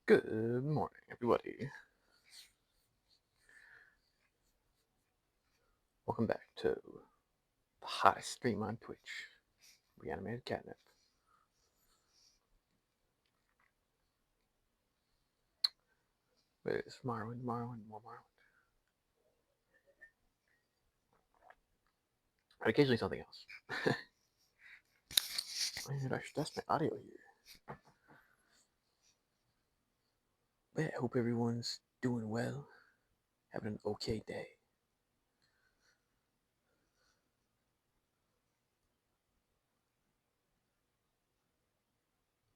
Good morning, everybody. Welcome back to the hottest stream on Twitch, Reanimated Catnip. It is Morrowind, more Morrowind. And occasionally something else. And I should test my audio here. But I hope everyone's doing well, having an okay day.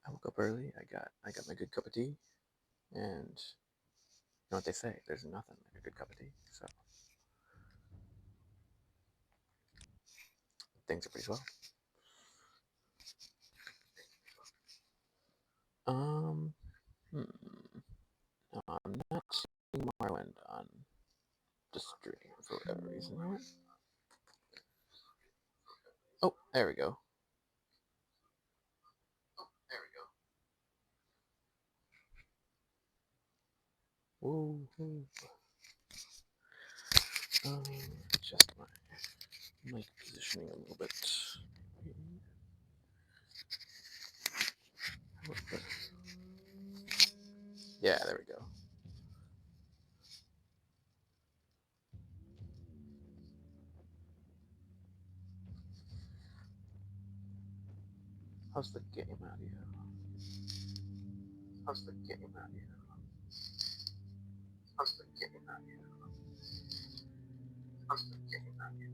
I woke up early. I got my good cup of tea, and you know what they say? There's nothing like a good cup of tea. So things are pretty swell. Um, hmm. No, I'm not seeing Morrowind on the stream for whatever reason. You know what? Oh, there we go. Whoa, whoa. Adjust my mic positioning a little bit. Yeah, there we go. How's the game audio? How's the game audio? How's the game audio? How's the game audio?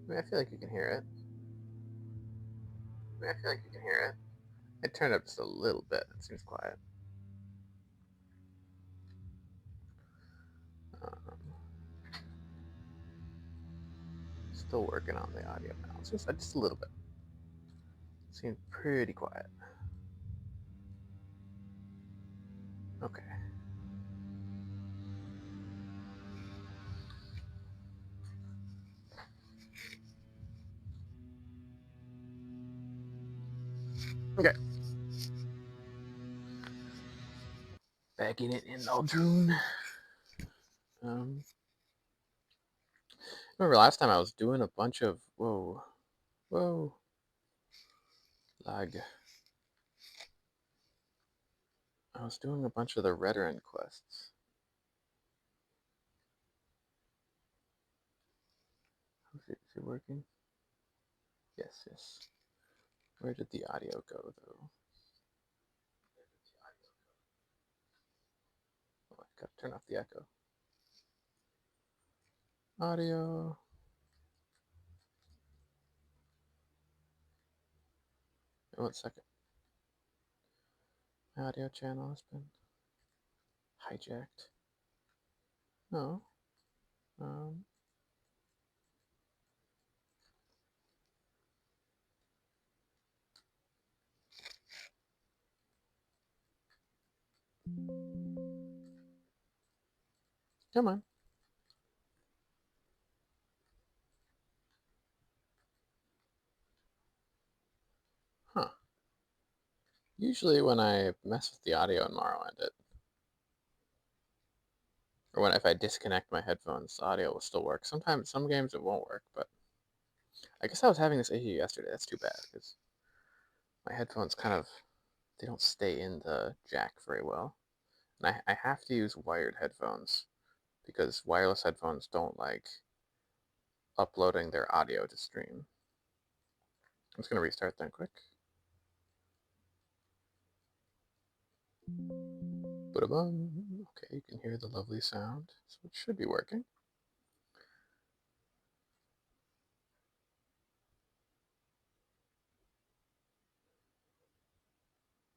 I mean, I feel like you can hear it. I feel like you can hear it. It turned up just a little bit. It seems quiet. Um, Still working on the audio now. It's just a little bit. Seems pretty quiet. Okay. Okay. Back in it in Aldrune. Remember last time I was doing a bunch of whoa, lag. I was doing a bunch of the Redoran quests. Is it working? Yes. Where did the audio go, though? Oh, I gotta turn off the echo. Audio. Oh, 1 second. My audio channel has been hijacked. No. Um. Come on. Huh. Usually when I mess with the audio in Morrowind, or if I disconnect my headphones, the audio will still work. Sometimes, some games it won't work, but I guess I was having this issue yesterday. That's too bad, because my headphones they don't stay in the jack very well. And I have to use wired headphones, because wireless headphones don't like uploading their audio to stream. I'm just going to restart that quick. Okay, you can hear the lovely sound, so it should be working.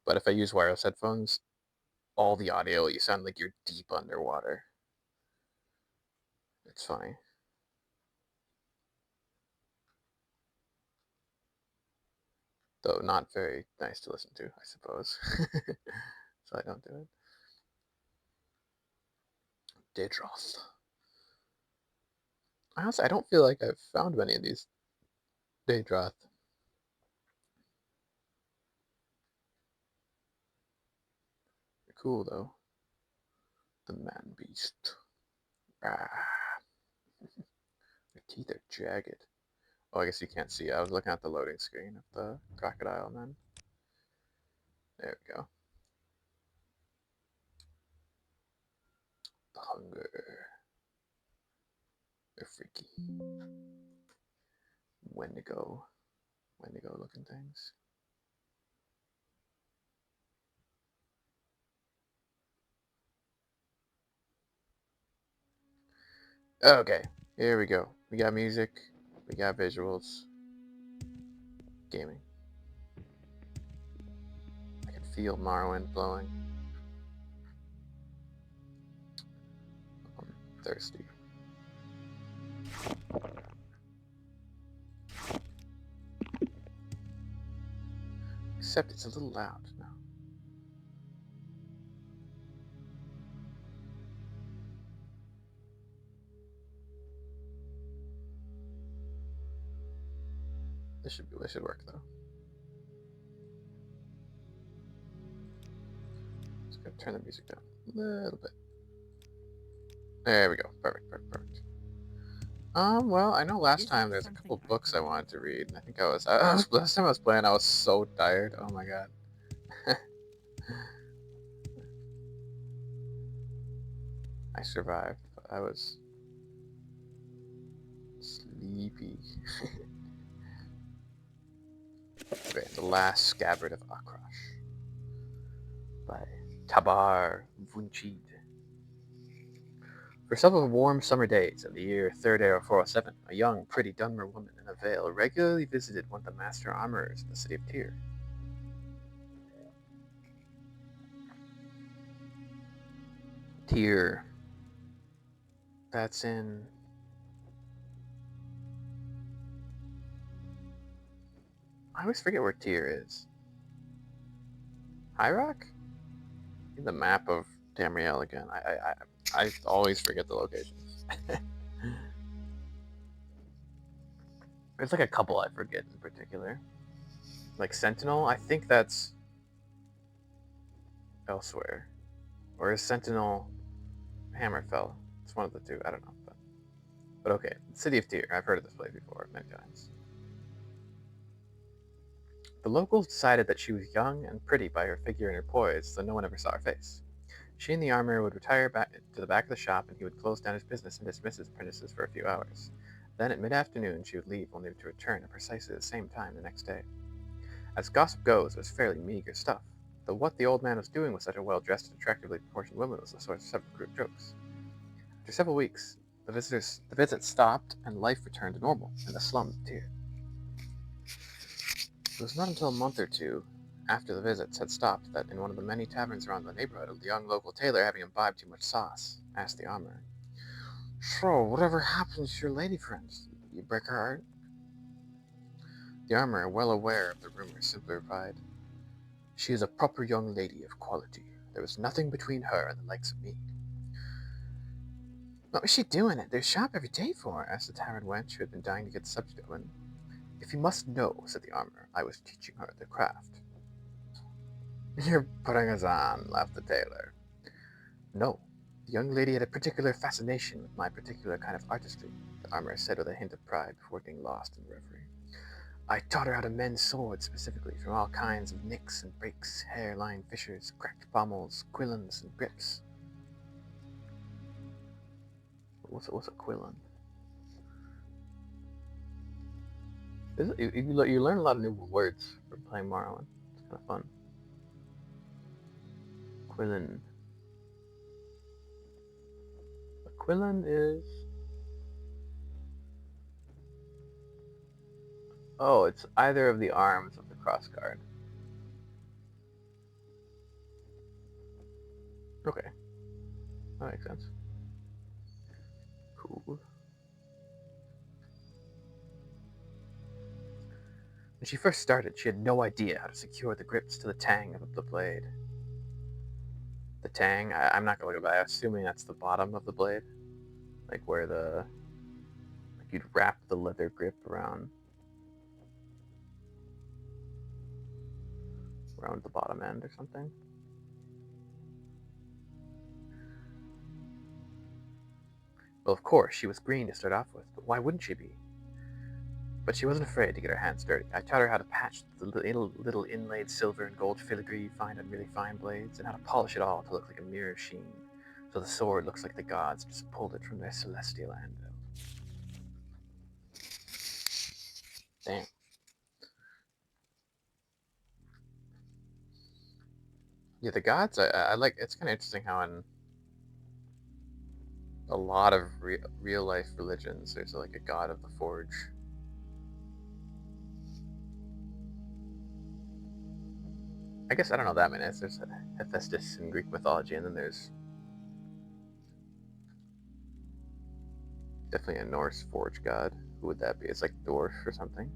But if I use wireless headphones, all the audio, you sound like you're deep underwater. It's funny. Though not very nice to listen to, I suppose. So I don't do it. Daedroth. Honestly, I don't feel like I've found many of these Daedroth. They're cool though. The man beast. Ah, their teeth are jagged. Oh, I guess you can't see. I was looking at the loading screen of the crocodile man. There we go. The hunger. They're freaky. Wendigo. Wendigo looking things. Okay, here we go. We got music. We got visuals. Gaming. I can feel Morrowind blowing. I'm thirsty. Except it's a little loud now. This should work though. Just gotta turn the music down a little bit. There we go. Perfect. Well, I know last time there's a couple books I wanted to read, and I think last time I was playing, I was so tired. Oh my god. I survived, but I was sleepy. Okay, The Last Scabbard of Akrash by Tabar Vunchid. For several warm summer days in the year 407, a young, pretty Dunmer woman in a veil regularly visited one of the master armorers in the city of Tyr. Tyr. That's in... I always forget where Tyr is. High Rock? The map of Tamriel again. I always forget the locations. There's like a couple I forget in particular. Like Sentinel, I think that's elsewhere. Or is Sentinel Hammerfell? It's one of the two. I don't know. But okay, City of Tyr. I've heard of this place before many times. The locals decided that she was young and pretty by her figure and her poise, though no one ever saw her face. She and the armorer would retire back to the back of the shop, and he would close down his business and dismiss his apprentices for a few hours. Then, at mid-afternoon, she would leave, only to return at precisely the same time the next day. As gossip goes, it was fairly meager stuff, though what the old man was doing with such a well-dressed and attractively proportioned woman was the source of several crude jokes. After several weeks, the visit stopped, and life returned to normal in the slums of Tyr. It was not until a month or two after the visits had stopped that in one of the many taverns around the neighborhood, a young local tailor, having imbibed too much sauce, asked the armorer, "So, whatever happened to your lady friends? Did you break her heart?" The armorer, well aware of the rumor, simply replied, "She is a proper young lady of quality. There was nothing between her and the likes of me." "What was she doing at their shop every day for?" asked the tavern wench, who had been dying to get the subject open. "If you must know," said the armorer, "I was teaching her the craft." "You're putting us on," laughed the tailor. "No, the young lady had a particular fascination with my particular kind of artistry," the armorer said with a hint of pride before getting lost in reverie. "I taught her how to mend swords specifically, from all kinds of nicks and breaks, hairline fissures, cracked pommels, quillons, and grips." What's a quillon? You learn a lot of new words from playing Morrowind. It's kind of fun. Quillon. A quillon is... Oh, it's either of the arms of the crossguard. Okay, that makes sense. Cool. When she first started, she had no idea how to secure the grips to the tang of the blade. The tang, I'm not going to look at that. I'm assuming that's the bottom of the blade. Like where the... You'd wrap the leather grip around the bottom end or something. Well, of course, she was green to start off with, but why wouldn't she be? But she wasn't afraid to get her hands dirty. I taught her how to patch the little inlaid silver and gold filigree you find on really fine blades, and how to polish it all to look like a mirror sheen, so the sword looks like the gods just pulled it from their celestial anvil. Damn. Yeah, the gods, I like, it's kind of interesting how in a lot of real life religions, there's like a god of the forge. I guess I don't know that many. There's Hephaestus in Greek mythology, and then there's definitely a Norse forge god. Who would that be? It's like dwarf or something.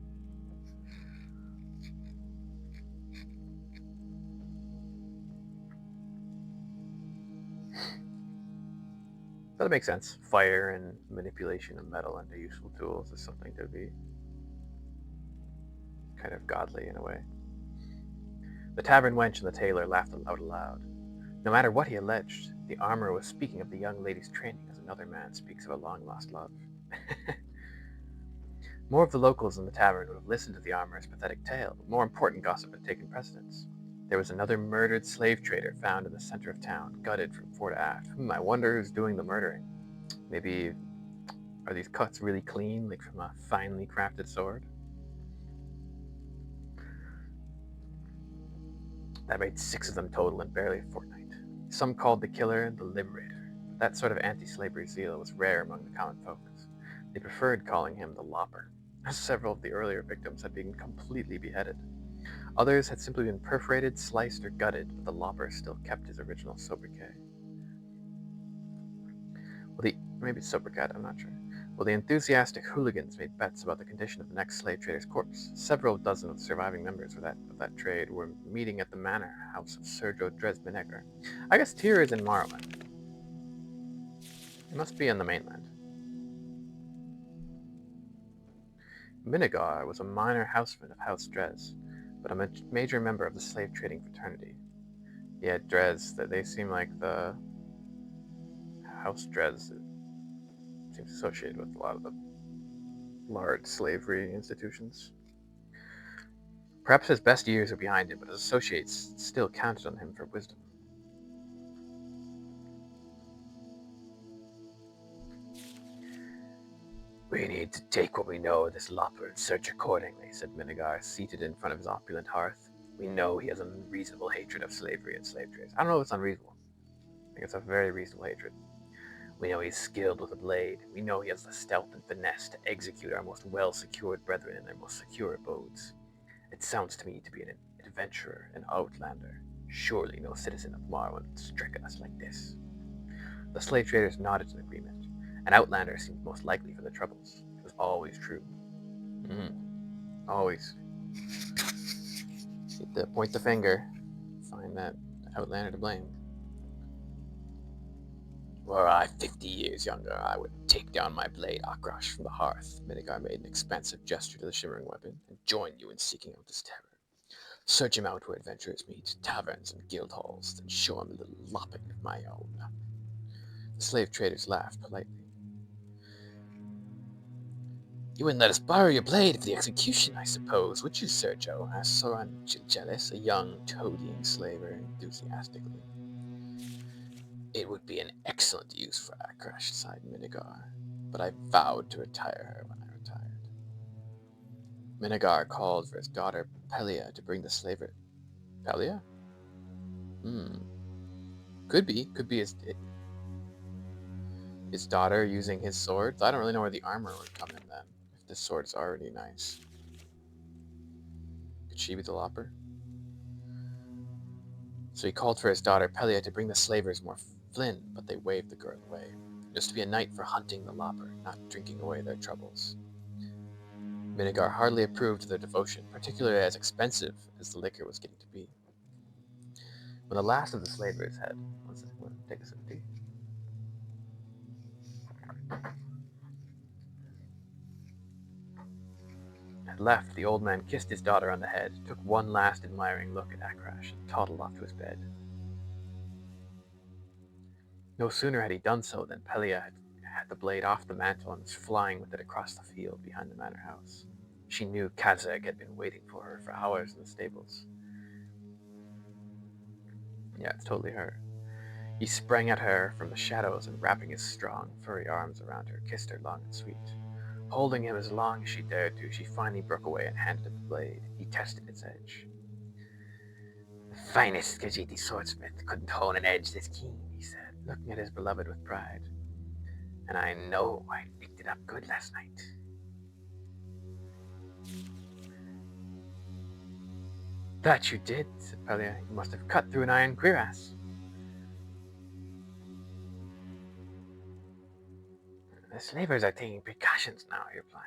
That makes sense. Fire and manipulation of metal into useful tools is something to be kind of godly in a way. The tavern wench and the tailor laughed out aloud. No matter what he alleged, the armorer was speaking of the young lady's training as another man speaks of a long-lost love. More of the locals in the tavern would have listened to the armorer's pathetic tale, but more important gossip had taken precedence. There was another murdered slave trader found in the center of town, gutted from fore to aft. I wonder who's doing the murdering. Maybe, are these cuts really clean, like from a finely crafted sword? That made 6 of them total in barely a fortnight. Some called the killer the Liberator, but that sort of anti-slavery zeal was rare among the common folks. They preferred calling him the Lopper. Several of the earlier victims had been completely beheaded. Others had simply been perforated, sliced, or gutted, but the Lopper still kept his original sobriquet. Maybe it's sobriquet, I'm not sure. Well, the enthusiastic hooligans made bets about the condition of the next slave trader's corpse. Several dozen of the surviving members of that trade were meeting at the manor house of Sergio Dresdmenegar. I guess Tyr is in Morrowind. It must be in the mainland. Minigar was a minor houseman of House Dres, but a major member of the slave trading fraternity. Yeah, Dres, they seem like the House Dres seems associated with a lot of the large slavery institutions. Perhaps his best years are behind him, but his associates still counted on him for wisdom. We need to take what we know of this Lopper and search accordingly, said Minigar, seated in front of his opulent hearth. We know he has an unreasonable hatred of slavery and slave trades. I don't know if it's unreasonable. I think it's a very reasonable hatred. We know he's skilled with a blade. We know he has the stealth and finesse to execute our most well-secured brethren in their most secure abodes. It sounds to me to be an adventurer, an outlander. Surely no citizen of Morrowind would strike at us like this. The slave traders nodded in agreement. An outlander seemed most likely for the troubles. It was always true. Always. Need to point the finger. Find that outlander to blame. Were I 50 years younger, I would take down my blade Akrash from the hearth. Minigar made an expansive gesture to the shimmering weapon, and join you in seeking out this terror. Search him out where adventurers meet, taverns and guild halls, then show him a little lopping of my own. The slave traders laughed politely. You wouldn't let us borrow your blade for the execution, I suppose, would you, Sergio? Asked Soran Gilgelis, a young, toadying slaver, enthusiastically. It would be an excellent use for Akrash, sighed Minigar, but I vowed to retire her when I retired. Minigar called for his daughter Pelia to bring the slaver. Pelia? Could be his daughter using his swords. I don't really know where the armor would come in then, if this sword's already nice. Could she be the Lopper? So he called for his daughter Pelia to bring the slavers more flin, but they waved the girl away. It was to be a night for hunting the Lopper, not drinking away their troubles. Minigar hardly approved of their devotion, particularly as expensive as the liquor was getting to be. When the last of the slavers had... One second, I'm going to take a sip of tea. At left, the old man kissed his daughter on the head, took one last admiring look at Akrash, and toddled off to his bed. No sooner had he done so than Pelia had the blade off the mantle and was flying with it across the field behind the manor house. She knew Kazakh had been waiting for her for hours in the stables. Yeah, it's totally her. He sprang at her from the shadows and, wrapping his strong, furry arms around her, kissed her long and sweet. Holding him as long as she dared to, she finally broke away and handed him the blade. He tested its edge. The finest Khajiiti swordsmith couldn't hone an edge this keen, he said, looking at his beloved with pride. And I know I picked it up good last night. That you did, said Pelia. You must have cut through an iron cuirass. The slavers are taking precautions now, he replied.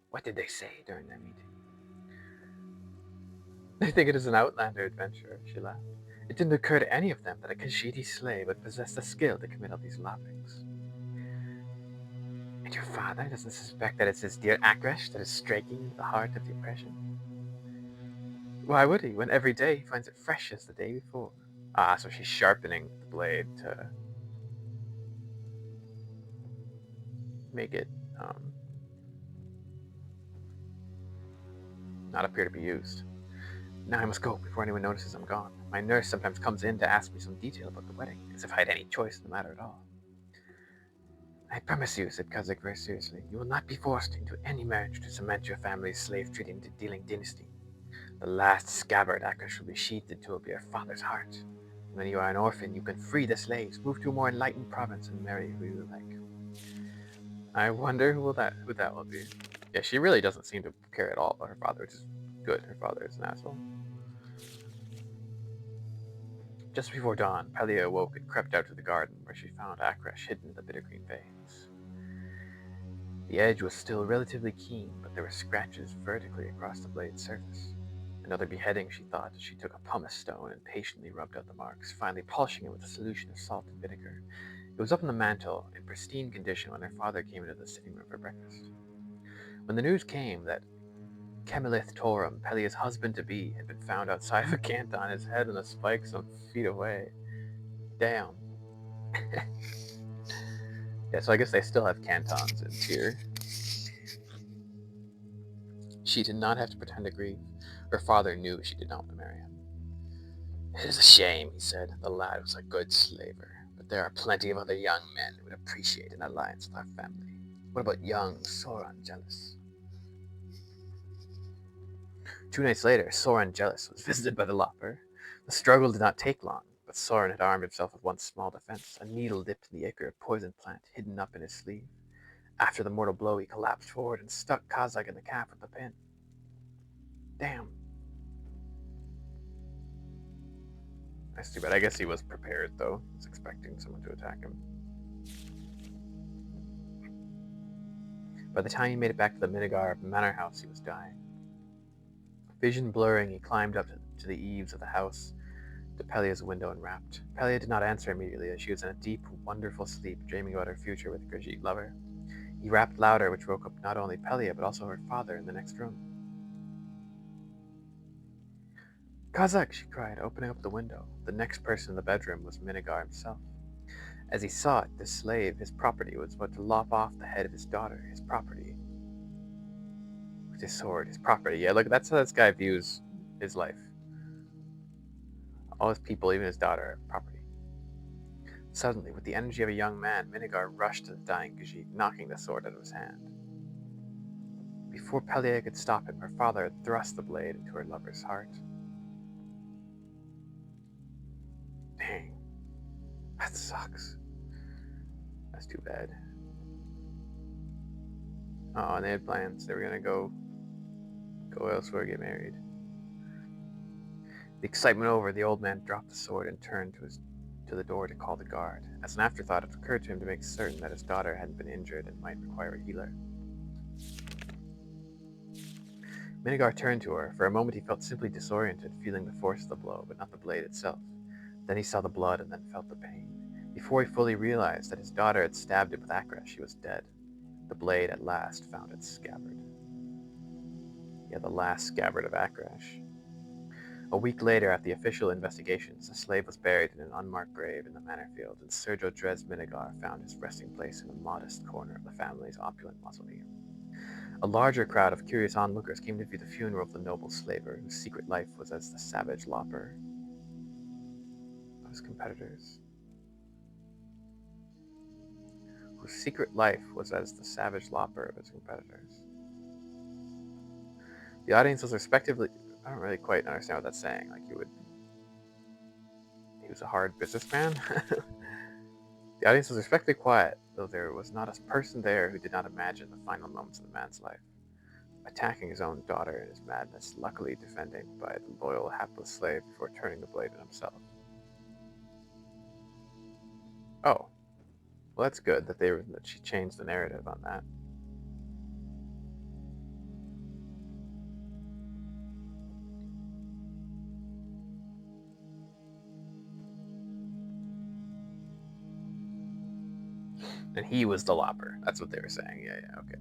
What did they say during their meeting? They think it is an outlander adventure, she laughed. It didn't occur to any of them that a Khajiiti slave would possess the skill to commit all these loppings. And your father doesn't suspect that it's his dear Akrash that is striking the heart of the oppression? Why would he, when every day he finds it fresh as the day before? Ah, so she's sharpening the blade to make it not appear to be used. Now I must go before anyone notices I'm gone. My nurse sometimes comes in to ask me some detail about the wedding, as if I had any choice in the matter at all. I promise you, said Kazakh very seriously, you will not be forced into any marriage to cement your family's slave-trading dealing dynasty. The last scabbard Akrash will be sheathed into will be your father's heart. And when you are an orphan, you can free the slaves, move to a more enlightened province, and marry who you like. I wonder who that will be. Yeah, she really doesn't seem to care at all about her father, which is good. Her father is an asshole. Just before dawn, Pelia awoke and crept out to the garden, where she found Akrash hidden in the bittergreen veins. The edge was still relatively keen, but there were scratches vertically across the blade's surface. Another beheading, she thought, as she took a pumice stone and patiently rubbed out the marks, finally polishing it with a solution of salt and vinegar. It was up on the mantel, in pristine condition, when her father came into the sitting room for breakfast. When the news came that Kemilith Torum, Pelia's husband-to-be, had been found outside of a canton, his head on a spike some feet away. Damn. Yeah, so I guess they still have cantons in Tyr. She did not have to pretend to grieve. Her father knew she did not want to marry him. It is a shame, he said. The lad was a good slaver, but there are plenty of other young men who would appreciate an alliance with our family. What about young Soran Jealous? 2 nights later, Soran Jealous was visited by the Lopper. The struggle did not take long, but Soran had armed himself with one small defense, a needle dipped in the acre of poison plant hidden up in his sleeve. After the mortal blow, he collapsed forward and stuck Kazakh in the calf with the pin. Damn. That's too bad. I guess he was prepared, though. He was expecting someone to attack him. By the time he made it back to the Minigar manor house, he was dying. Vision blurring, he climbed up to the eaves of the house, to Pelia's window, and rapped. Pelia did not answer immediately, as she was in a deep, wonderful sleep, dreaming about her future with a Khajiit lover. He rapped louder, which woke up not only Pelia, but also her father in the next room. Kazakh, she cried, opening up the window. The next person in the bedroom was Minigar himself. As he saw it, this slave, his property, was about to lop off the head of his daughter, his property. With his sword, his property. Yeah, look, that's how this guy views his life. All his people, even his daughter, are property. Suddenly, with the energy of a young man, Minigar rushed to the dying Khajiit, knocking the sword out of his hand. Before Pelia could stop him, her father had thrust the blade into her lover's heart. Dang. That sucks. That's too bad. Oh, and they had plans. They were gonna go elsewhere, get married. The excitement over, the old man dropped the sword and turned to the door to call the guard. As an afterthought, it occurred to him to make certain that his daughter hadn't been injured and might require a healer. Minigar turned to her. For a moment he felt simply disoriented, feeling the force of the blow, but not the blade itself. Then he saw the blood and then felt the pain. Before he fully realized that his daughter had stabbed him with Akrash, she was dead. The blade at last found its scabbard. Yeah, the last scabbard of Akrash. A week later, at the official investigations, the slave was buried in an unmarked grave in the manor field, and Sergio Dres Minigar found his resting place in a modest corner of the family's opulent mausoleum. A larger crowd of curious onlookers came to view the funeral of the noble slaver, whose secret life was as the savage lopper of his competitors. Whose secret life was as the savage lopper of his competitors. The audience was respectively. I don't really quite understand what that's saying. Like he was a hard businessman. The audience was respectfully quiet, though there was not a person there who did not imagine the final moments of the man's life. Attacking his own daughter in his madness, luckily defended by the loyal, hapless slave before turning the blade on himself. Oh, well, that's good that she changed the narrative on that. And he was the lopper. That's what they were saying. Yeah, okay.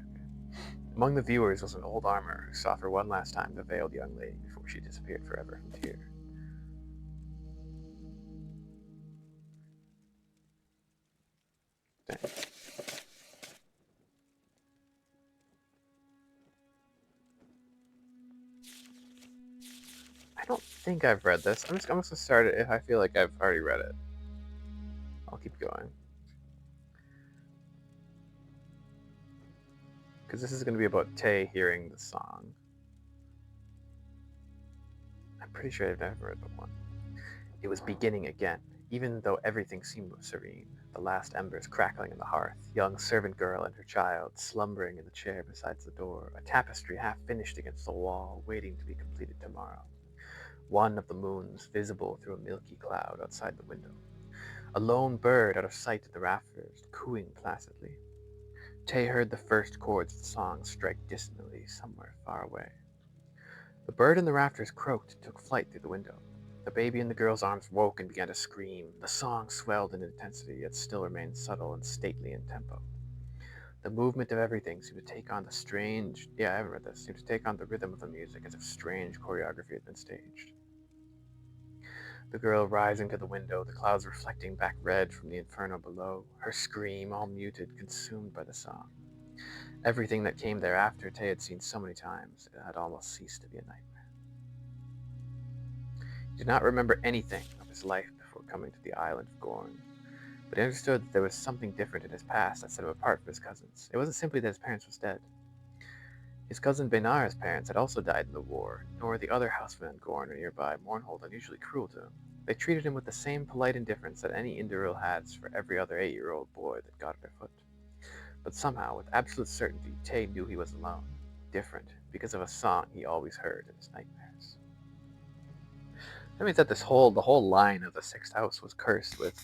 Among the viewers was an old armorer who saw for one last time the veiled young lady before she disappeared forever from view. Dang. I don't think I've read this. I'm just gonna start it if I feel like I've already read it. I'll keep going. Because this is going to be about Tay hearing the song. I'm pretty sure I've never read the one. It was beginning again, even though everything seemed serene. The last embers crackling in the hearth, young servant girl and her child slumbering in the chair beside the door, a tapestry half finished against the wall, waiting to be completed tomorrow. One of the moons visible through a milky cloud outside the window. A lone bird out of sight at the rafters, cooing placidly. Tay heard the first chords of the song strike distantly somewhere far away. The bird in the rafters croaked and took flight through the window. The baby in the girl's arms woke and began to scream. The song swelled in intensity, yet still remained subtle and stately in tempo. The movement of everything seemed to take on the strange... Yeah, I haven't read this. Seemed to take on the rhythm of the music as if strange choreography had been staged. The girl rising to the window, the clouds reflecting back red from the inferno below, her scream all muted, consumed by the song. Everything that came thereafter Tay had seen so many times, it had almost ceased to be a nightmare. He did not remember anything of his life before coming to the island of Gorn, but he understood that there was something different in his past that set him apart from his cousins. It wasn't simply that his parents was dead. His cousin Benara's parents had also died in the war, nor were the other housemen in Gorn or nearby Mournhold unusually cruel to him. They treated him with the same polite indifference that any Indoril has for every other 8-year-old boy that got underfoot. But somehow, with absolute certainty, Tay knew he was alone, different, because of a song he always heard in his nightmares. That means that the whole line of the sixth house was cursed with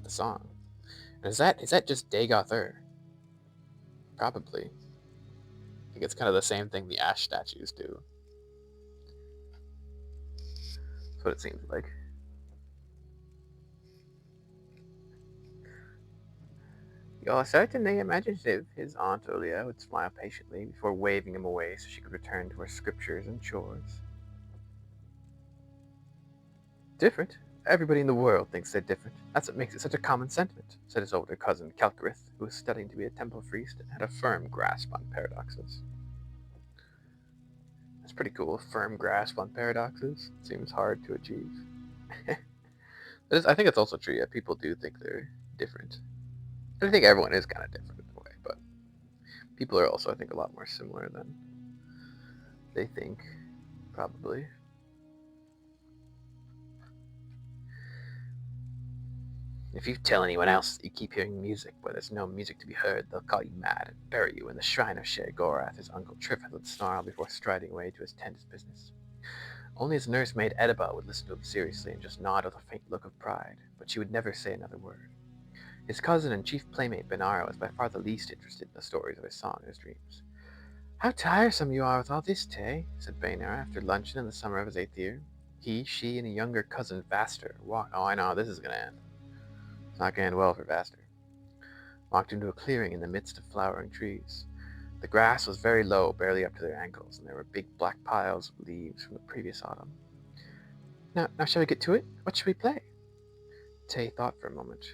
the song. And is that just Dagoth Ur? Probably. I think it's kind of the same thing the ash statues do. That's what it seems like. You're certainly imaginative, his Aunt Olia would smile patiently before waving him away so she could return to her scriptures and chores. Different? Everybody in the world thinks they're different. That's what makes it such a common sentiment, said his older cousin, Kelkerith, who was studying to be a temple priest and had a firm grasp on paradoxes. That's pretty cool, a firm grasp on paradoxes. Seems hard to achieve. I think it's also true, yeah, people do think they're different. I think everyone is kind of different in a way, but people are also, I think, a lot more similar than they think, probably. If you tell anyone else that you keep hearing music where there's no music to be heard, they'll call you mad and bury you in the shrine of Shegorath, his uncle Triffith would snarl before striding away to his tended business. Only his nursemaid Ediba would listen to him seriously and just nod with a faint look of pride, but she would never say another word. His cousin and chief playmate Benara was by far the least interested in the stories of his song and his dreams. How tiresome you are with all this, Tay, said Benara after luncheon in the summer of his 8th year. He, she, and a younger cousin, Vaster, walked... Oh, I know, this is going to end. It's not going to end well for Vaster. Walked into a clearing in the midst of flowering trees. The grass was very low, barely up to their ankles, and there were big black piles of leaves from the previous autumn. Now shall we get to it? What shall we play? Tay thought for a moment.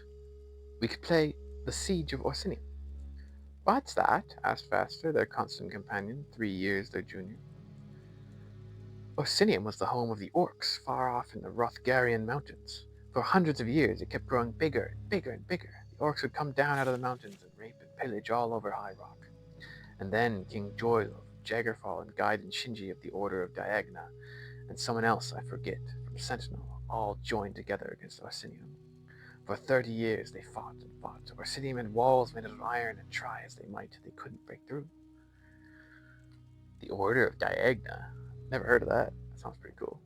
We could play The Siege of Orsini. What's that? Asked Faster, their constant companion, 3 years their junior. Orsinium was the home of the orcs, far off in the Rothgarian mountains. For hundreds of years it kept growing bigger and bigger and bigger. The orcs would come down out of the mountains and rape and pillage all over High Rock. And then King Joil of Jaggerfall and Guide and Shinji of the Order of Diagna, and someone else I forget, from Sentinel, all joined together against Orsinium. For 30 years they fought and fought. Orsinium had walls made of iron, and try as they might, they couldn't break through. The Order of Diagna. Never heard of that. That sounds pretty cool.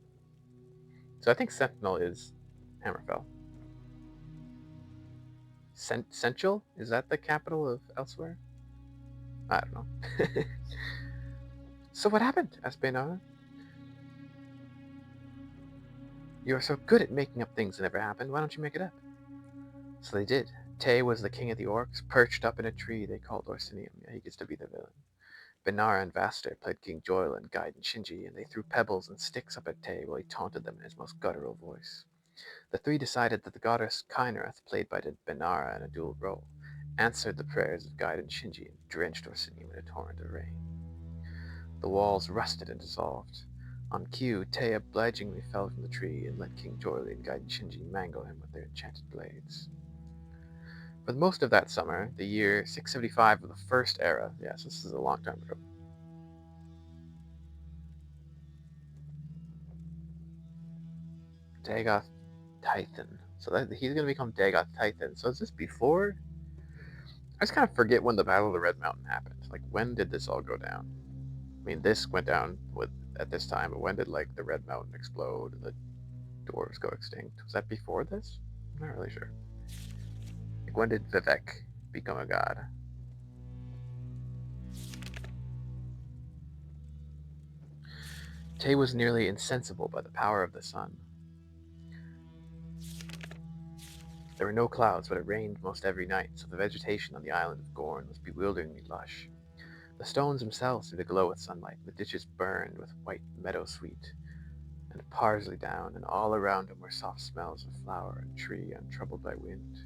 So I think Sentinel is Hammerfell. Central? Is that the capital of Elsewhere? I don't know. So what happened? Asked Baynara. You're so good at making up things that never happened. Why don't you make it up? So they did. Tay was the king of the orcs, perched up in a tree they called Orsinium. Yeah, he gets to be the villain. Benara and Vaster played King Joil and Guide and Shinji, and they threw pebbles and sticks up at Tay while he taunted them in his most guttural voice. The three decided that the goddess Kynareth, played by Benara in a dual role, answered the prayers of Guide and Shinji and drenched Orsinium in a torrent of rain. The walls rusted and dissolved. On cue, Tay obligingly fell from the tree and let King Joil and Guide and Shinji mangle him with their enchanted blades. For most of that summer, the year 675 of the First Era, yes, this is a long time ago, Dagoth Titan. So he's going to become Dagoth Titan. So is this before? I just kind of forget when the Battle of the Red Mountain happened. Like, when did this all go down? I mean, this went down at this time, but when did, like, the Red Mountain explode and the dwarves go extinct? Was that before this? I'm not really sure. Like, when did Vivek become a god? Tay was nearly insensible by the power of the sun. There were no clouds, but it rained most every night, so the vegetation on the island of Gorn was bewilderingly lush. The stones themselves seemed to glow with sunlight, the ditches burned with white meadowsweet and parsley down, and all around them were soft smells of flower and tree untroubled by wind.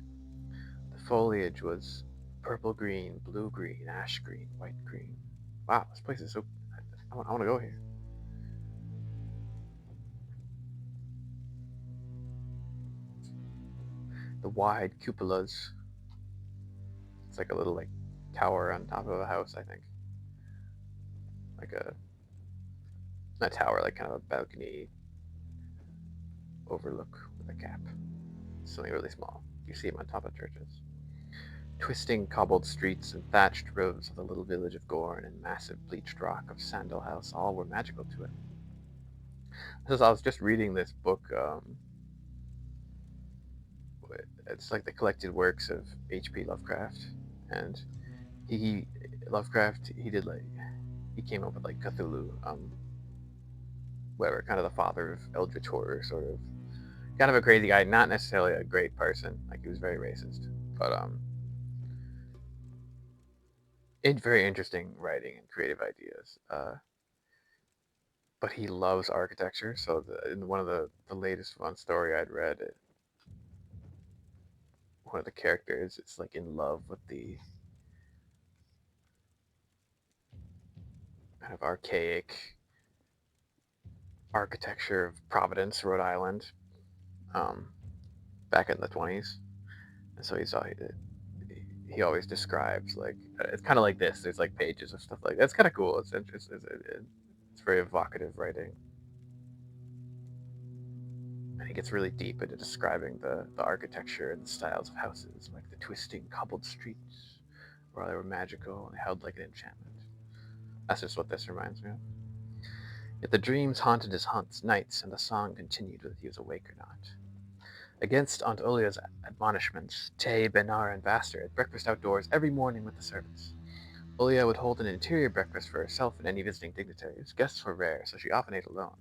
The foliage was purple-green, blue-green, ash-green, white-green. Wow, this place is so... I want to go here. The wide cupolas. It's like a little, like, tower on top of a house, I think. Like a... Not tower, like kind of a balcony overlook with a gap. Something really small. You see them on top of churches. Twisting cobbled streets and thatched roofs of the little village of Gorn and massive bleached rock of Sandal House all were magical to it. I was just reading this book. It's like the collected works of H.P. Lovecraft, and he Lovecraft he came up with like Cthulhu, whatever, kind of the father of Eldritch horror, sort of, kind of a crazy guy, not necessarily a great person. Like, he was very racist, but very interesting writing and creative ideas. But he loves architecture. So in one of the latest one story I'd read, one of the characters is like in love with the kind of archaic architecture of Providence, Rhode Island, um, back in the 20s. And so he always describes, like, it's kind of like this. There's like pages of stuff like that's kind of cool. It's interesting. It's very evocative writing. And he gets really deep into describing the architecture and the styles of houses, like the twisting cobbled streets, where they were magical and held like an enchantment. That's just what this reminds me of. Yet the dreams haunted his nights, and the song continued whether he was awake or not. Against Aunt Olia's admonishments, Tay, Benar, and Vaster had breakfast outdoors every morning with the servants. Olia would hold an interior breakfast for herself and any visiting dignitaries. Guests were rare, so she often ate alone.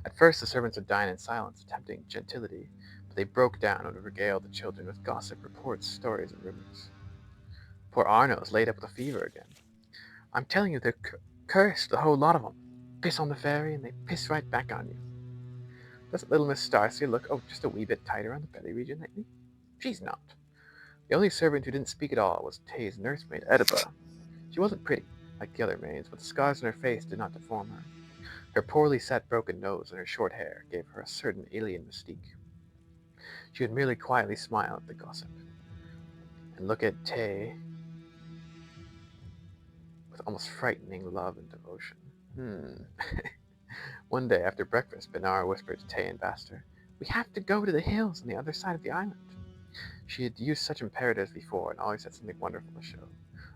At first, the servants would dine in silence, attempting gentility, but they broke down and would regale the children with gossip, reports, stories, and rumors. Poor Arno's laid up with a fever again. I'm telling you, they're cursed, the whole lot of them. Piss on the fairy, and they piss right back on you. Doesn't little Miss Starcy look, just a wee bit tighter on the belly region lately? She's not. The only servant who didn't speak at all was Tay's nursemaid, Ediba. She wasn't pretty, like the other maids, but the scars on her face did not deform her. Her poorly set broken nose and her short hair gave her a certain alien mystique. She would merely quietly smile at the gossip, and look at Tay with almost frightening love and devotion. One day after breakfast, Benara whispered to Tay and Baster, "We have to go to the hills on the other side of the island." She had used such imperatives before and always had something wonderful to show.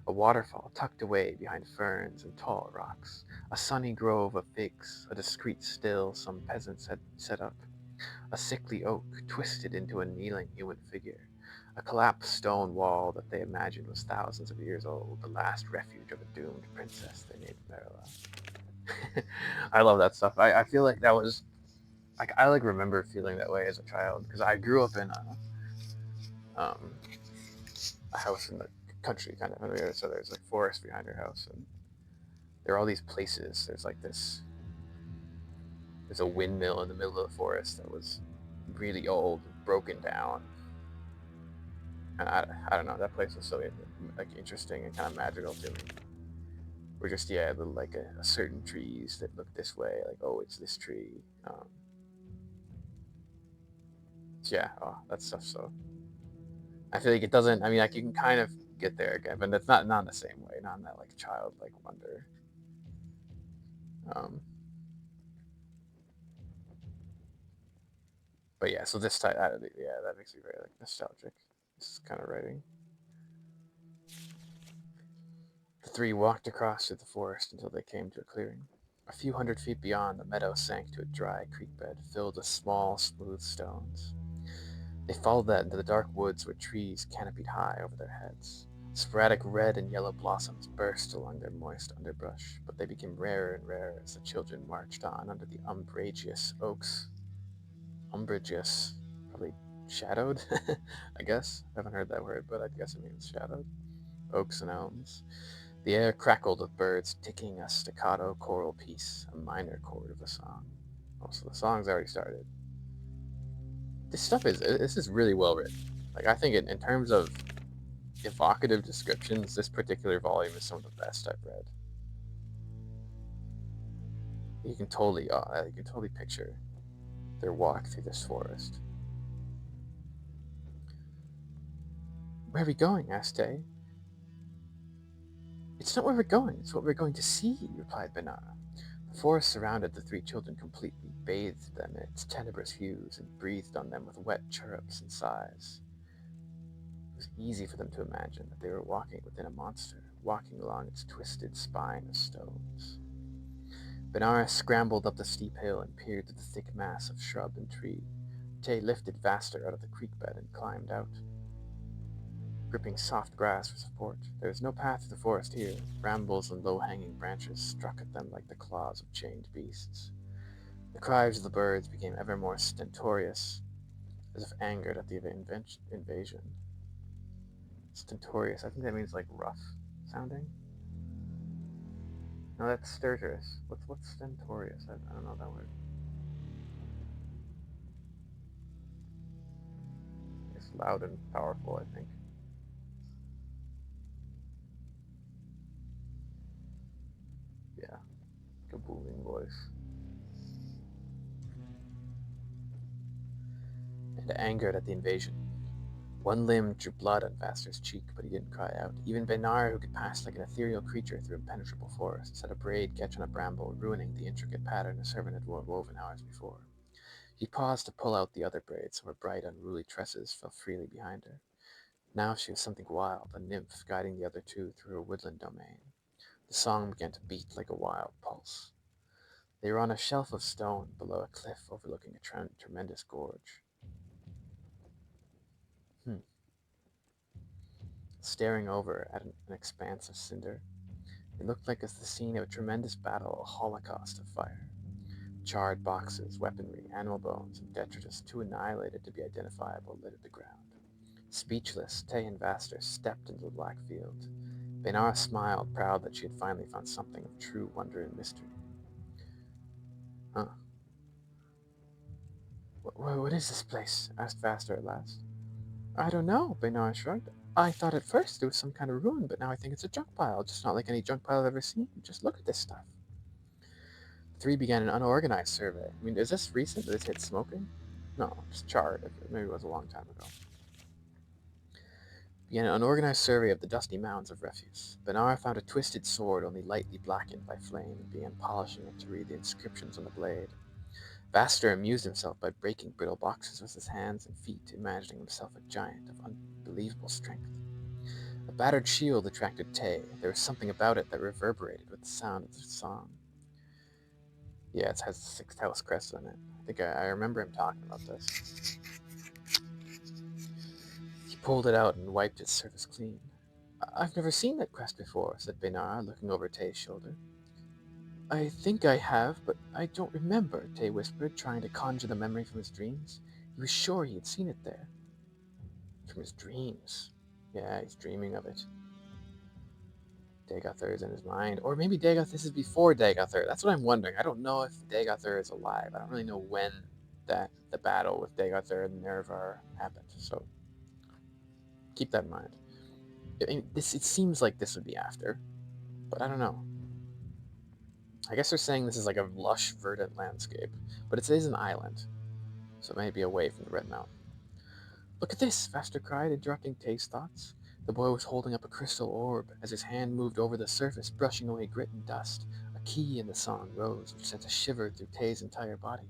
A waterfall tucked away behind ferns and tall rocks, a sunny grove of figs, a discreet still some peasants had set up, a sickly oak twisted into a kneeling human figure, a collapsed stone wall that they imagined was thousands of years old, the last refuge of a doomed princess they named Marilla. I love that stuff. I feel like that was like I remember feeling that way as a child because I grew up in a house in the country kind of area, so there's like forest behind your house, and there are all these places. There's a windmill in the middle of the forest that was really old, broken down, and I don't know. That place was so like interesting and kind of magical to me. We're just little like a certain trees that look this way, like oh it's this tree. Yeah, oh that stuff. So I feel like it doesn't. I mean, like you can kind of get there again, but that's not in the same way, not in that like childlike wonder. Um, but yeah, so this type, yeah, that makes me very like nostalgic. This kind of writing. The three walked across through the forest until they came to a clearing. A few hundred feet beyond, the meadow sank to a dry creek bed filled with small, smooth stones. They followed that into the dark woods where trees canopied high over their heads. Sporadic red and yellow blossoms burst along their moist underbrush, but they became rarer and rarer as the children marched on under the umbrageous oaks. Umbrageous, probably shadowed, I guess. I haven't heard that word, but I guess it means shadowed. Oaks and elms. The air crackled with birds ticking a staccato choral piece, a minor chord of the song. Oh, so the song's already started. This is really well written. Like I think in terms of evocative descriptions, this particular volume is some of the best I've read. You can totally picture their walk through this forest. "Where are we going?" asked Tay. "It's not where we're going, it's what we're going to see," replied Banana. The forest surrounded the three children completely, bathed them in its tenebrous hues, and breathed on them with wet chirrups and sighs. It was easy for them to imagine that they were walking within a monster, walking along its twisted spine of stones. Benares scrambled up the steep hill and peered through the thick mass of shrub and tree. Tay lifted Vaster out of the creek bed and climbed out, gripping soft grass for support. There was no path through the forest here. Brambles and low-hanging branches struck at them like the claws of chained beasts. The cries of the birds became ever more stentorious, as if angered at the invasion. Stentorious, I think that means like rough sounding. No, that's stertorous. What's stentorious? I don't know that word. It's loud and powerful, I think. Yeah, like a booming voice. And angered at the invasion. One limb drew blood on Vaster's cheek, but he didn't cry out. Even Benar, who could pass like an ethereal creature through impenetrable forests, had a braid catch on a bramble, ruining the intricate pattern a servant had woven hours before. He paused to pull out the other braid, so her bright, unruly tresses fell freely behind her. Now she was something wild, a nymph guiding the other two through a woodland domain. The song began to beat like a wild pulse. They were on a shelf of stone below a cliff overlooking a tremendous gorge. Hmm. Staring over at an expanse of cinder, it looked like the scene of a tremendous battle, a holocaust of fire. Charred boxes, weaponry, animal bones, and detritus too annihilated to be identifiable littered the ground. Speechless, Tay and Vaster stepped into the black field. Baynara smiled, proud that she had finally found something of true wonder and mystery. Huh. What is this place? Asked Vaster at last. I don't know, Baynara shrugged. I thought at first it was some kind of ruin, but now I think it's a junk pile, just not like any junk pile I've ever seen. Just look at this stuff. The three began an unorganized survey. I mean, is this recent that it's hit smoking? No, just charred. Maybe it was a long time ago. Began an unorganized survey of the dusty mounds of refuse. Baynara found a twisted sword only lightly blackened by flame and began polishing it to read the inscriptions on the blade. Vaster amused himself by breaking brittle boxes with his hands and feet, imagining himself a giant of unbelievable strength. A battered shield attracted Tay. There was something about it that reverberated with the sound of the song. Yeah, it has the sixth house crest on it. I think I remember him talking about this. He pulled it out and wiped its surface clean. I've never seen that crest before, said Baynara, looking over Tay's shoulder. I think I have, but I don't remember, Tay whispered, trying to conjure the memory from his dreams. He was sure he had seen it there. From his dreams. Yeah, he's dreaming of it. Dagothur is in his mind. Or maybe this is before Dagothur. That's what I'm wondering. I don't know if Dagothur is alive. I don't really know when the battle with Dagothur and Nerevar happened. So keep that in mind. It seems like this would be after, but I don't know. I guess they're saying this is like a lush, verdant landscape, but it is an island, so it may be away from the Red Mountain. Look at this, Vaster cried, interrupting Tay's thoughts. The boy was holding up a crystal orb as his hand moved over the surface, brushing away grit and dust. A key in the song rose, which sent a shiver through Tay's entire body.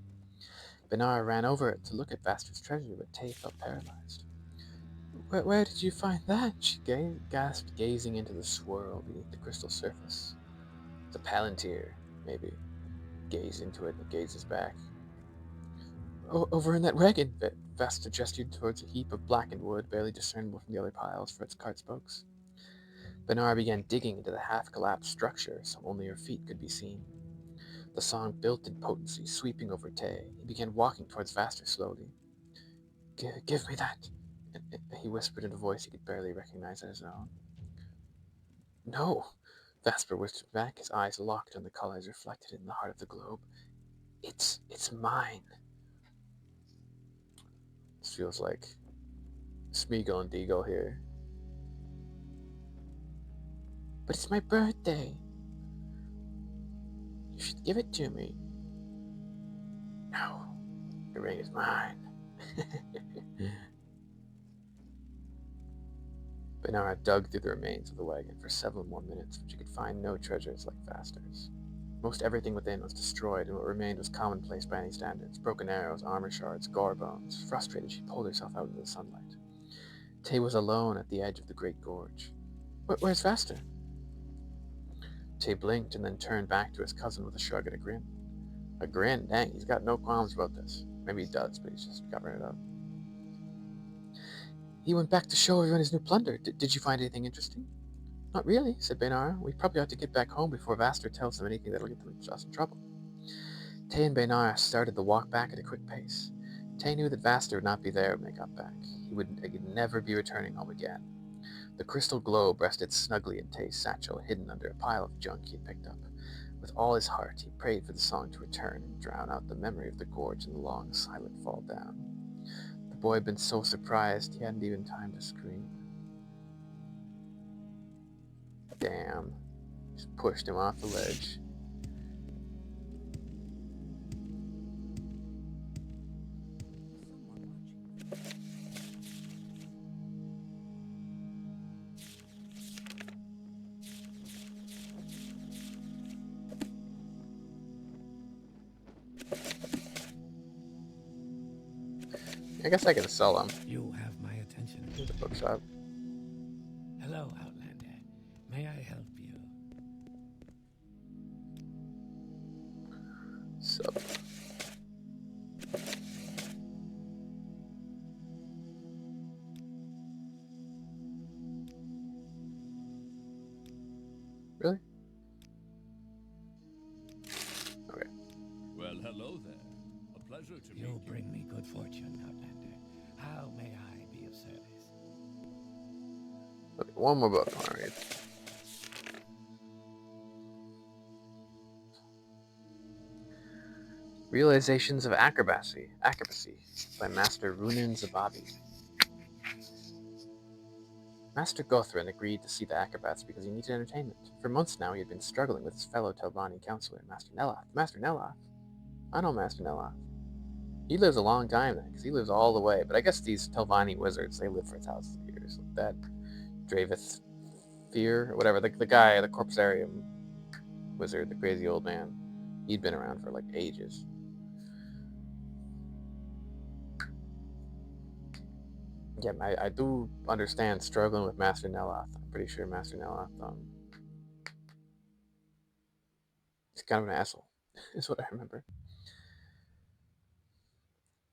Baynara ran over it to look at Vaster's treasure, but Tay felt paralyzed. Where did you find that? She gasped, gazing into the swirl beneath the crystal surface. It's a palantir, maybe. Gaze into it, and it gazes back. Over in that wagon, Vaster gestured towards a heap of blackened wood, barely discernible from the other piles for its cart spokes. Baynara began digging into the half-collapsed structure, so only her feet could be seen. The song built in potency, sweeping over Tay. He began walking towards Vaster slowly. Give me that, he whispered in a voice he could barely recognize as his own. No, Vaster whispered back, his eyes locked on the colors reflected in the heart of the globe. It's mine. This feels like Smeagol and Deagle here. But it's my birthday. You should give it to me. No, the ring is mine. Baynara dug through the remains of the wagon for several more minutes, but she could find no treasures like Vaster's. Most everything within was destroyed, and what remained was commonplace by any standards. Broken arrows, armor shards, gore bones. Frustrated, she pulled herself out into the sunlight. Tay was alone at the edge of the great gorge. Where's Vaster? Tay blinked and then turned back to his cousin with a shrug and a grin. A grin? Dang, he's got no qualms about this. Maybe he does, but he's just covering it up. He went back to show everyone his new plunder. Did you find anything interesting? Not really, said Baynara. We probably ought to get back home before Vaster tells them anything that'll get us in trouble. Tay and Baynara started the walk back at a quick pace. Tay knew that Vaster would not be there when they got back. He would never be returning home again. The crystal globe rested snugly in Tay's satchel, hidden under a pile of junk he had picked up. With all his heart, he prayed for the song to return and drown out the memory of the gorge and the long, silent fall down. The boy had been so surprised he hadn't even time to scream. Damn. Just pushed him off the ledge. I guess I can sell them. You have my attention. Here's the bookshop. Hello, Outlander. May I help you? So. Really? Okay. Well, hello there. A pleasure to meet you. You bring me good fortune, Outlander. How may I be of service? Okay, one more book I want to read. Realizations of Acrobacy by Master Runin Zababi. Master Gothrin agreed to see the acrobats because he needed entertainment. For months now he had been struggling with his fellow Telvanni counselor, Master Neloth. Master Neloth? I know Master Neloth. He lives a long time then, because he lives all the way. But I guess these Telvanni wizards, they live for thousands of years. Like that Dravith Fear, or whatever, the guy, the Corpsarium wizard, the crazy old man. He'd been around for like ages. Yeah, I do understand struggling with Master Neloth. I'm pretty sure Master Neloth, he's kind of an asshole, is what I remember.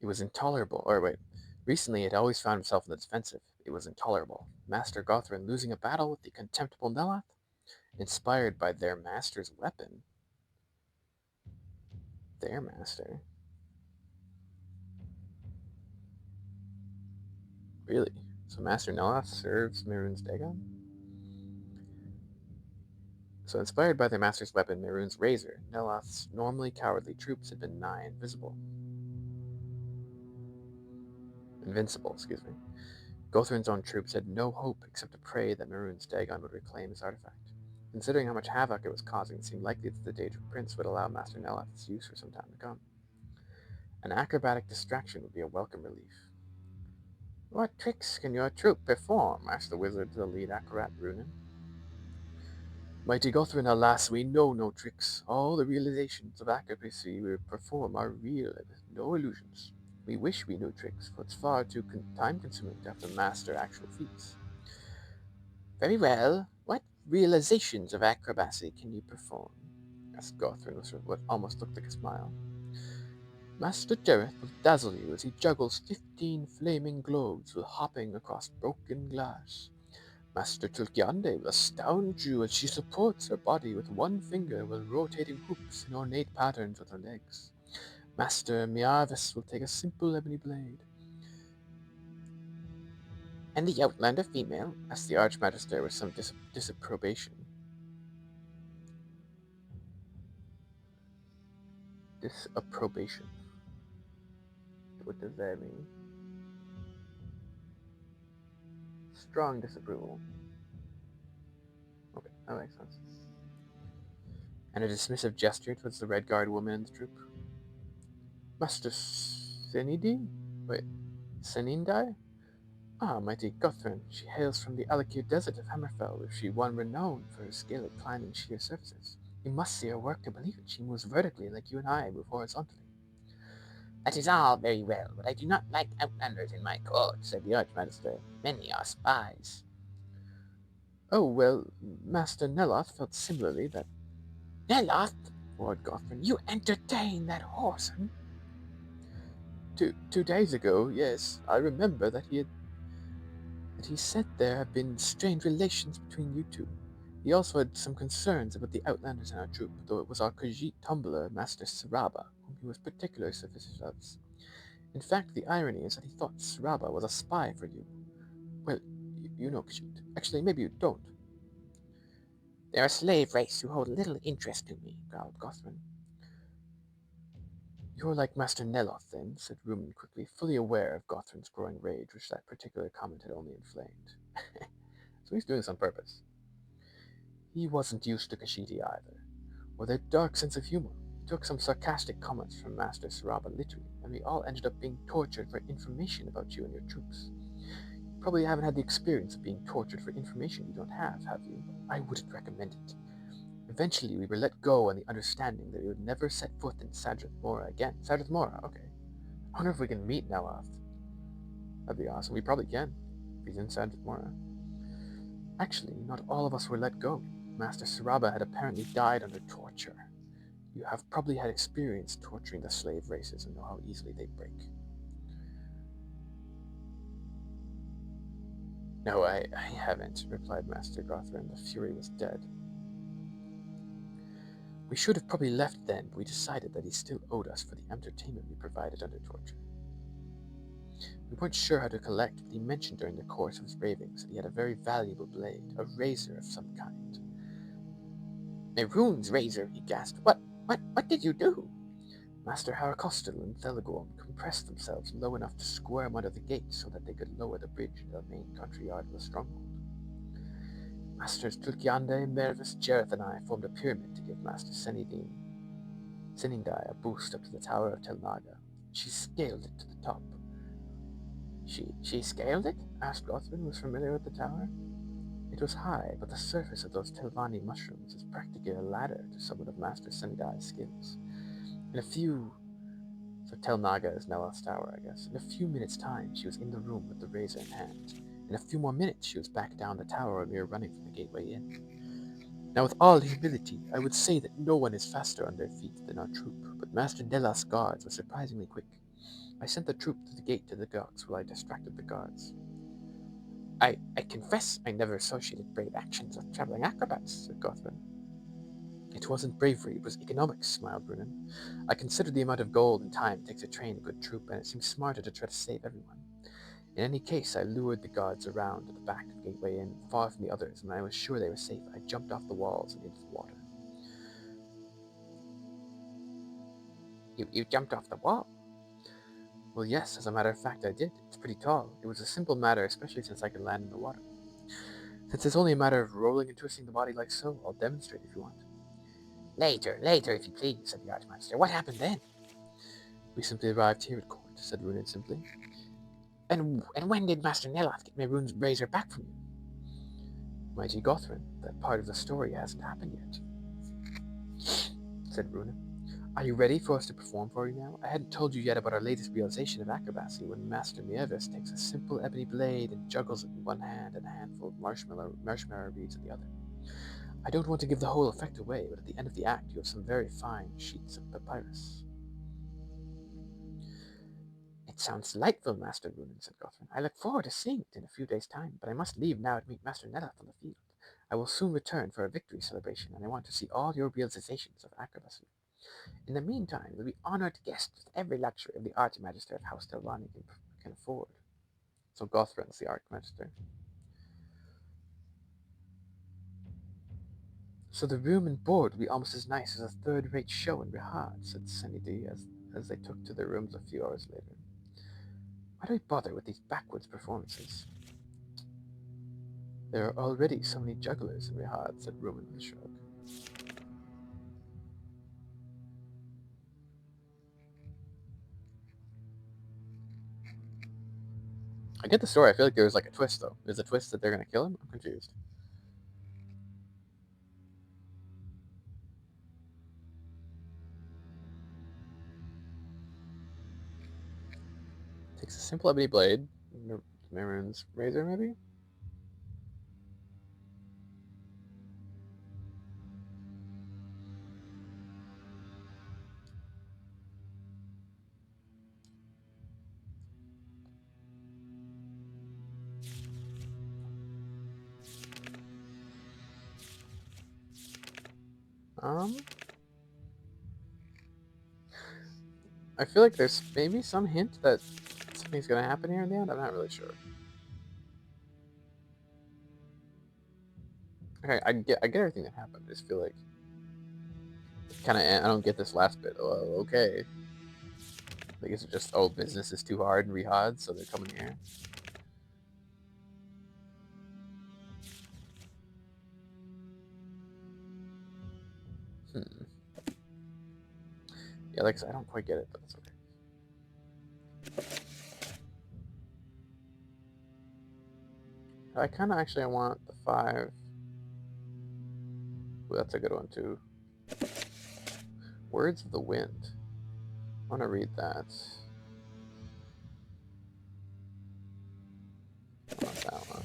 It was intolerable. Or wait, recently he had always found himself in the defensive. It was intolerable. Master Gothrin losing a battle with the contemptible Neloth, inspired by their master's weapon. Their master? Really? So Master Neloth serves Mehrunes Dagon? So inspired by their master's weapon, Mehrunes' razor, Neloth's normally cowardly troops had been nigh invincible, excuse me. Gothrin's own troops had no hope except to pray that Mehrunes Dagon would reclaim his artifact. Considering how much havoc it was causing, it seemed likely that the Daedric Prince would allow Master Neloth its use for some time to come. An acrobatic distraction would be a welcome relief. What tricks can your troop perform? Asked the wizard to the lead acrobat, Runin. Mighty Gothrin, alas, we know no tricks. All the realizations of acrobacy we perform are real, no illusions. We wish we knew tricks, for it's far too time-consuming to have to master actual feats. Very well. What realizations of acrobacy can you perform? Asked Gothrin with what almost looked like a smile. Master Jareth will dazzle you as he juggles 15 flaming globes while hopping across broken glass. Master Tulkiande will astound you as she supports her body with one finger while rotating hoops in ornate patterns with her legs. Master Miarvis will take a simple ebony blade. And the Outlander female? Asked the Archmagister with some disapprobation. Disapprobation. What does that mean? Strong disapproval. Okay, that makes sense. And a dismissive gesture towards the Red Guard woman in the troop. Master Senidi? Wait, Senindai? Ah, mighty Guthrin, she hails from the Alakir desert of Hammerfell, where she won renown for her skill at climbing sheer surfaces. You must see her work to believe it. She moves vertically like you and I move horizontally. That is all very well, but I do not like outlanders in my court, said the Archmagister. Many are spies. Oh, well, Master Neloth felt similarly that... Neloth? roared Gothrin. You entertained that whoreson? 2 days ago, yes, I remember that he said there have been strained relations between you two. He also had some concerns about the outlanders in our troop, though it was our Khajiit tumbler, Master Saraba, whom he was particularly suspicious of. In fact, the irony is that he thought Saraba was a spy for you. Well, you know Khajiit. Actually, maybe you don't. They're a slave race who hold little interest to me, growled Gothrin. You're like Master Neloth, then, said Rumin quickly, fully aware of Gothrin's growing rage, which that particular comment had only inflamed. So he's doing this on purpose. He wasn't used to Kashiti either, or their dark sense of humor. He took some sarcastic comments from Master Saraba literally, and we all ended up being tortured for information about you and your troops. You probably haven't had the experience of being tortured for information you don't have you? I wouldn't recommend it. Eventually, we were let go on the understanding that we would never set foot in Sadrith Mora again. Sadrith Mora, okay. I wonder if we can meet Neloth. That'd be awesome. We probably can, if he's in Sadrith Mora. Actually, not all of us were let go. Master Saraba had apparently died under torture. You have probably had experience torturing the slave races and know how easily they break. No, I haven't, replied Master Gothrin. The fury was dead. We should have probably left then, but we decided that he still owed us for the entertainment we provided under torture. We weren't sure how to collect, but he mentioned during the course of his ravings that he had a very valuable blade, a razor of some kind. Mehrunes' razor, he gasped. What did you do? Master Harakostal and Thelagorn compressed themselves low enough to squirm under the gate so that they could lower the bridge into the main country yard of the stronghold. Masters Tulkiande, Mervis, Jareth, and I formed a pyramid to give Master Senindai a boost up to the Tower of Telnaga. She scaled it to the top. She scaled it? Asked Gothrin, who was familiar with the tower. It was high, but the surface of those Telvanni mushrooms is practically a ladder to someone of Master Senindai's skills. In a few... So Telnaga is Nella's tower, I guess. In a few minutes' time, she was in the room with the razor in hand. In a few more minutes, she was back down the tower and we were running from the gateway in. Now, with all humility, I would say that no one is faster on their feet than our troop, but Master Nella's guards were surprisingly quick. I sent the troop through the gate to the docks while I distracted the guards. I confess I never associated brave actions with traveling acrobats, said Gothrin. It wasn't bravery, it was economics, smiled Brunin. I considered the amount of gold and time it takes to train a good troop, and it seemed smarter to try to save everyone. In any case, I lured the guards around to the back of the gateway Inn, far from the others, and when I was sure they were safe, I jumped off the walls and into the water. You jumped off the wall? Well, yes, as a matter of fact, I did. It's pretty tall. It was a simple matter, especially since I could land in the water. Since it's only a matter of rolling and twisting the body like so, I'll demonstrate if you want. Later, if you please, said the Archmaster. What happened then? We simply arrived here at court, said Runin simply. And when did Master Neloth get Mehrunes' razor back from you? Mighty Gothrin, that part of the story hasn't happened yet, said Runin. Are you ready for us to perform for you now? I hadn't told you yet about our latest realization of acrobacy when Master Mievis takes a simple ebony blade and juggles it in one hand and a handful of marshmallow reeds in the other. I don't want to give the whole effect away, but at the end of the act you have some very fine sheets of papyrus. It sounds delightful, Master Runin, said Gothrin. I look forward to seeing it in a few days' time, but I must leave now to meet Master Neloth on the field. I will soon return for a victory celebration, and I want to see all your realizations of acrobacy. In the meantime, we'll be honored guests with every luxury of the Archmagister of House Telvanni can afford. So Gothrin's the Archmagister. So the room and board will be almost as nice as a third-rate show in Rihad, said Senidi as they took to their rooms a few hours later. Why do we bother with these backwoods performances? There are already so many jugglers in Rihad, said Rumin with a shrug. I get the story. I feel like there's like a twist, though. There's a twist that they're going to kill him? I'm confused. Takes a simple ebony blade, Mehrunes' razor, maybe? I feel like there's maybe some hint that something's going to happen here in the end. I'm not really sure. Okay, I get everything that happened. I just feel like kind of I don't get this last bit. Oh, okay. Like, is it just, oh, business is too hard in Rihad, so they're coming here? Yeah, like I said, I don't quite get it, but it's okay. I kind of actually want the 5. Ooh, that's a good one, too. Words of the Wind. I want to read that. I want that one.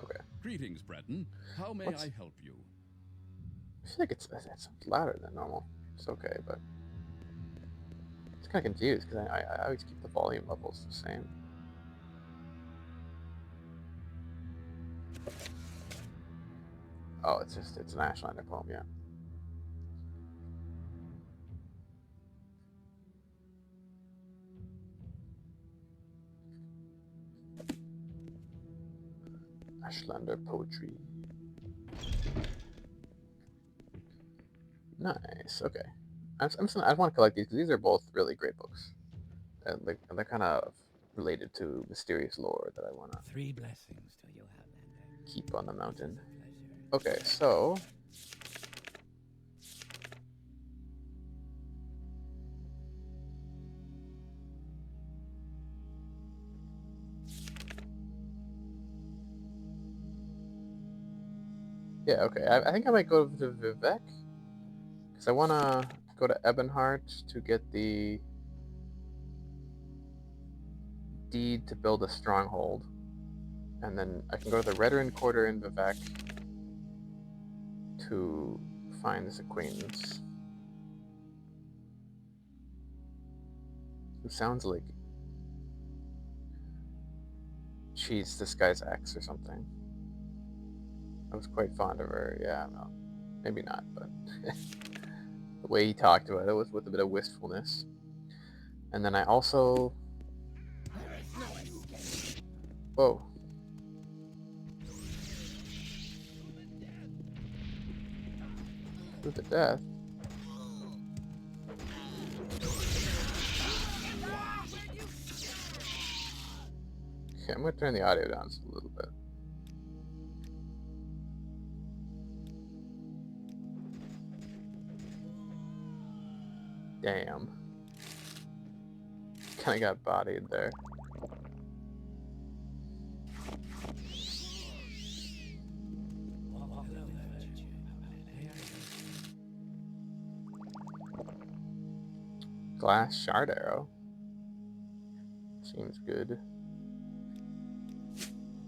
Okay. Greetings, Breton. How may I help you? I feel like it's louder than normal. It's okay, but it's kind of confused because I always keep the volume levels the same. Oh, it's an Ashlander poem, yeah. Ashlander poetry. Nice. Okay. I want to collect these because these are both really great books. And they're kind of related to mysterious lore that I want to 3 blessings to you, Outlander. keep on the mountain. It was a pleasure. Okay, so yeah, okay. I think I might go to Vivek because I want to go to Ebonheart to get the deed to build a stronghold, and then I can go to the Redoran Quarter in Vivek to find this acquaintance who sounds like she's this guy's ex or something. I was quite fond of her. Yeah, well, maybe not, but the way he talked about it was with a bit of wistfulness. And then I also, whoa, to the death. Okay, I'm gonna turn the audio down just a little bit. Damn. Kinda got bodied there. Hello, Virtue. May I Glass shard arrow. Seems good.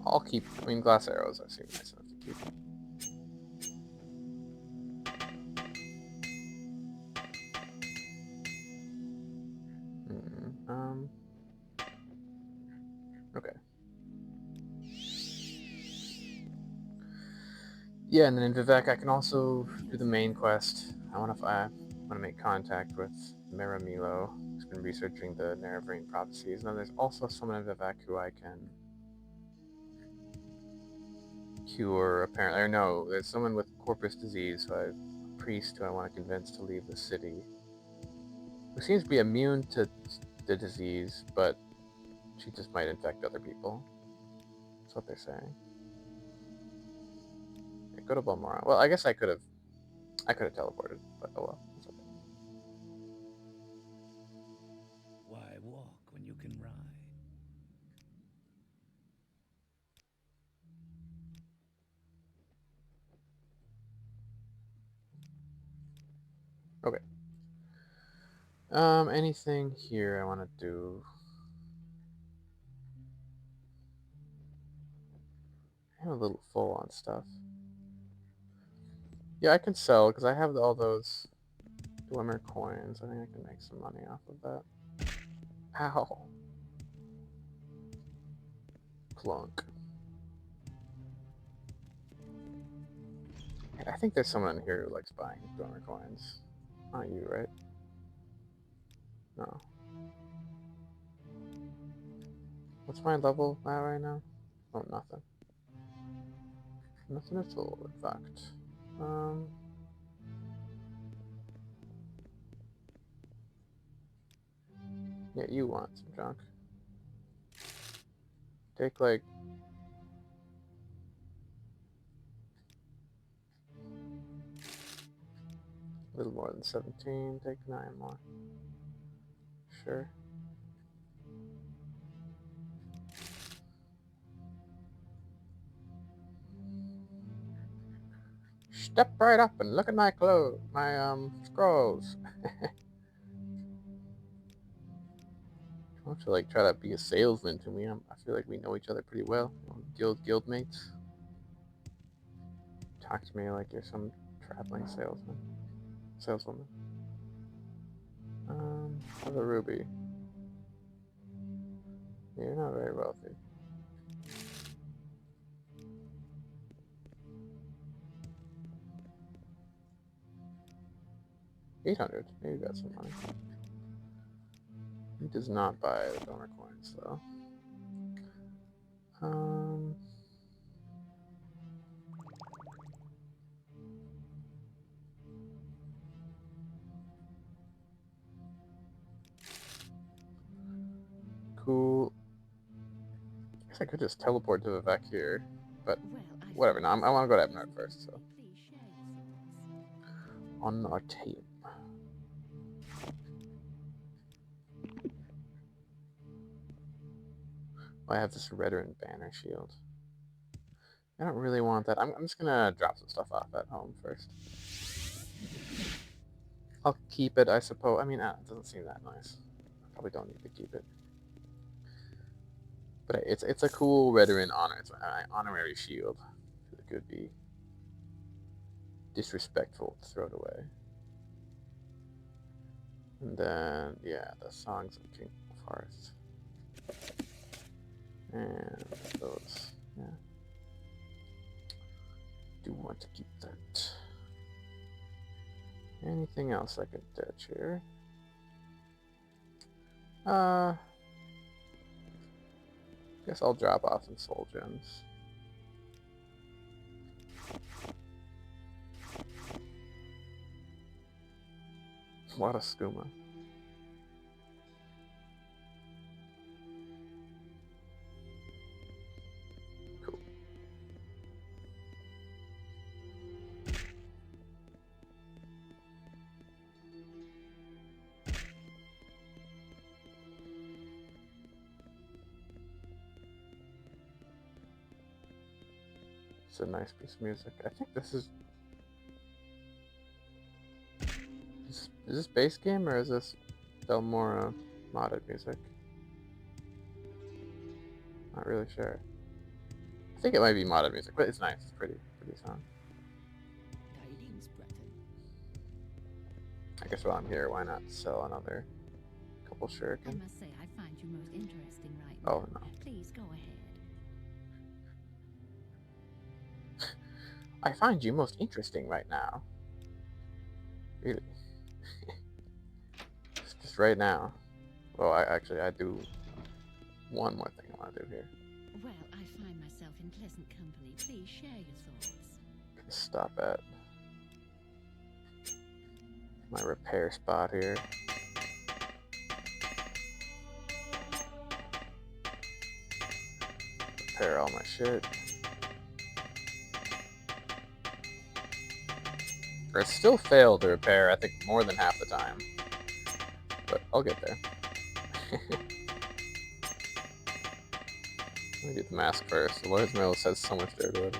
I'll keep, I mean, glass arrows I seem nice enough to keep. Okay. Yeah, and then in Vivek I can also do the main quest. I want to make contact with Maramilo, who's been researching the Nerevarine prophecies. And then there's also someone in Vivek who I can cure, apparently. Or no, there's someone with corpus disease, so a priest who I want to convince to leave the city, who seems to be immune to the disease, but she just might infect other people. That's what they're saying. Yeah, go to Balmoral. Well, I guess I could have teleported, but oh well. That's okay. Why walk when you can ride? Okay. Anything here I want to do? I'm a little full on stuff. Yeah, I can sell because I have all those Glimmer coins. I think I can make some money off of that. Ow. Plunk. I think there's someone in here who likes buying Glimmer coins. Not you, right? No. What's my level at right now? Oh, nothing. Nothing at all, in fact. Yeah, you want some junk. Take like a little more than 17. Take 9 more. Sure. Step right up and look at my clothes, my scrolls. I want to like try to be a salesman to me. I feel like we know each other pretty well. Guild mates. Talk to me like you're some traveling saleswoman. Have a ruby. You're not very wealthy. $800. Maybe you got some money. He does not buy the donor coins though. I could just teleport to Vivek here, but Well, whatever. No, I want to go to Ebnard first, so. Please share your thoughts. On our team. I have this veteran banner shield. I don't really want that. I'm just gonna drop some stuff off at home first. I'll keep it, I suppose. I mean, it doesn't seem that nice. I probably don't need to keep it. But it's a cool veteran honor. It's an honorary shield. It could be disrespectful to throw it away. And then, yeah, the Songs of King Forest. And those, yeah. Do want to keep that. Anything else I could touch here? Guess I'll drop off some soul gems. A lot of skooma. Cool. It's a nice piece of music. I think this is this base game or is this Delmora modded music? Not really sure. I think it might be modded music, but it's nice. It's pretty song. Tidings, brethren. I guess while I'm here, why not sell another couple I shuriken? must say, I find you most interesting right Oh now. no. Please go ahead. I find you most interesting right now. Really? Just right now. Well, I do one more thing I want to do here. Well, I find myself in pleasant company. Please share your thoughts. Stop at my repair spot here. Repair all my shit. Or it still failed to repair, I think, more than half the time. But I'll get there. Let me get the mask first. The Lord's Mail says so much dirt already.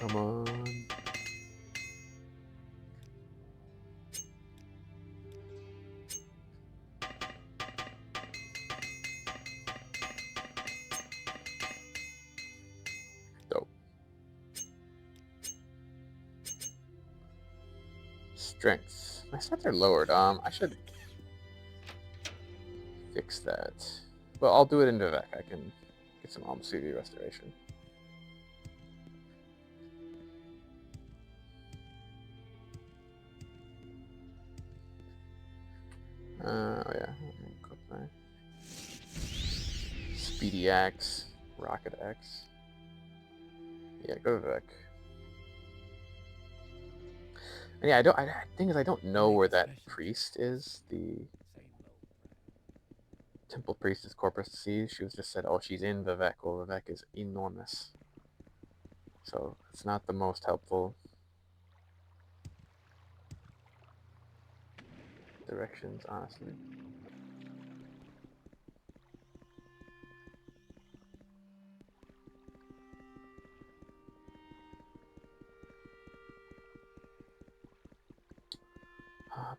Come on. Dope. Strength. My stats are lowered. I should fix that. Well, I'll do it in Vivek. I can get some Alm CD restoration. Oh yeah. Equip that. Speedy Axe, Rocket Axe. Yeah, go to Vivek. And yeah, thing is, I don't know where that priest is. The Temple Priestess Corpus Sea. She was just said, oh, she's in Vivek. Well, Vivek is enormous. So it's not the most helpful directions, honestly.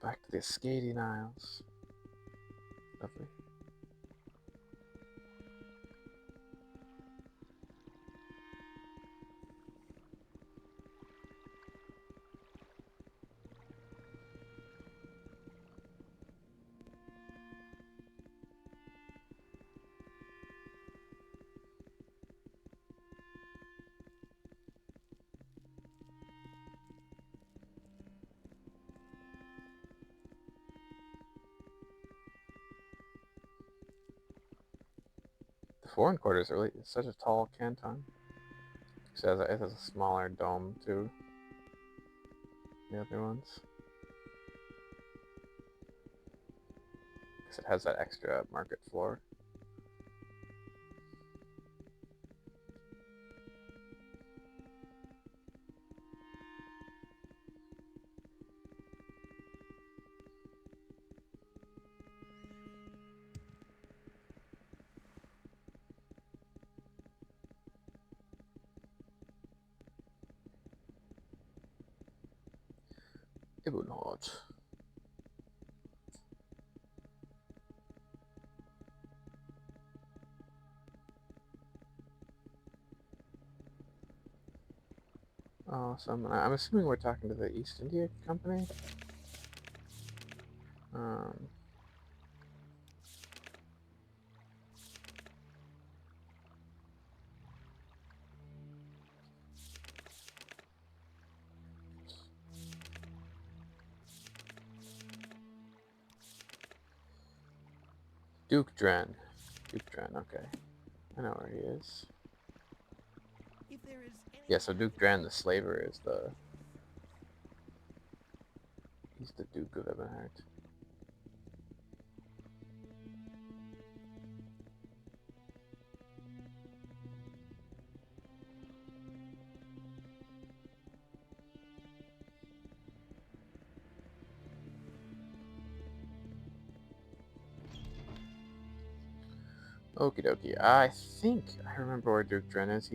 Back to the Ascadian Isles. Lovely. The foreign quarters are really such a tall canton. It has a smaller dome too. The other ones. It has that extra market floor. Ibunhort. Awesome. I'm assuming we're talking to the East India Company. Duke Dren. Okay. I know where he is. Yeah, so Duke Dren, the slaver, is the... He's the Duke of Ebonheart. Okie dokie. I think I remember where Duke Dren is.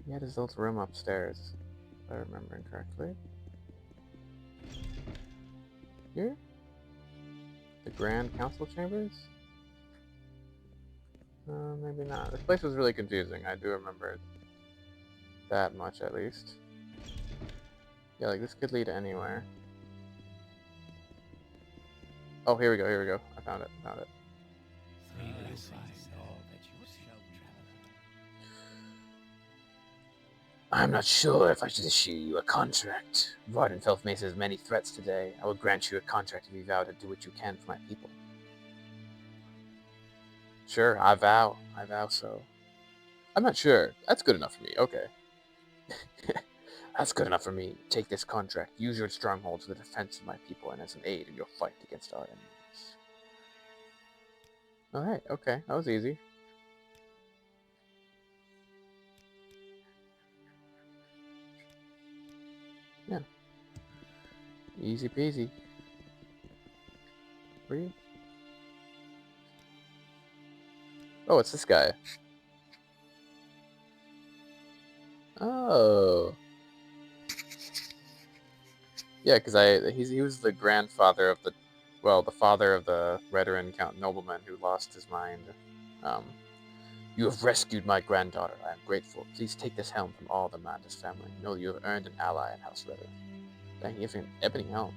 He had his little room upstairs, if I remember correctly. Here? The Grand Council Chambers? Maybe not. This place was really confusing. I do remember that much, at least. Yeah, like, this could lead anywhere. Oh, here we go. I found it. Three will find all that you seek, traveler. I'm not sure if I should issue you a contract. Vardenfell faces many threats today. I will grant you a contract if you vow to do what you can for my people. Sure, I vow so. I'm not sure. That's good enough for me. Okay. That's good enough for me. Take this contract. Use your strongholds for the defense of my people and as an aid in your fight against our enemies. Alright, okay. That was easy. Yeah. Easy peasy. Where are you? Oh, it's this guy. Oh. Yeah, because he was the grandfather of the, well, the father of the veteran Count Nobleman who lost his mind. You have rescued my granddaughter. I am grateful. Please take this helm from all the Mandus family. Know that you have earned an ally in House Ritter. Dang, he has an ebony helm.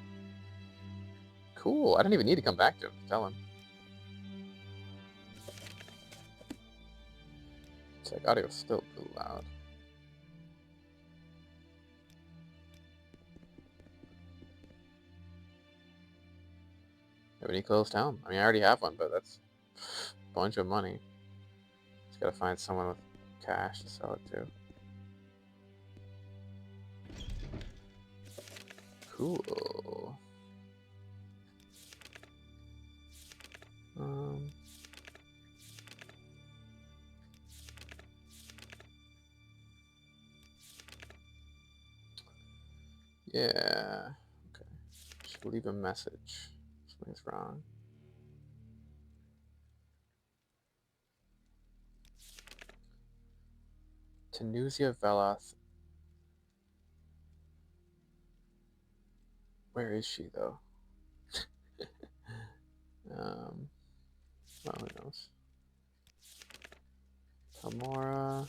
Cool. I don't even need to come back to him to tell him. It's like audio's still too loud. Have any closed town? I mean, I already have one, but that's a bunch of money. Just gotta find someone with cash to sell it to. Cool. Yeah. Okay. Should leave a message. Something's wrong. Tenusia Veloth. Where is she, though? Well, who knows? Tamora.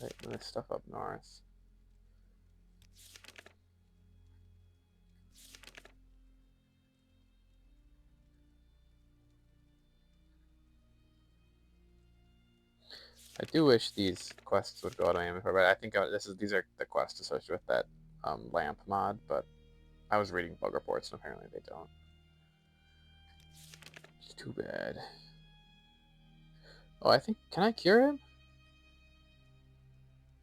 Right, there's stuff up north. I do wish these quests would go out on inventory, but I think these are the quests associated with that lamp mod, but I was reading bug reports and apparently they don't. It's too bad. Oh, I think, can I cure him?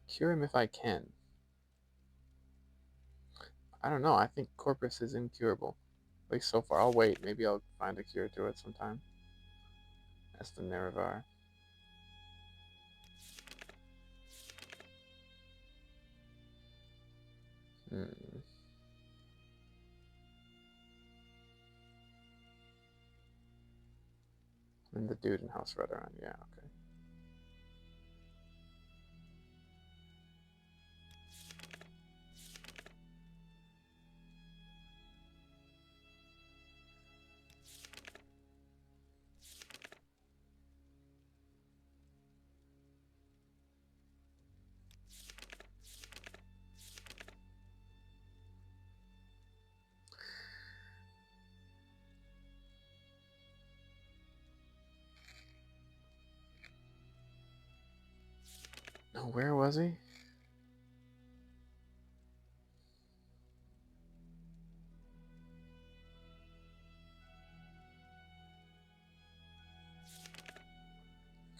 Cure him if I can. I don't know. I think Corpus is incurable. At least so far. I'll wait. Maybe I'll find a cure to it sometime. That's the Nerevar. Hmm. And the dude in House Redoran. Yeah, okay. No, where was he?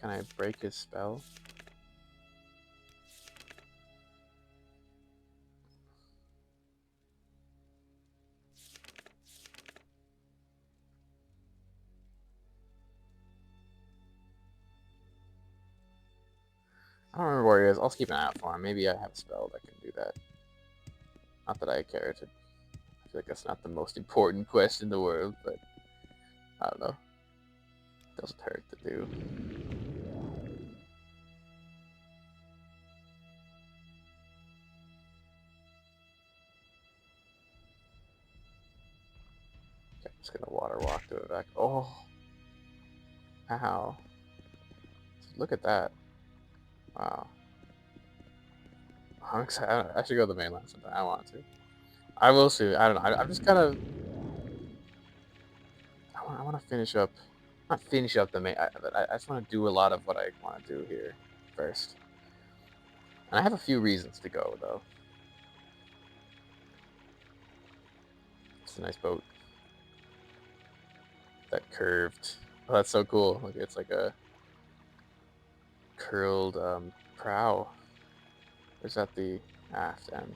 Can I break his spell? I don't remember where he is. I'll keep an eye out for him. Maybe I have a spell that can do that. Not that I care to. I feel like that's not the most important quest in the world, but I don't know. It doesn't hurt to do. Okay, I'm just gonna water walk to it back. Oh, ow! Look at that! Wow, I'm excited. I should go to the mainland sometime. I want to. I will soon. I don't know. I'm just kind of. I want to finish up. Not finish up the main. I just want to do a lot of what I want to do here first. And I have a few reasons to go though. It's a nice boat. That curved. Oh, that's so cool. Look, it's like a curled prow. Or is that the aft end?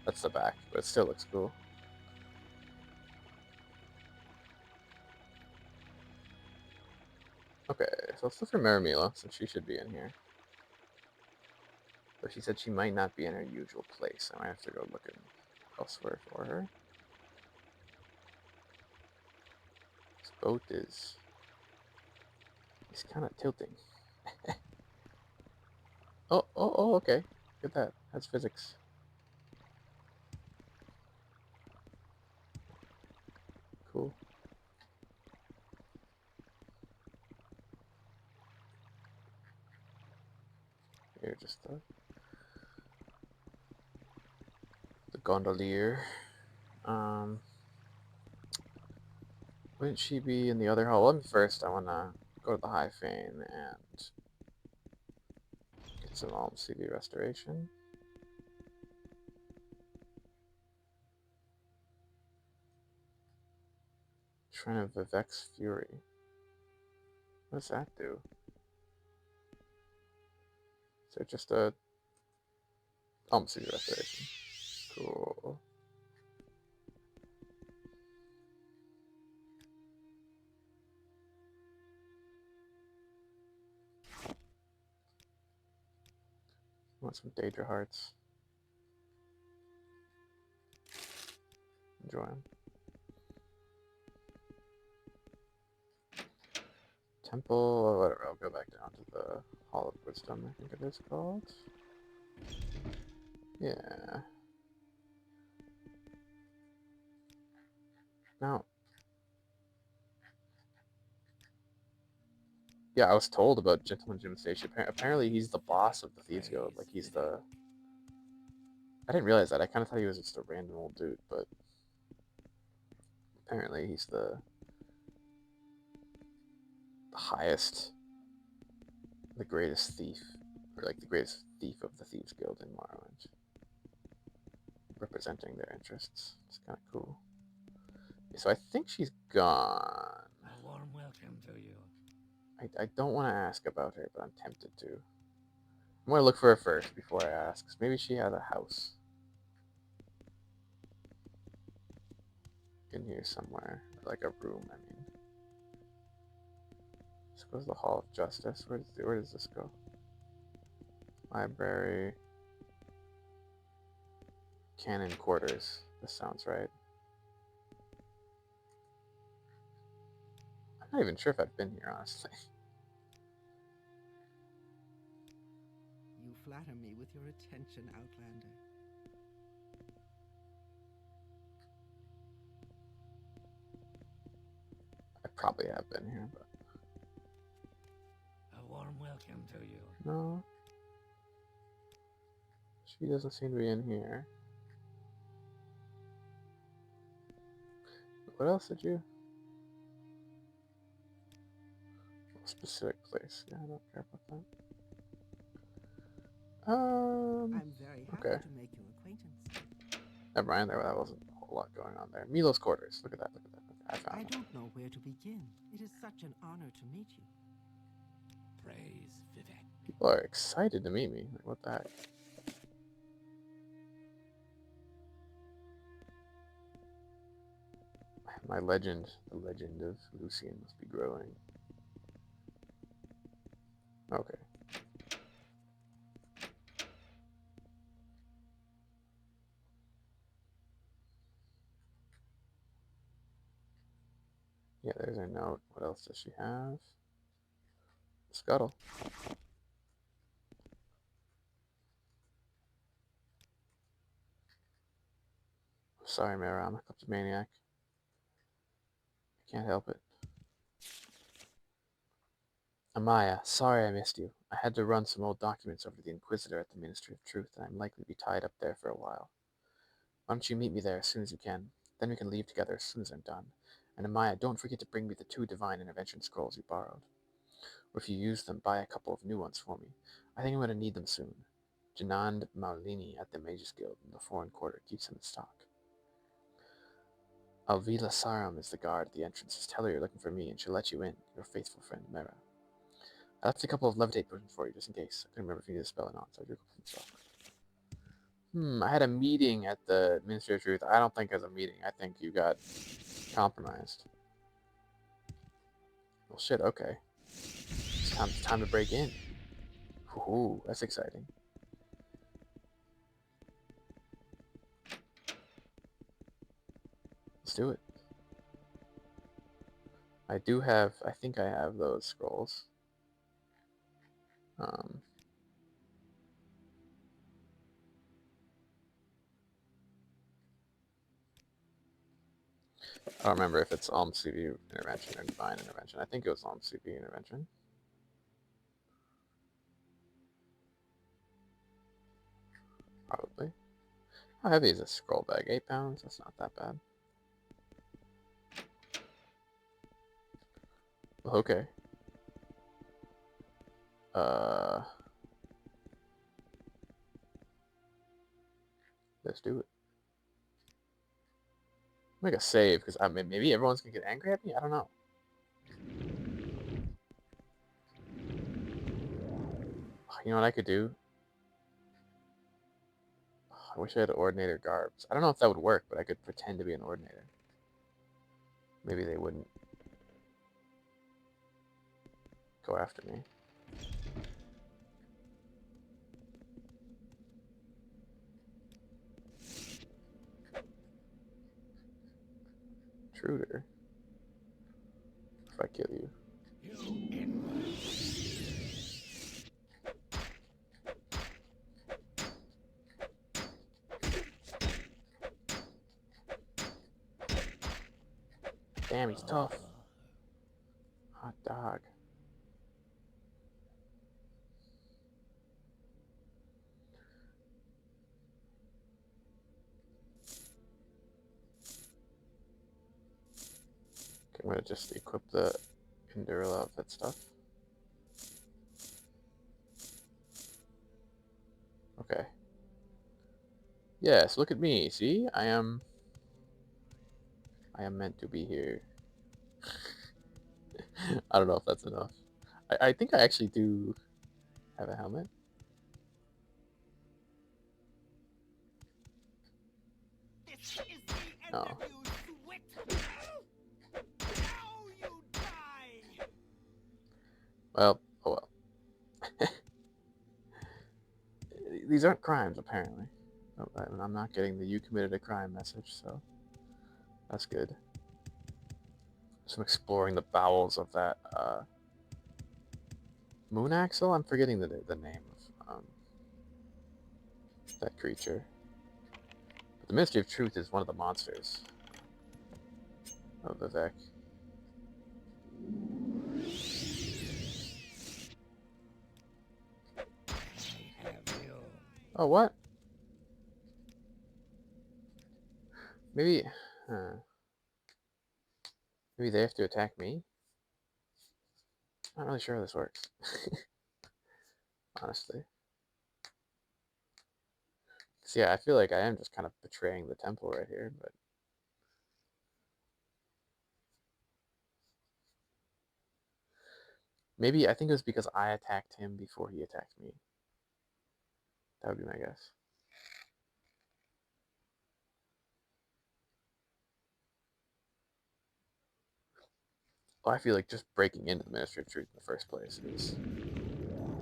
That's the back, but it still looks cool. Okay, so let's look for Maramila, since she should be in here. But she said she might not be in her usual place. I might have to go looking elsewhere for her. This boat is... It's kind of tilting. Oh, okay. Look at that. That's physics. Cool. Here, just the gondolier. Wouldn't she be in the other hall? Let me first, I want to go to the High Fane and get some Alms CV restoration. Shrine of Vivek's Fury. What does that do? Is it just a Alms CV restoration? Cool. I want some Daedra hearts. Enjoy them. Temple, or whatever. I'll go back down to the Hall of Wisdom, I think it is called. Yeah. Now, yeah, I was told about Gentleman Jim Station. Apparently, he's the boss of the Thieves Guild. Like, he's the... I didn't realize that. I kind of thought he was just a random old dude, but apparently he's the highest, the greatest thief, or like the greatest thief of the Thieves Guild in Morrowind, representing their interests. It's kind of cool. So I think she's gone. A warm welcome to you. I don't want to ask about her, but I'm tempted to. I'm going to look for her first before I ask. Maybe she had a house. in here somewhere. Like a room, I mean. This goes to the Hall of Justice. Where does this go? Library. Cannon quarters. This sounds right. I'm not even sure if I've been here, honestly. You flatter me with your attention, Outlander. I probably have been here, but A warm welcome to you. no. She doesn't seem to be in here. What else did you? Specific place. Yeah, I don't care about that. I'm very happy Okay. to make your acquaintance. Never mind. There wasn't a whole lot going on there. Milo's quarters. Look at that. Look at that. I I found them. don't know where to begin. It is such an honor to meet you. Praise Vivek. People are excited to meet me. Like, what the heck? My legend, the legend of Lucian, must be growing. Okay. Yeah, there's her note. What else does she have? Scuttle. Sorry, Mara, I'm a kleptomaniac. I can't help it. Amaya, sorry I missed you. I had to run some old documents over to the Inquisitor at the Ministry of Truth, and I'm likely to be tied up there for a while. Why don't you meet me there as soon as you can? Then we can leave together as soon as I'm done. And Amaya, don't forget to bring me the 2 Divine Intervention Scrolls you borrowed. Or if you use them, buy a couple of new ones for me. I think I'm going to need them soon. Janand Maulini at the Mages Guild in the Foreign Quarter keeps them in stock. Alvila Saram is the guard at the entrance. Just tell her you're looking for me, and she'll let you in. Your faithful friend, Mera. I left a couple of levitate potions for you, just in case. I couldn't remember if you needed a spell or not, so I drew a couple from stock. I had a meeting at the Ministry of Truth. I don't think it was a meeting. I think you got compromised. Well, shit, okay. It's time to break in. Ooh, that's exciting. Let's do it. I think I have those scrolls. I don't remember if it's Alm CV Intervention or Divine Intervention. I think it was Alm CV Intervention. Probably. How heavy is this scroll bag? 8 pounds? That's not that bad. Well, okay. Let's do it. Make a save, because maybe everyone's gonna get angry at me? I don't know. You know what I could do? I wish I had Ordinator Garbs. I don't know if that would work, but I could pretend to be an Ordinator. Maybe they wouldn't go after me. Intruder. If I kill you. Damn, he's tough. Hot dog. Okay, I'm gonna just equip the Enduril outfit stuff. Okay. Yes, look at me. See? I am meant to be here. I don't know if that's enough. I think I actually do have a helmet. No. Well, oh well. These aren't crimes, apparently. Oh, I'm not getting the "you committed a crime" message, so that's good. So I'm exploring the bowels of that moon axle. I'm forgetting the name of that creature. But the Ministry of Truth is one of the monsters of Vivek. I have you. Oh, what? Maybe, maybe they have to attack me? I'm not really sure how this works. Honestly. So yeah, I feel like I am just kind of betraying the temple right here, but maybe I think it was because I attacked him before he attacked me. That would be my guess. Well, I feel like just breaking into the Ministry of Truth in the first place is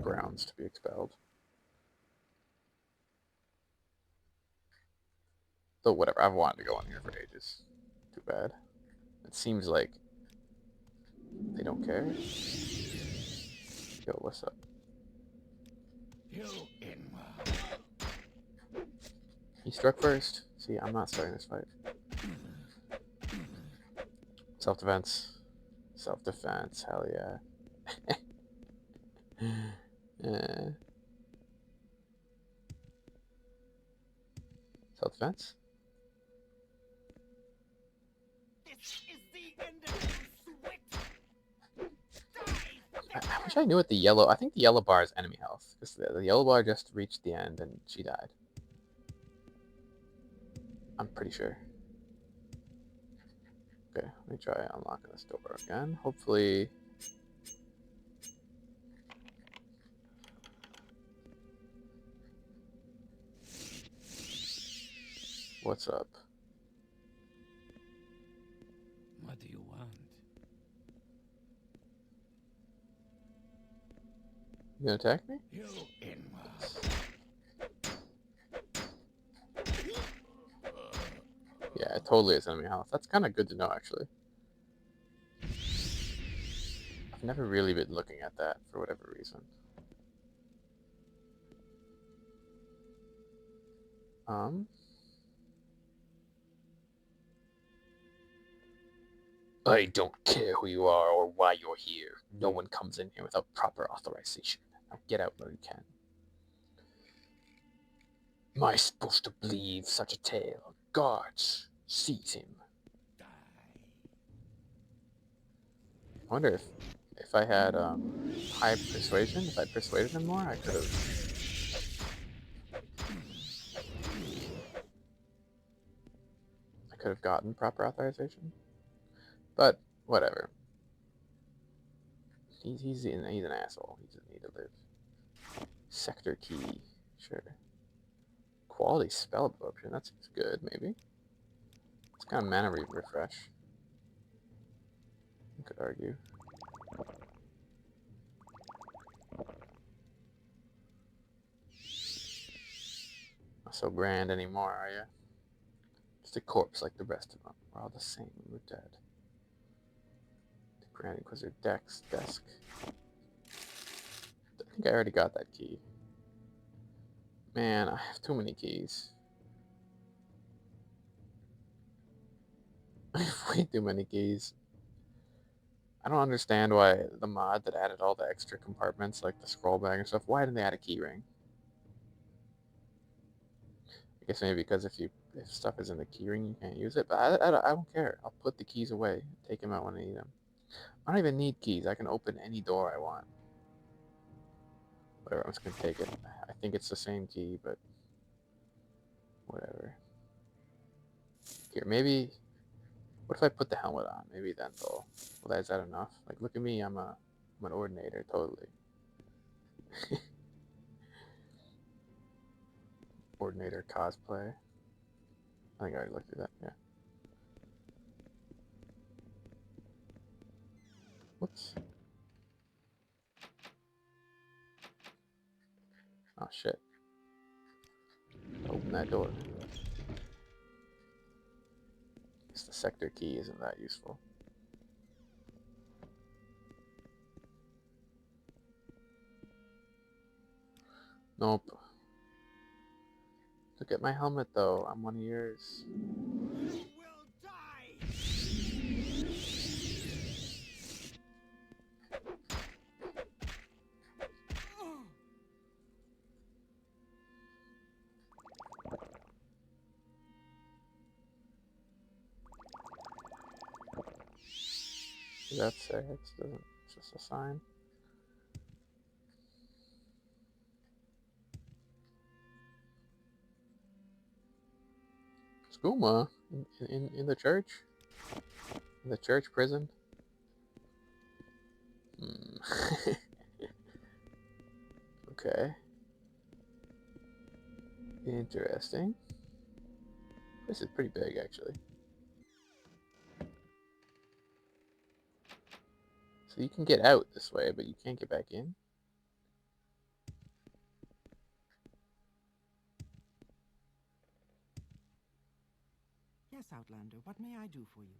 grounds to be expelled. Though whatever, I've wanted to go in here for ages. Too bad. It seems like they don't care. Yo, what's up? You inward. He struck first. See, I'm not starting this fight. Self-defense. Self-defense, hell yeah. Self-defense? This is the end of you, Sweat. I wish I knew what the yellow... I think the yellow bar is enemy health. Because the yellow bar just reached the end and she died. I'm pretty sure. Okay, let me try unlocking this door again. Hopefully... What's up? What do you want? You gonna attack me? You inward. Yeah, it totally is enemy health. That's kind of good to know, actually. I've never really been looking at that for whatever reason. I don't care who you are or why you're here. No one comes in here without proper authorization. Now get out while you can. Am I supposed to believe such a tale? Guards, seize him. Die. I wonder if I had high persuasion, if I persuaded him more, I could have gotten proper authorization. But whatever. He's an asshole. He doesn't need to live. Sector key, sure. Quality spell absorption. That seems good. Maybe. It's kind of mana refresh. You could argue. Not so grand anymore, are you? Just a corpse like the rest of them. We're all the same. We're dead. The Grand Inquisitor desk. I think I already got that key. Man, I have too many keys. I have way too many keys. I don't understand why the mod that added all the extra compartments, like the scroll bag and stuff, why didn't they add a key ring? I guess maybe because if stuff is in the key ring, you can't use it. But I don't care. I'll put the keys away. Take them out when I need them. I don't even need keys. I can open any door I want. Whatever, I'm just gonna take it. I think it's the same key, but whatever. Here, maybe... What if I put the helmet on? Maybe then they'll... Well, is that enough? Like, look at me. I'm an ordinator, totally. Ordinator cosplay. I think I already looked at that, yeah. Whoops. Oh shit. Open that door. Guess the sector key isn't that useful. Nope. Look at my helmet though. I'm one of yours. You will die! Does that say it doesn't? It's just a sign. Skooma in the church? In the church prison? Hmm. Okay. Interesting. This is pretty big, actually. So you can get out this way, but you can't get back in? Yes, Outlander, what may I do for you?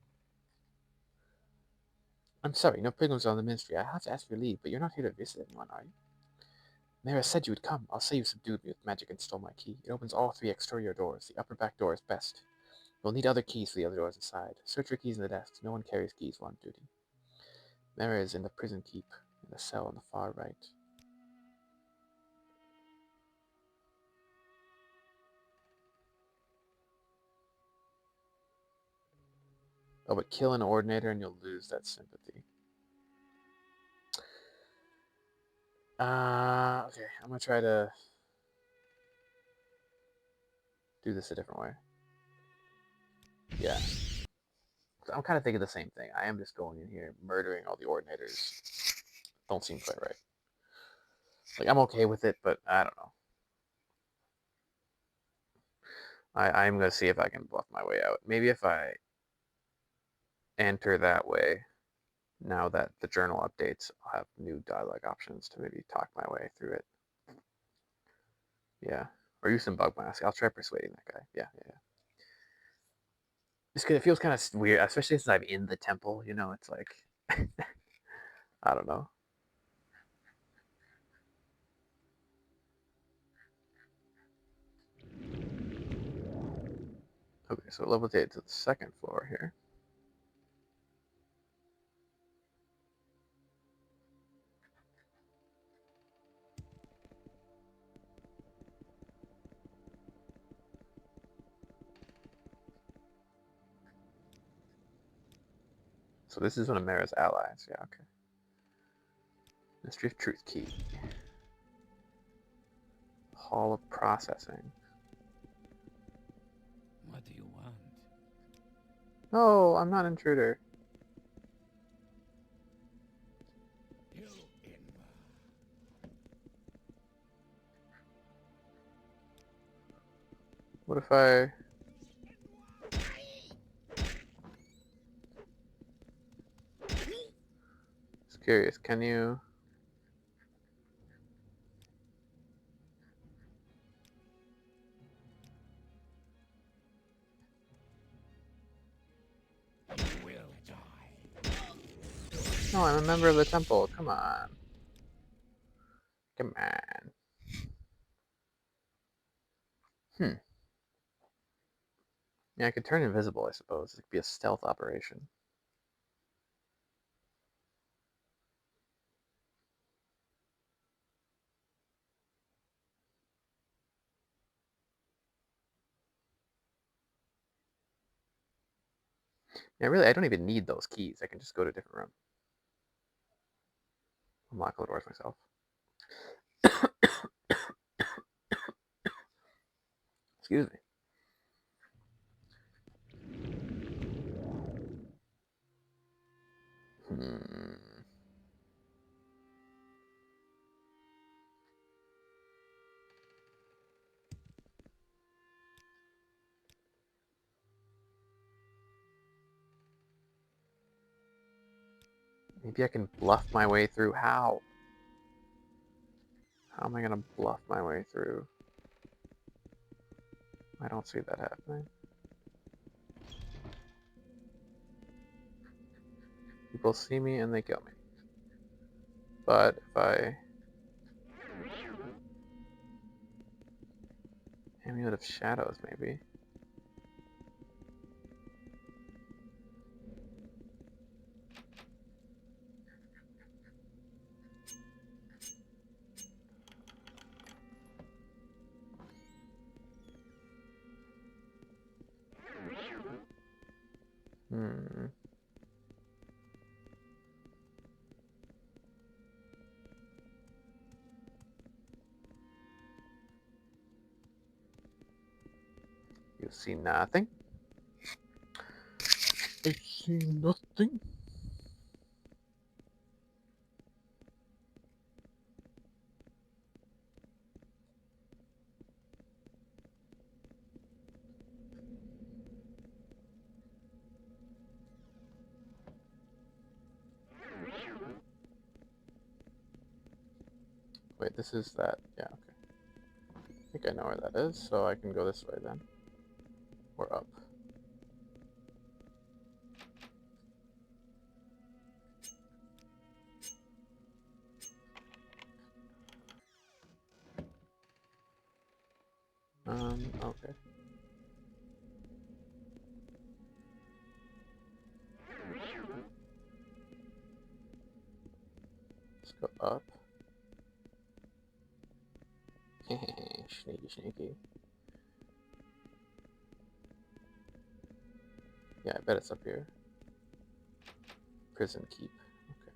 I'm sorry, no pilgrims on the ministry. I have to ask your leave, but you're not here to visit anyone, are you? Mara said you would come. I'll say you subdued me with magic and stole my key. It opens all 3 exterior doors. The upper back door is best. You'll need other keys for the other doors inside. Search for keys in the desks. No one carries keys while on duty. Mara is in the prison keep, in the cell on the far right. Oh, but kill an ordinator and you'll lose that sympathy. Okay. I'm gonna try to do this a different way. Yeah. I'm kind of thinking the same thing. I am just going in here, murdering all the ordinators. Don't seem quite right. Like, I'm okay with it, but I don't know. I'm going to see if I can bluff my way out. Maybe if I enter that way, now that the journal updates, I'll have new dialogue options to maybe talk my way through it. Yeah. Or use some bug mask. I'll try persuading that guy. Yeah. Just because it feels kind of weird, especially since I'm in the temple, you know, it's like, I don't know. Okay, so levitate to the 2nd floor here. So this is one of Mara's allies. Yeah, okay. Mystery of Truth key. Hall of Processing. What do you want? No, I'm not an intruder. You in. What if I... Just curious, can you... You will die. No, I'm a member of the temple. Come on. Come on. Yeah, I could turn invisible, I suppose. It could be a stealth operation. Yeah, really, I don't even need those keys. I can just go to a different room. Unlock all the doors myself. Excuse me. Maybe I can bluff my way through. How? How am I gonna bluff my way through? I don't see that happening. People see me and they kill me. But if I... Amulet of Shadows, maybe. Hmm. You see nothing? I see nothing. Wait, this is that. Yeah, okay. I think I know where that is, so I can go this way then. Or up. Okay. Let's go up. Sneaky, sneaky. Yeah, I bet it's up here. Prison keep. Okay.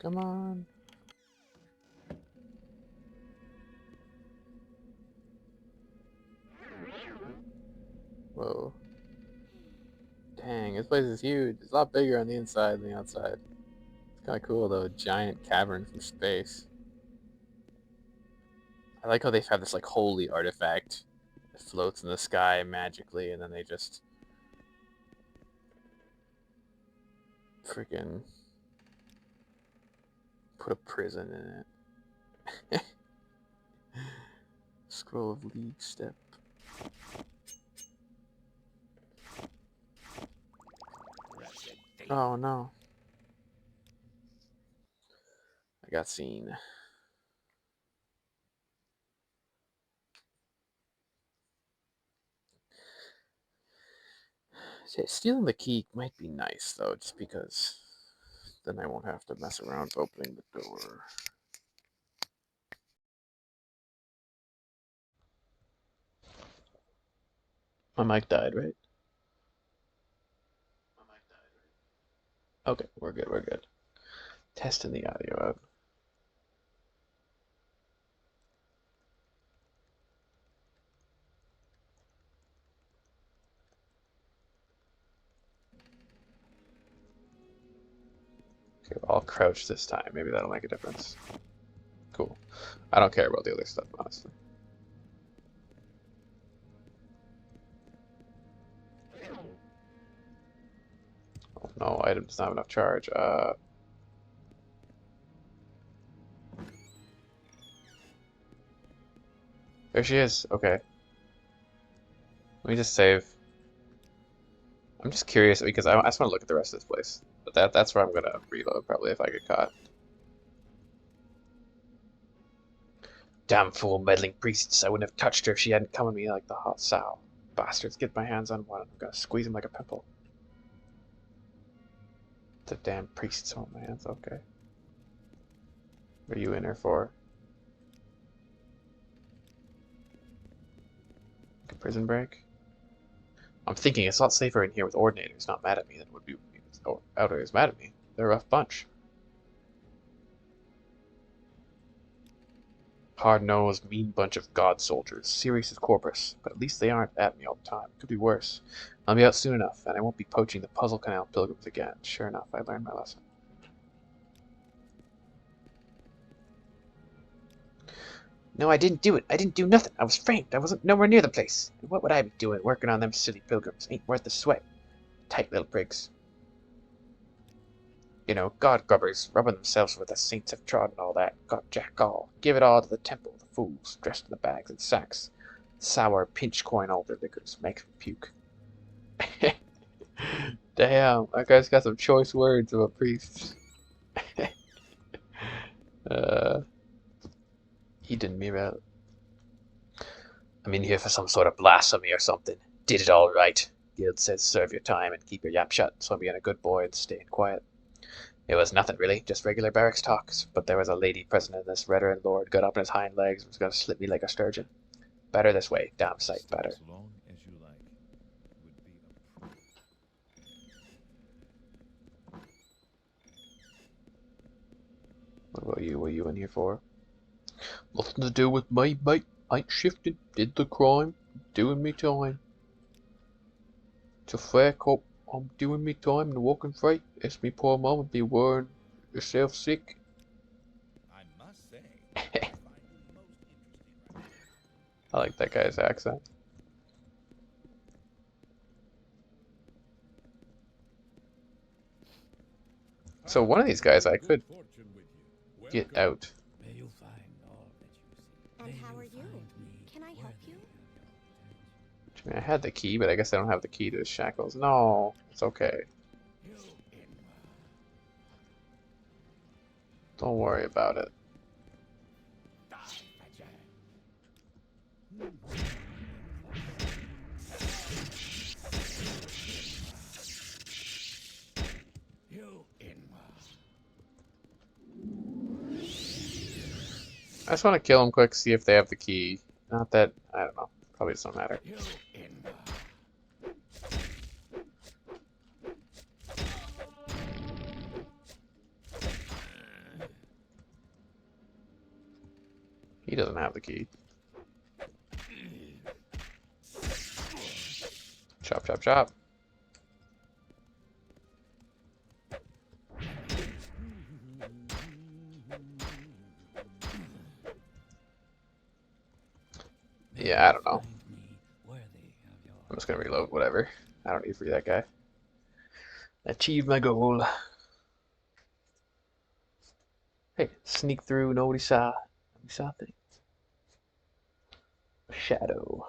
Come on. Whoa. Dang, this place is huge. It's a lot bigger on the inside than the outside. It's kind of cool though, a giant cavern from space. I like how they have this like holy artifact that floats in the sky magically, and then they just freaking put a prison in it. Scroll of League Step. Oh no. I got seen. Stealing the key might be nice though, just because then I won't have to mess around opening the door. My mic died, right? Okay, we're good, we're good. Testing the audio out. Okay, I'll crouch this time. Maybe that'll make a difference. Cool. I don't care about the other stuff, honestly. Oh no, item does not have enough charge. There she is. Okay. Let me just save. I'm just curious because I just want to look at the rest of this place. But that's where I'm gonna reload probably if I get caught. Damn fool meddling priests. I wouldn't have touched her if she hadn't come at me like the hot sow. Bastards, get my hands on one. I'm gonna squeeze him like a pimple. The damn priests want my hands. Okay. What are you in here for? Like a prison break? I'm thinking it's a lot safer in here with Ordinators not mad at me than it would be with Outriders mad at me. They're a rough bunch. Hard-nosed, mean bunch of god soldiers, serious as corpus, but at least they aren't at me all the time. Could be worse. I'll be out soon enough, and I won't be poaching the Puzzle Canal pilgrims again. Sure enough, I learned my lesson. No, I didn't do it. I didn't do nothing. I was framed. I wasn't nowhere near the place. And what would I be doing working on them silly pilgrims? Ain't worth the sweat. Tight little prigs. You know, god grubbers, rubbing themselves where the saints have trodden, all that. God jack all. Give it all to the temple, the fools, dressed in the bags and sacks. Sour pinch coin altar liquors, makes me puke. Damn, that guy's got some choice words about priests. uh, he didn't mean about. I'm in here for some sort of blasphemy or something. Did it all right. Guild says serve your time and keep your yap shut, so I'm being a good boy and staying quiet. It was nothing really, just regular barracks talks, but there was a lady present and this veteran lord got up on his hind legs and was going to slip me like a sturgeon. Better this way, damn sight better. As long as you like. Would be What about you? What are you in here for? Nothing to do with me, mate. Ain't shifted, did the crime, doing me time. It's a fair cop. I'm doing me time and walking free. It's me poor mama be worrying yourself sick. I must say, I find you most interesting right I like that guy's accent. So one of these guys I could Good fortune with you. get Welcome. out. May you find all that you seek. And May how are you? find me Can I help worthy you? of I mean, I had the key, but I guess I don't have the key to his shackles. No, it's okay. your attention. You in Don't worry about it. You in I just want to kill him quick, see if they have the key. Not that, I don't know. Probably doesn't matter. You in He doesn't have the key. Chop, chop, chop. Yeah, I don't know. find me worthy of your I'm just gonna reload, whatever. I don't need to free that guy. Achieve my goal. Hey, sneak through, nobody saw. Nobody saw things. Shadow.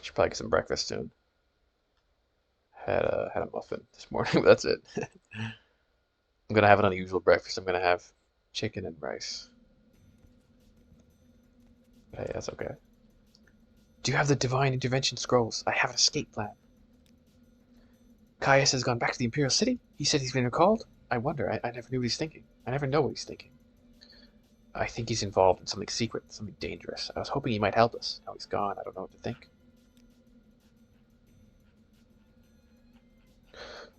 Should probably get some breakfast soon. Had a muffin this morning, but that's it. I'm gonna have an unusual breakfast. I'm gonna have chicken and rice. But hey, that's okay. Do you have the divine intervention scrolls? I have an escape plan. Caius has gone back to the Imperial City? He said he's been recalled? I wonder. I never knew what he's thinking. I never know what he's thinking. I think he's involved in something secret, something dangerous. I was hoping he might help us. Now he's gone. I don't know what to think.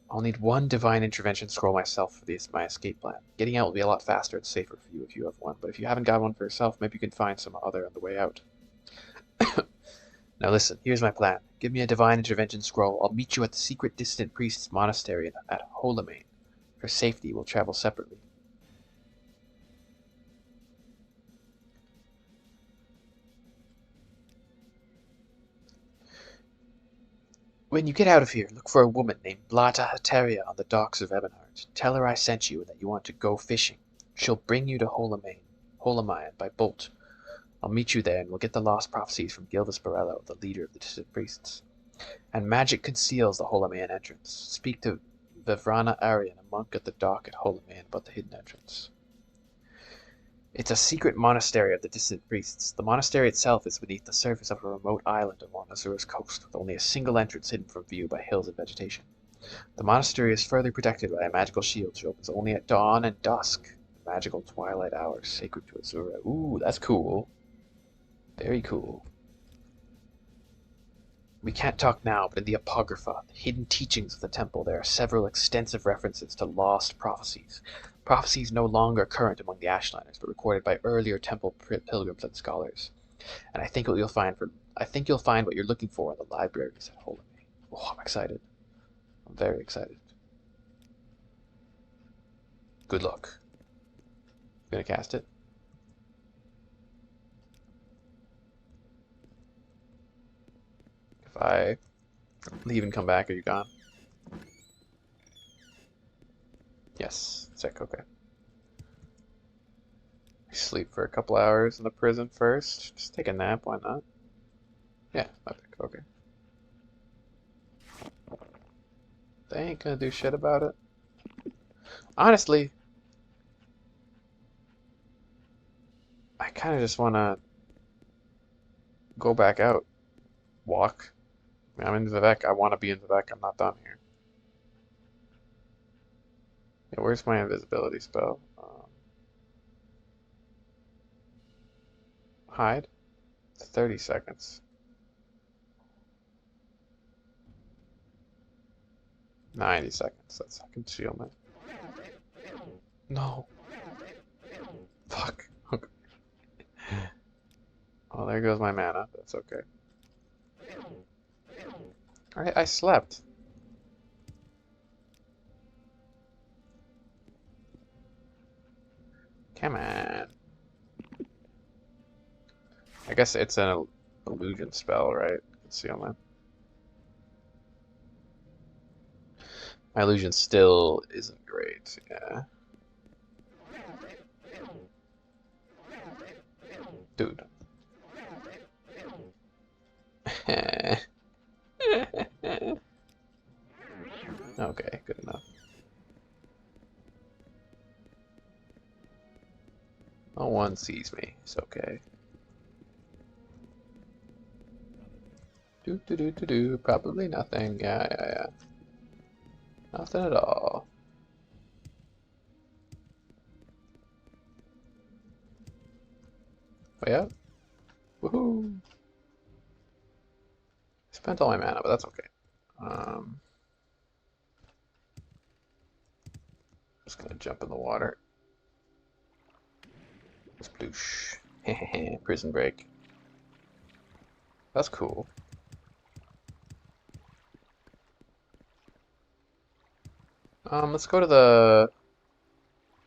I'll need one divine intervention scroll myself for my escape plan. Getting out will be a lot faster and safer for you if you have one, but if you haven't got one for yourself, maybe you can find some other on the way out. Now listen, here's my plan. Give me a divine intervention scroll. I'll meet you at the secret distant priest's monastery at Holamain. For safety, we'll travel separately. When you get out of here, look for a woman named Blata Hateria on the docks of Ebonheart. Tell her I sent you and that you want to go fishing. She'll bring you to Holamain by boat. I'll meet you there and we'll get the lost prophecies from Gildas Barello, the leader of the distant priests. And magic conceals the Holamain entrance. Speak to Vivrana Aryan, a monk at the dock at Holamain, about the hidden entrance. It's a secret monastery of the distant priests. The monastery itself is beneath the surface of a remote island along Azura's coast, with only a single entrance hidden from view by hills and vegetation. The monastery is further protected by a magical shield which opens only at dawn and dusk, the magical twilight hours sacred to Azura. Ooh, that's cool. Very cool. We can't talk now, but in the Apocrypha, the hidden teachings of the temple, there are several extensive references to lost prophecies. Prophecies no longer current among the Ashliners, but recorded by earlier temple pilgrims and scholars. And I think you'll find what you're looking for in the libraries at Holamain. Oh, I'm excited. I'm very excited. Good luck. Gonna cast it. If I leave and come back, are you gone? Yes. Sick, okay. Sleep for a couple hours in the prison first. Just take a nap, why not? Yeah, my pick, okay. They ain't gonna do shit about it. Honestly, I kind of just want to go back out, walk. I mean, I'm in Vivek. I want to be in Vivek. I'm not done here. Yeah, where's my invisibility spell? Hide? 30 seconds. 90 seconds. That's concealment. No. Fuck. Okay. Oh, there goes my mana. That's okay. Alright, I slept. Come on. I guess it's an illusion spell, right? Concealment. My illusion still isn't great, yeah. Dude. Okay, good enough. No one sees me. It's okay. Do. Probably nothing. Yeah. Nothing at all. Way up. Woohoo! Spent all my mana, but that's okay. Just gonna jump in the water. Sploosh. Prison break. That's cool. Let's go to the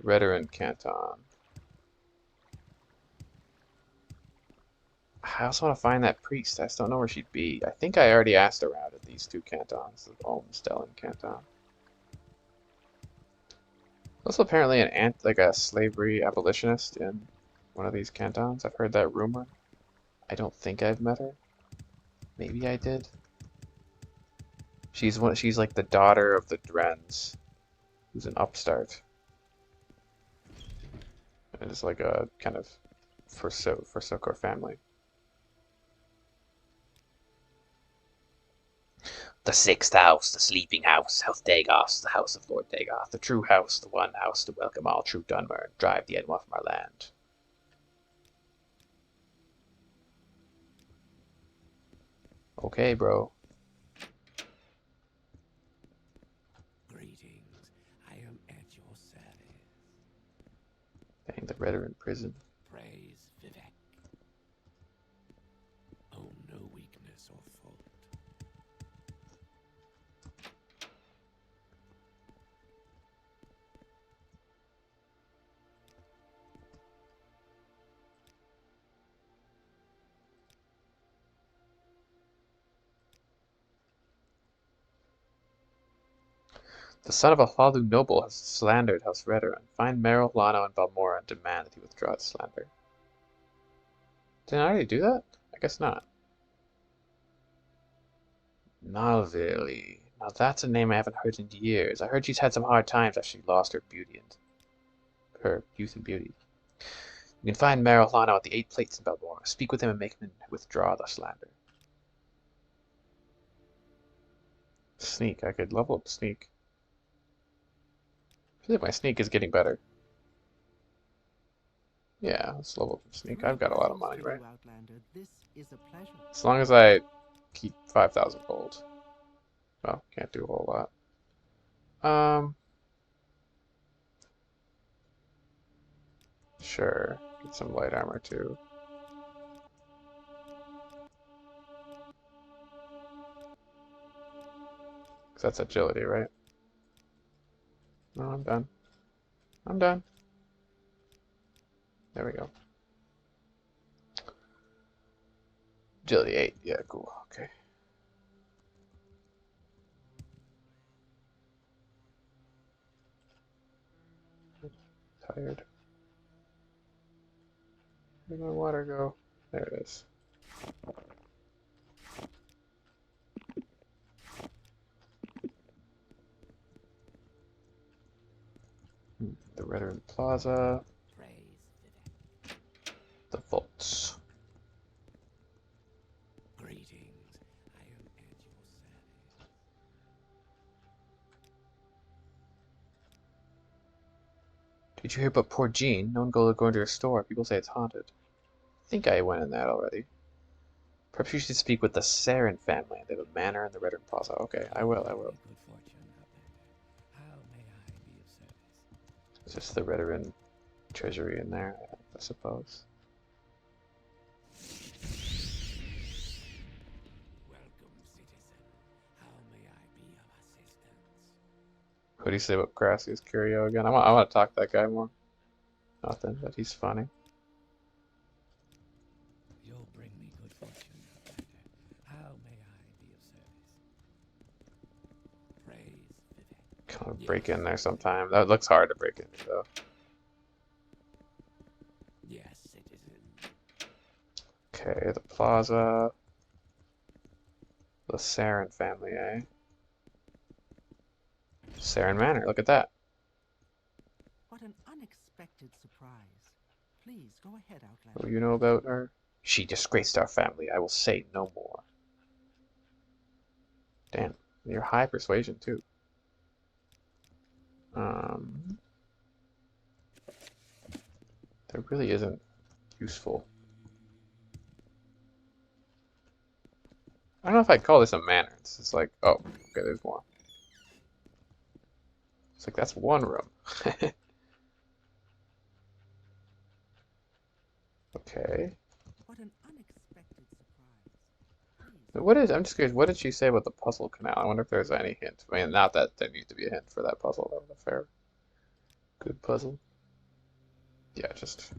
Veteran Canton. I also want to find that priest. I just don't know where she'd be. I think I already asked around at these two cantons, the Olmsted Canton. Also, apparently like a slavery abolitionist in one of these cantons. I've heard that rumor. I don't think I've met her. Maybe I did. She's like the daughter of the Drens, who's an upstart. And it's like a kind of forsook her family. The sixth house, the sleeping house, House Dagos, the house of Lord Dagoth, the true house, the one house to welcome all true Dunmer and drive the Enwa from our land. Okay, bro. Greetings. I am at your service. Dang, the Red are in prison. Praise Vivek. Oh, no weakness or fault. The son of a Hlalu noble has slandered House Redoran. Find Merrill, Lano, and Balmora and demand that he withdraw his slander. Didn't I already do that? I guess not. Nalvili. Now that's a name I haven't heard in years. I heard she's had some hard times after she lost her her youth and beauty. You can find Merrill, Lano at the 8 Plates in Balmora. Speak with him and make him withdraw the slander. Sneak. I could level up Sneak. I feel like my Sneak is getting better. Yeah, let's level up Sneak. I've got a lot of money, right? Outlander. This is a pleasure. As long as I keep 5,000 gold. Well, can't do a whole lot. Sure. Get some light armor too. Because that's agility, right? No, I'm done. I'm done. There we go. Agility 8. Yeah, cool. Okay. Tired. Where'd my water go? There it is. The Red Room Plaza. Praise Vivek. The vaults. Greetings. I am at your service. Did you hear about poor Jean? No one go into her store. People say it's haunted. I think I went in that already. Perhaps you should speak with the Saren family. They have a manor in the Red Room Plaza. Okay, I will. Bring me good fortune, Outlander. How may I be of service? It's just the Red Room treasury in there, I suppose. Welcome, citizen. How may I be of assistance? What do you say about Crassius Curio again? I want to talk to that guy more. Nothing, but he's funny. You'll bring me good fortune, Outlander. How may I be of service? Praise Vivek. Kind of break in there sometime. That looks hard to break into, though. Yes, citizen. Okay, the plaza. The Saren family, eh? Saren Manor, look at that. What an unexpected surprise. Please, go ahead, What do Outlander. you know about her? She disgraced our family. I will say no more. Damn, you're high persuasion, too. There really isn't useful. I don't know if I'd call this a manor. It's just like, oh, okay, there's more. It's like, that's one room. Okay. What an unexpected surprise. Please, But what is, I'm just curious, what did she say about the puzzle canal? I wonder if there's any hint. I mean, not that there needs to be a hint for that puzzle. That was a fair, good puzzle. Yeah, just.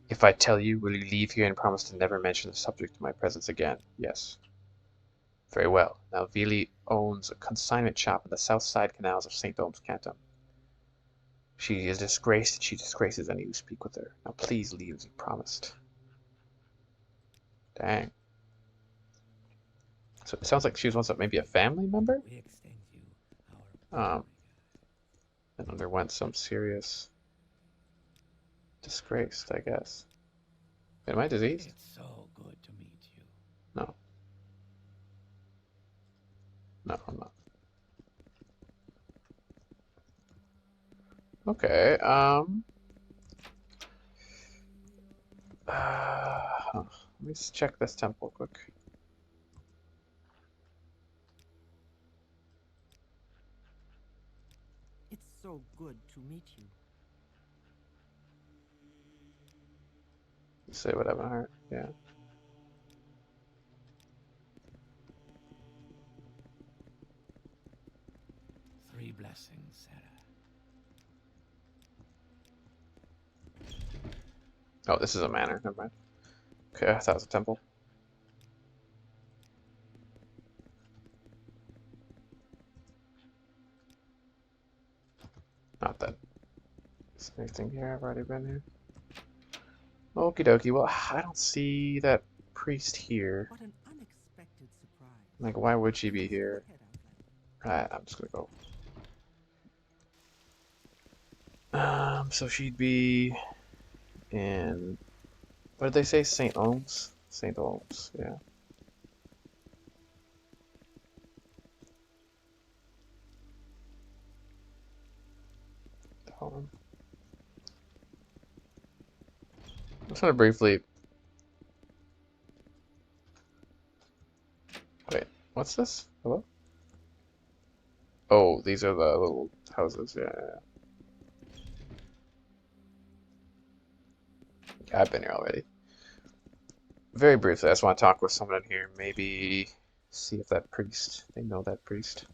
If I tell you, will you leave here and promise to never mention the subject of my presence again? Yes. Very well. Now, Vili owns a consignment shop in the south side canals of St. Ome's Canton. She is disgraced, and she disgraces any who speak with her. Now, please leave as you promised. Dang. So it sounds like she was once maybe a family member? We extend you our Um, and underwent some serious disgraced, I guess. Am I diseased? It's so good to meet you. No. No, I'm not. Okay, let me just check this temple quick. it's so good to meet you. Say what haven't heard. Yeah. Three blessings, Sarah. Oh, this is a manor. Never mind. Okay, I thought it was a temple. Not that. Is there anything here? I've already been here. Okie dokie. Well, I don't see that priest here. What an unexpected surprise. Like, why would she be Please, go here? ahead, Outlander. I'm just gonna go. So she'd be in. What did they say? St. Ome's? St. Ome's, yeah. I'm just gonna briefly. Wait, what's this? Hello? Oh, these are the little houses. Yeah, yeah, yeah. I've been here already. very briefly, I just want to talk with someone in here. Maybe see if that priest, they know that priest.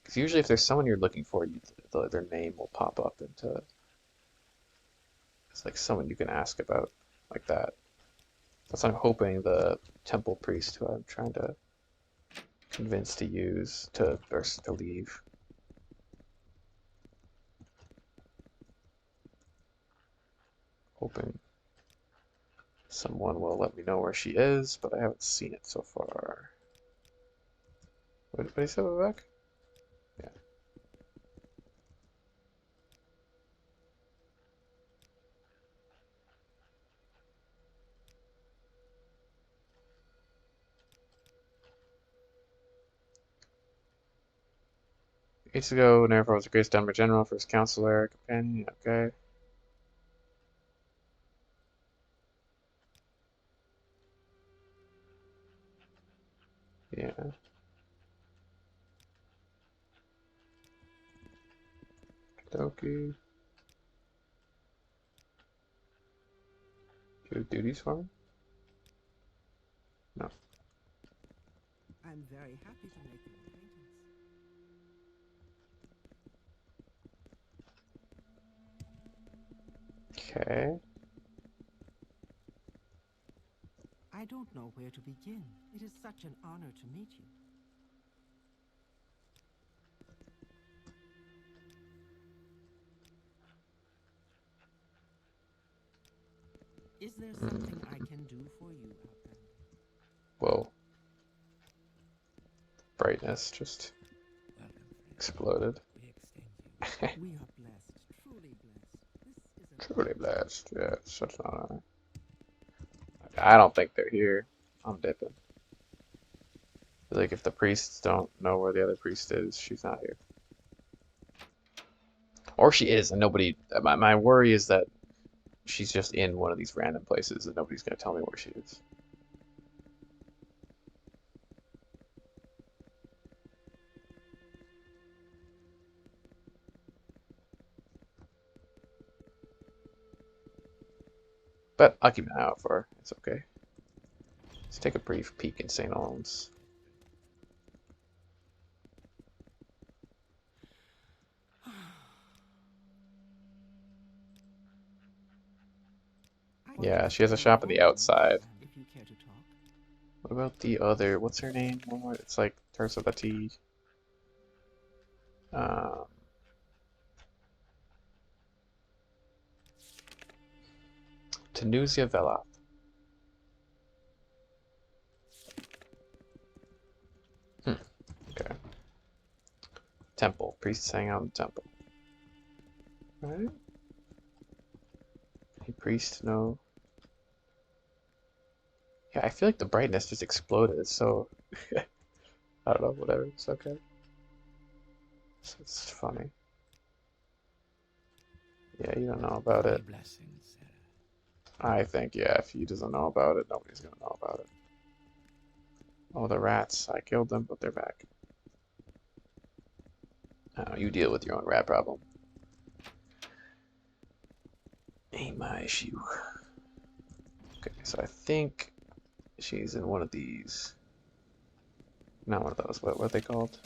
Because usually if there's someone you're looking for, their name will pop up into, it's like someone you can ask about, like that. That's what I'm hoping the temple priest who I'm trying to convince to use, or to leave. Hoping someone will let me know where she is, but I haven't seen it so far. What did he say about back? Yeah. Ages ago, Nerva was a great Dunmer general, first counselor, companion, okay. Yeah. Okie. Do duties for me? No. I'm very happy to make your acquaintance. Okay. I don't know where to begin. It is such an honor to meet you. Is there something I can do for you, Outlander? Whoa. Brightness just Welcome, friend. exploded. We extend you. We are blessed, truly blessed. This is an Truly blessed. Yeah, it's such an honor. I don't think they're here. I'm dipping. Like, if the priests don't know where the other priest is, she's not here. Or she is, and nobody. My worry is that she's just in one of these random places and nobody's going to tell me where she is. But I'll keep an eye out for her. It's okay. Let's take a brief peek in St. Olm's. Yeah, she has a shop on the outside. If you care to talk. What about the other? What's her name? One more. It's like starts with a T. Um, Tenusia Veloth. Okay. Temple. Priests hang out in the temple. Right? Any priest? No. Yeah, I feel like the brightness just exploded. It's so. I don't know, whatever. It's okay. It's funny. Yeah, you don't know about it. Blessings, I think, yeah, if he doesn't know about it, nobody's gonna know about it. Oh, the rats. I killed them, but they're back. You deal with your own rat problem. Ain't my issue. Okay, so I think she's in one of these. Not one of those. What are they called?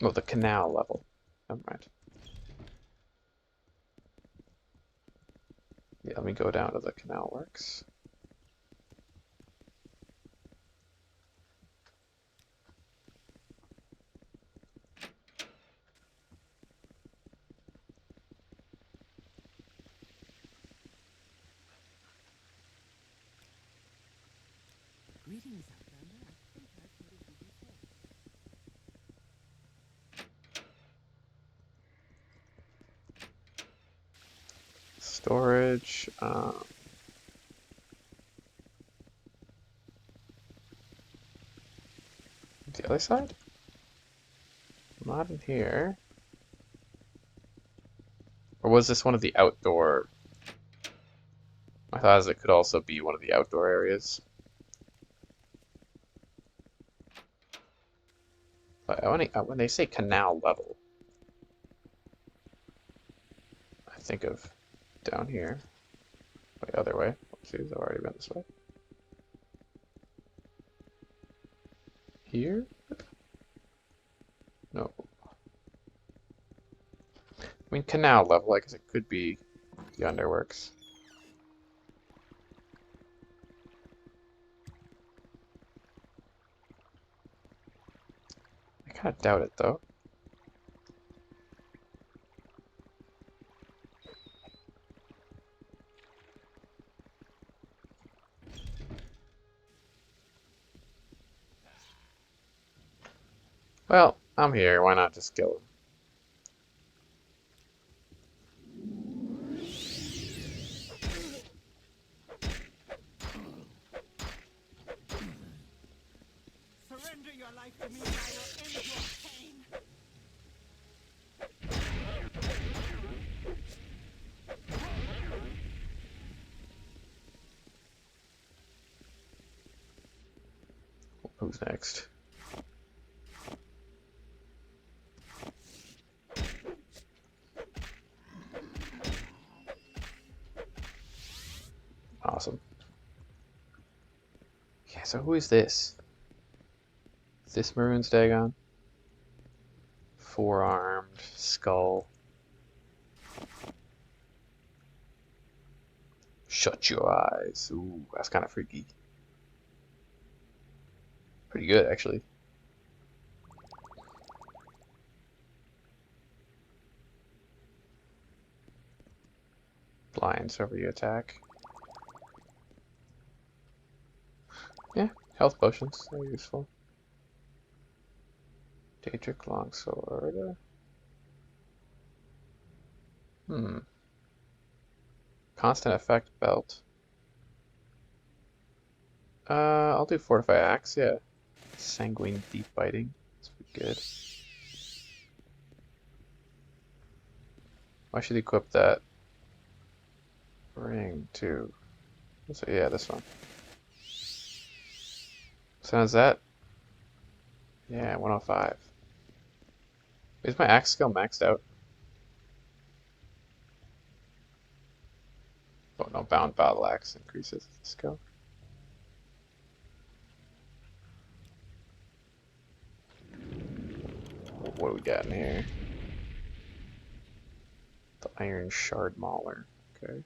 Oh, the canal level. Never mind. Yeah, let me go down to the canal works. Greetings, Outlander. I think I've heard of you before. Storage. The other side? Not in here. Or was this one of the outdoor? I thought it could also be one of the outdoor areas. But when they say canal level, I think of down here. The other way. Oopsies, I've already been this way. Here? No. I mean, canal level, I guess it could be the underworks. I kind of doubt it, though. Well, I'm here. Why not just kill him? Surrender your life to me and I will end your pain. Who's next? Awesome. Yeah, so who is this? Is this Maroon's Dagon? Four-armed skull. Shut your eyes. Ooh, that's kind of freaky. Pretty good, actually. Blinds over your attack. Yeah, health potions. They're useful. Daedric Longsword. Hmm. Constant effect belt. I'll do Fortify Axe, yeah. Sanguine Deep Biting. That's pretty good. I should equip that ring too. So yeah, this one. So how's that? Yeah, 105. Is my axe skill maxed out? Oh no, bound battle axe increases the skill. What do we got in here? The Iron Shard Mauler. Okay.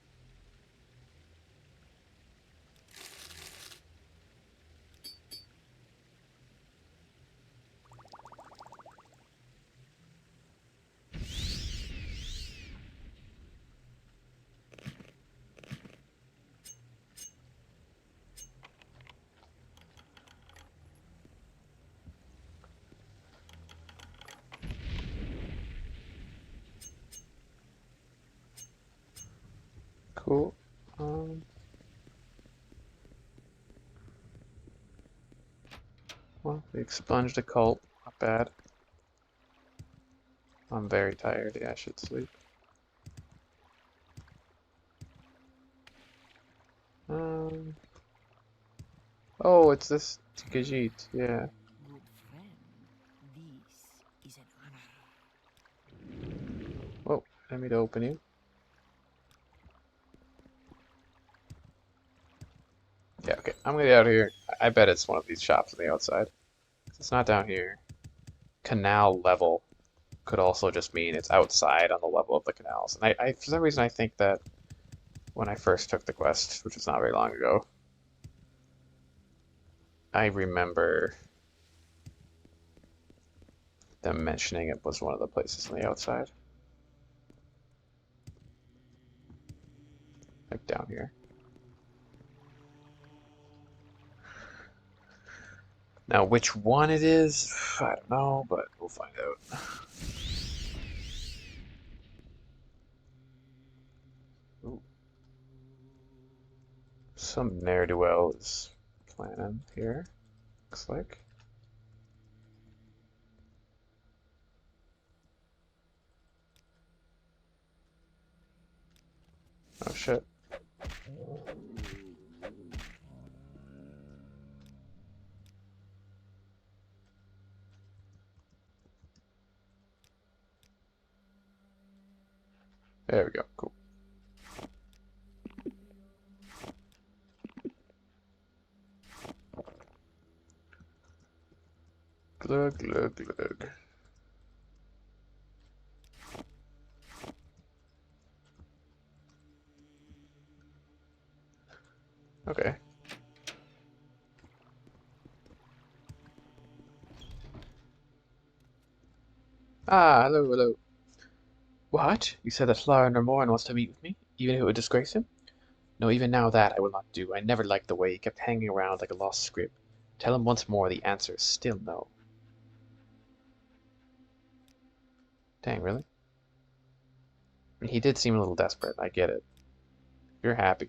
Cool. Well, we expunged a cult. Not bad. I'm very tired. Yeah, I should sleep. Um. Oh, it's this Gajit. Yeah. Good friend, this is an honor. Whoa, I need to open you. Yeah, okay. I'm gonna get out of here. I bet it's one of these shops on the outside. It's not down here. Canal level could also just mean it's outside on the level of the canals. And I for some reason, I think that when I first took the quest, which was not very long ago, I remember them mentioning it was one of the places on the outside. Like down here. Now, which one it is, I don't know, but we'll find out. Ooh. Some ne'er-do-well is planning here, looks like. Oh shit. There we go, cool. Glug, glug, glug. Okay. Ah, hello, hello. What? You said that Flower Normoran wants to meet with me, even if it would disgrace him? No, even now that I will not do. I never liked the way he kept hanging around like a lost script. Tell him once more the answer is still no. Dang, really? I mean, he did seem a little desperate. I get it. You're happy.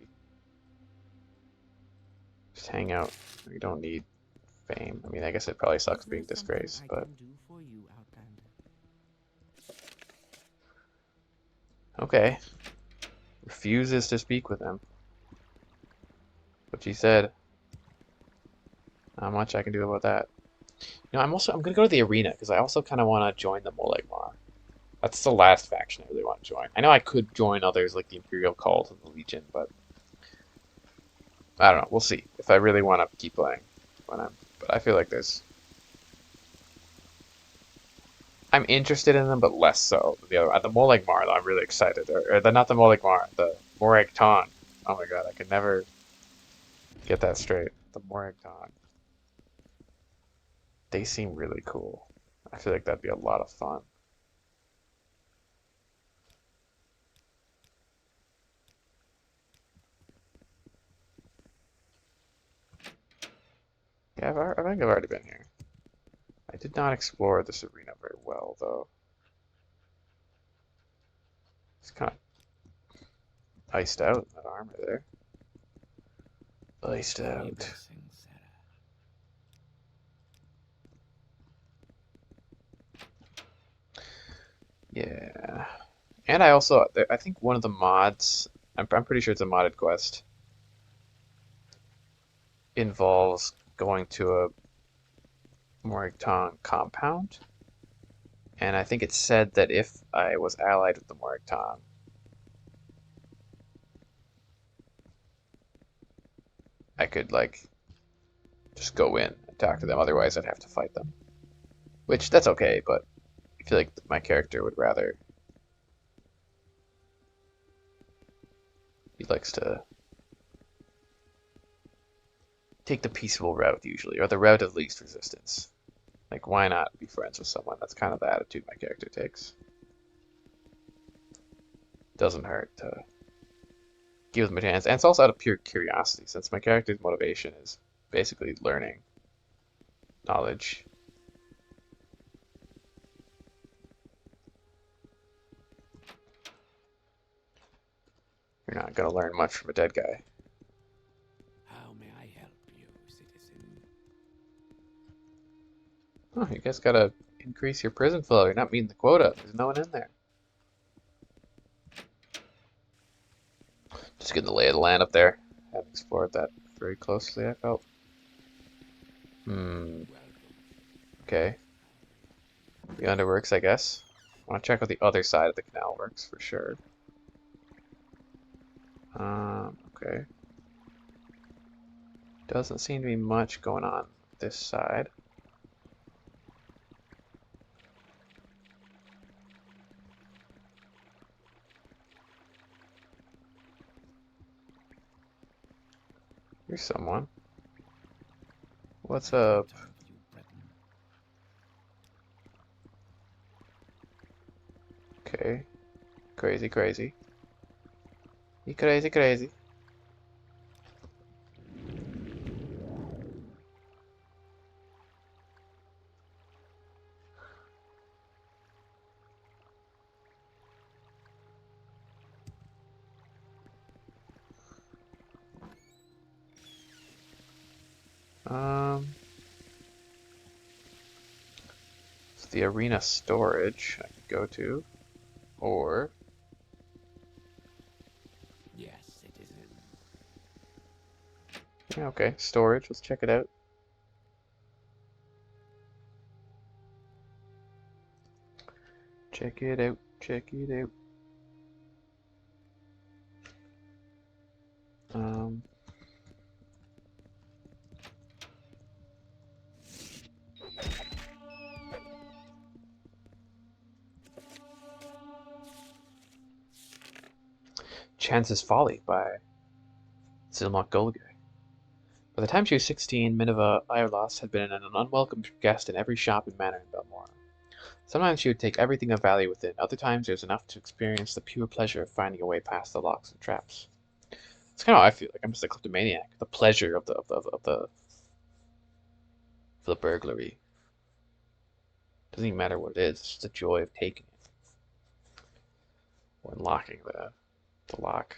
Just hang out. You don't need fame. I mean, I guess it probably sucks Is there being something disgraced, I but can do for you, Outlander? okay. Refuses to speak with him. What she said. Not much I can do about that. You know, I'm gonna go to the arena because I also kind of want to join the Molegmar. That's the last faction I really want to join. I know I could join others like the Imperial Cult and the Legion, but I don't know. We'll see if I really want to keep playing when I'm. But I feel like I'm interested in them, but less so. The other, the Molegmar, though, I'm really excited. Or the not the Molegmar, the Morag Tong. Oh my god, I can never get that straight. The Morag Tong. They seem really cool. I feel like that'd be a lot of fun. Yeah, I think I've already been here. I did not explore this arena very well, though. It's kind of iced out, that armor there. Iced Many out. blessings, Sarah. Yeah. And I also, I think one of the mods, I'm pretty sure it's a modded quest, involves going to a Moragtong compound. And I think it said that if I was allied with the Moragtong, I could, like, just go in and talk to them. Otherwise, I'd have to fight them. Which, that's okay, but I feel like my character would rather. He likes to take the peaceful route, usually, or the route of least resistance. Like, why not be friends with someone? That's kind of the attitude my character takes. Doesn't hurt to give them a chance. And it's also out of pure curiosity, since my character's motivation is basically learning knowledge. You're not going to learn much from a dead guy. How may I help you, citizen? Oh, you guys got to increase your prison flow. You're not meeting the quota. There's no one in there. Just getting the lay of the land up there. Haven't explored that very closely, I felt. Hmm. Okay. The underworks, I guess. I want to check out the other side of the canal works for sure. Okay. Doesn't seem to be much going on this side. Here's someone. What's up? You, Breton. Okay. Crazy, crazy. You crazy, crazy. It's the arena storage I could go to, or Yes, citizen. yeah, okay, storage. Let's check it out. Check it out. Check it out. Um, Chance's Folly by Zilmok Golge. By the time she was 16, Minerva Irelas had been an unwelcome guest in every shop and manor in Balmora. Sometimes she would take everything of value within, other times it was enough to experience the pure pleasure of finding a way past the locks and traps. It's kind of how I feel like. I'm just a kleptomaniac. The pleasure of the burglary. Doesn't even matter what it is, it's just the joy of taking it. Or unlocking the lock.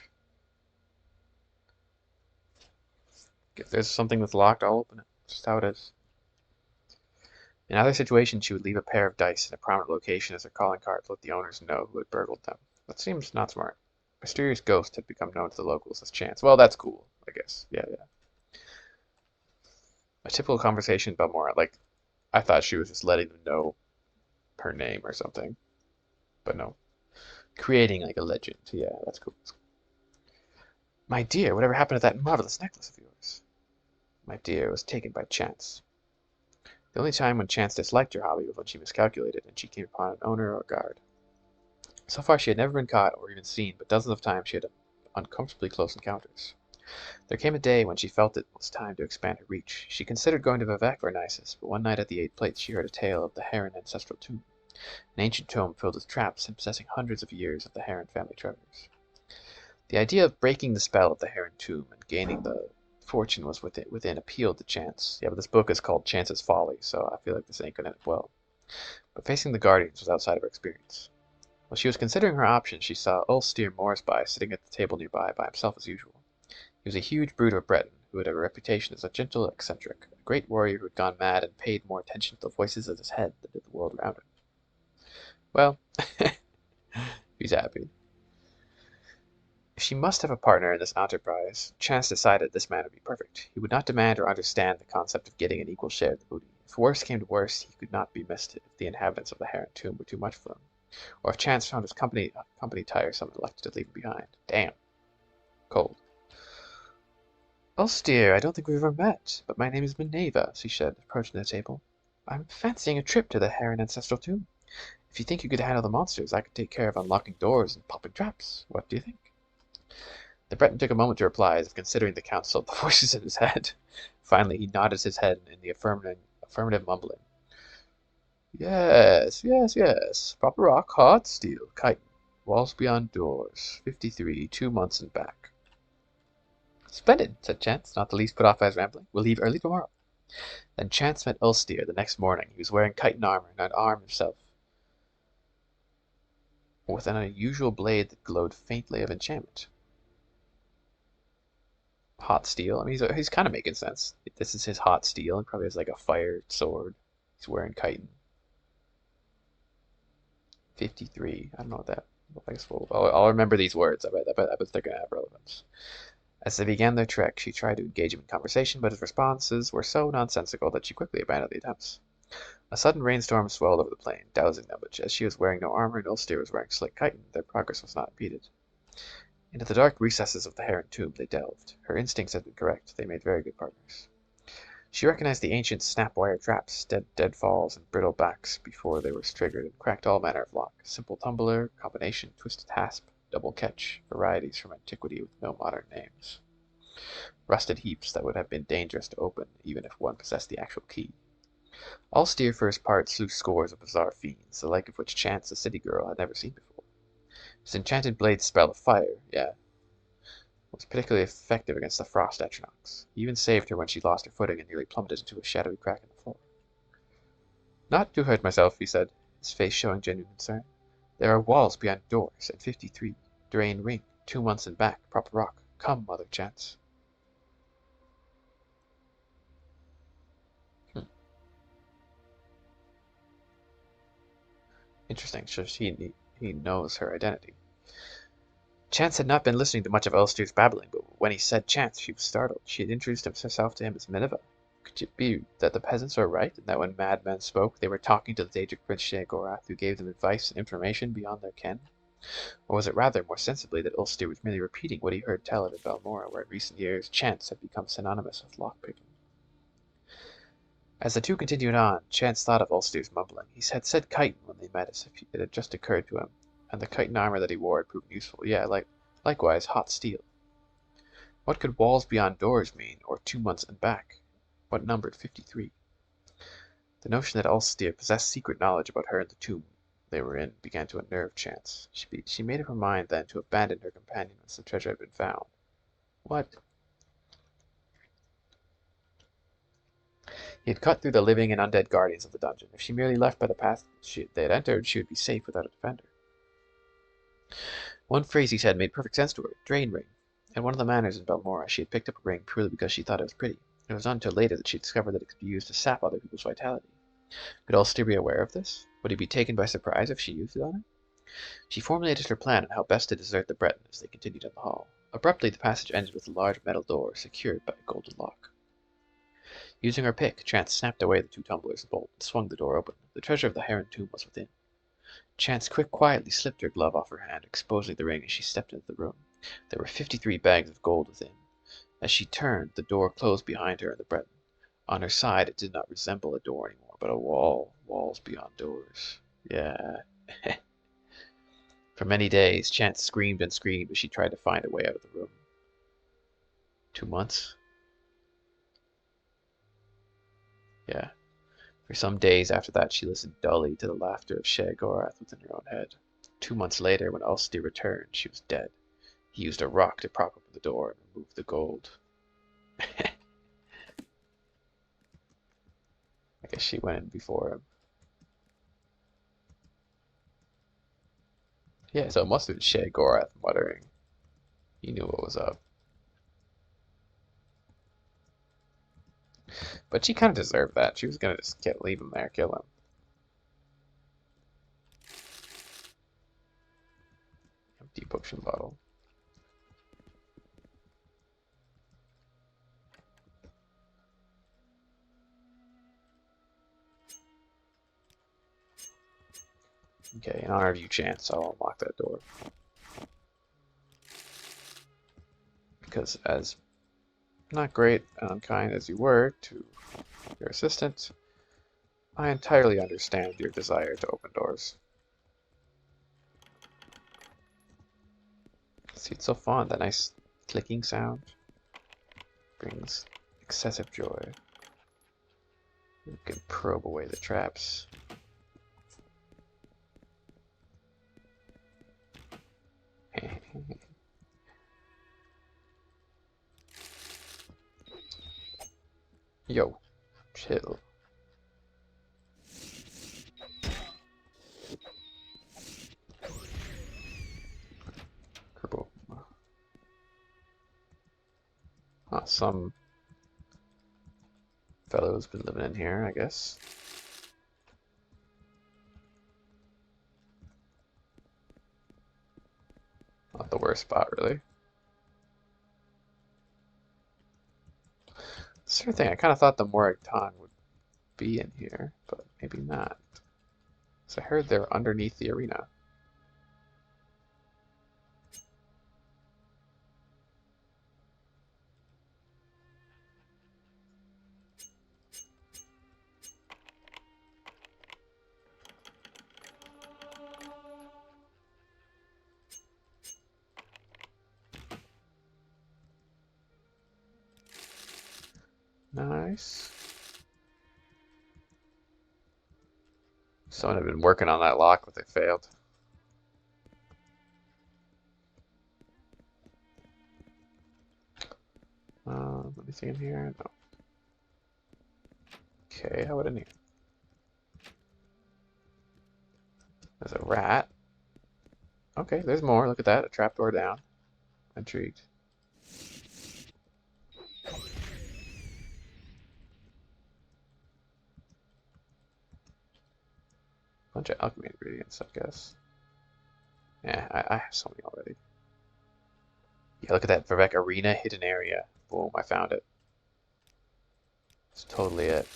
If there's something that's locked, I'll open it. That's just how it is. In other situations, she would leave a pair of dice in a prominent location as her calling card to let the owners know who had burgled them. That seems not smart. A mysterious ghost had become known to the locals as Chance. Well, that's cool, I guess. Yeah. A typical conversation about more, like, I thought she was just letting them know her name or something. But no. Creating, like, a legend. Yeah, that's cool. My dear, whatever happened to that marvelous necklace of yours? My dear, it was taken by chance. The only time when Chance disliked her hobby was when she miscalculated and she came upon an owner or guard. So far she had never been caught or even seen, but dozens of times she had uncomfortably close encounters. There came a day when she felt it was time to expand her reach. She considered going to Vivek or Nisus, but one night at the Eight Plates she heard a tale of the Heron ancestral tomb, an ancient tomb filled with traps and possessing hundreds of years of the Heron family treasures. The idea of breaking the spell of the Heron tomb and gaining the fortune was within appealed to Chance. Yeah, but this book is called Chance's Folly, so I feel like this ain't gonna end up well. But facing the Guardians was outside of her experience. While she was considering her options, she saw Ulster Morsby sitting at the table nearby by himself as usual. He was a huge brute of a Breton, who had a reputation as a gentle eccentric, a great warrior who had gone mad and paid more attention to the voices of his head than to the world around him. Well, he's happy. If she must have a partner in this enterprise, Chance decided this man would be perfect. He would not demand or understand the concept of getting an equal share of the booty. If worse came to worse, he could not be missed if the inhabitants of the Heron tomb were too much for him, or if Chance found his company tiresome and elected to leave him behind. Damn. Cold. Ulster, I don't think we've ever met, but my name is Minerva, she said, approaching the table. I'm fancying a trip to the Heron ancestral tomb. If you think you could handle the monsters, I could take care of unlocking doors and popping traps. What do you think? The Breton took a moment to reply, as if considering the counsel of the voices in his head. Finally, he nodded his head in the affirmative mumbling. Yes. Proper rock, hard steel, chitin, walls beyond doors, 53, 2 months and back. Splendid, said Chance, not the least put off by his rambling. We'll leave early tomorrow. Then Chance met Ulster the next morning. He was wearing chitin armor and armed himself with an unusual blade that glowed faintly of enchantment. Hot steel. I mean, he's kind of making sense. This is his hot steel, and probably has like a fire sword. He's wearing chitin. 53. I don't know what that. I guess I'll remember these words. I bet they're gonna have relevance. As they began their trek, she tried to engage him in conversation, but his responses were so nonsensical that she quickly abandoned the attempts. A sudden rainstorm swelled over the plain, dousing them, but as she was wearing no armor and Ulster was wearing slick chitin, their progress was not impeded. Into the dark recesses of the Heron tomb they delved. Her instincts had been correct. They made very good partners. She recognized the ancient snap-wire traps, deadfalls, and brittle backs before they were triggered, and cracked all manner of lock. Simple tumbler, combination, twisted hasp, double catch, varieties from antiquity with no modern names. Rusted heaps that would have been dangerous to open, even if one possessed the actual key. Ulster for his part slew scores of bizarre fiends, the like of which Chance, the city girl, had never seen before. His enchanted blade's spell of fire, was particularly effective against the frost atronachs. He even saved her when she lost her footing and nearly plummeted into a shadowy crack in the floor. Not to hurt myself, he said, his face showing genuine concern. There are walls beyond doors, and 53. Drain ring, 2 months and back, proper rock. Come, Mother Chance. Interesting, so he knows her identity. Chance had not been listening to much of Ulster's babbling, but when he said Chance, she was startled. She had introduced herself to him as Minerva. Could it be that the peasants were right, and that when madmen spoke, they were talking to the Daedric Prince Sheogorath, who gave them advice and information beyond their ken? Or was it rather, more sensibly, that Ulster was merely repeating what he heard tell of in Balmora, where in recent years Chance had become synonymous with lockpicking? As the two continued on, Chance thought of Ulster's mumbling. He had said chitin when they met, as if it had just occurred to him, and the chitin armor that he wore had proven useful. Yeah, like Likewise, hot steel. What could walls beyond doors mean, or 2 months and back? What numbered 53? The notion that Ulster possessed secret knowledge about her and the tomb they were in began to unnerve Chance. She made up her mind then to abandon her companion once the treasure had been found. What? He had cut through the living and undead guardians of the dungeon. If she merely left by the path they had entered, she would be safe without a defender. One phrase he said made perfect sense to her. Drain ring. At one of the manors in Balmora, she had picked up a ring purely because she thought it was pretty. It was not until later that she discovered that it could be used to sap other people's vitality. Could Ulster be aware of this? Would he be taken by surprise if she used it on him? She formulated her plan on how best to desert the Breton as they continued down the hall. Abruptly, the passage ended with a large metal door secured by a golden lock. Using her pick, Chance snapped away the 2 tumblers and bolt and swung the door open. The treasure of the Heron tomb was within. Chance quietly slipped her glove off her hand, exposing the ring as she stepped into the room. There were 53 bags of gold within. As she turned, the door closed behind her and the Breton. On her side, it did not resemble a door anymore, but a wall. Walls beyond doors. Yeah. For many days, Chance screamed and screamed as she tried to find a way out of the room. 2 months? Yeah. For some days after that, she listened dully to the laughter of Sheogorath within her own head. 2 months later, when Ulster returned, she was dead. He used a rock to prop open the door and remove the gold. I guess she went in before him. Yeah, so it must have been Sheogorath muttering. He knew what was up. But she kind of deserved that. She was gonna just leave him there, kill him. Empty potion bottle. Okay, in honor of you, Chance, I'll unlock that door. Because as not great and unkind as you were to your assistant, I entirely understand your desire to open doors. See, it's so fun. That nice clicking sound brings excessive joy. You can probe away the traps. Yo, chill. Purple. Some fellow's been living in here, I guess. Not the worst spot, really. Sort of thing, I kind of thought the Morrigan would be in here, but maybe not. So I heard they're underneath the arena. Nice. Someone had been working on that lock, but they failed. Anything in here? No. Okay, how about in here? There's a rat. Okay, there's more. Look at that. A trapdoor down. Intrigued. Bunch of alchemy ingredients, I guess. Yeah, I have so many already. Yeah, look at that. Vivek Arena hidden area. Boom, I found it. It's totally it.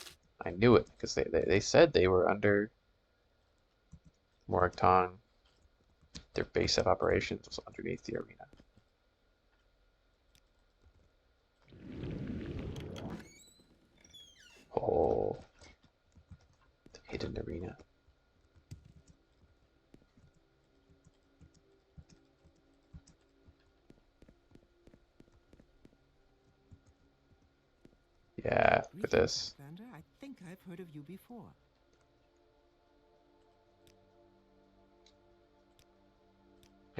I knew it because they said they were under Morrigan. Their base of operations was underneath the arena. Oh, the hidden arena. Yeah, look at Greetings, this. Outlander. I think I've heard of you before.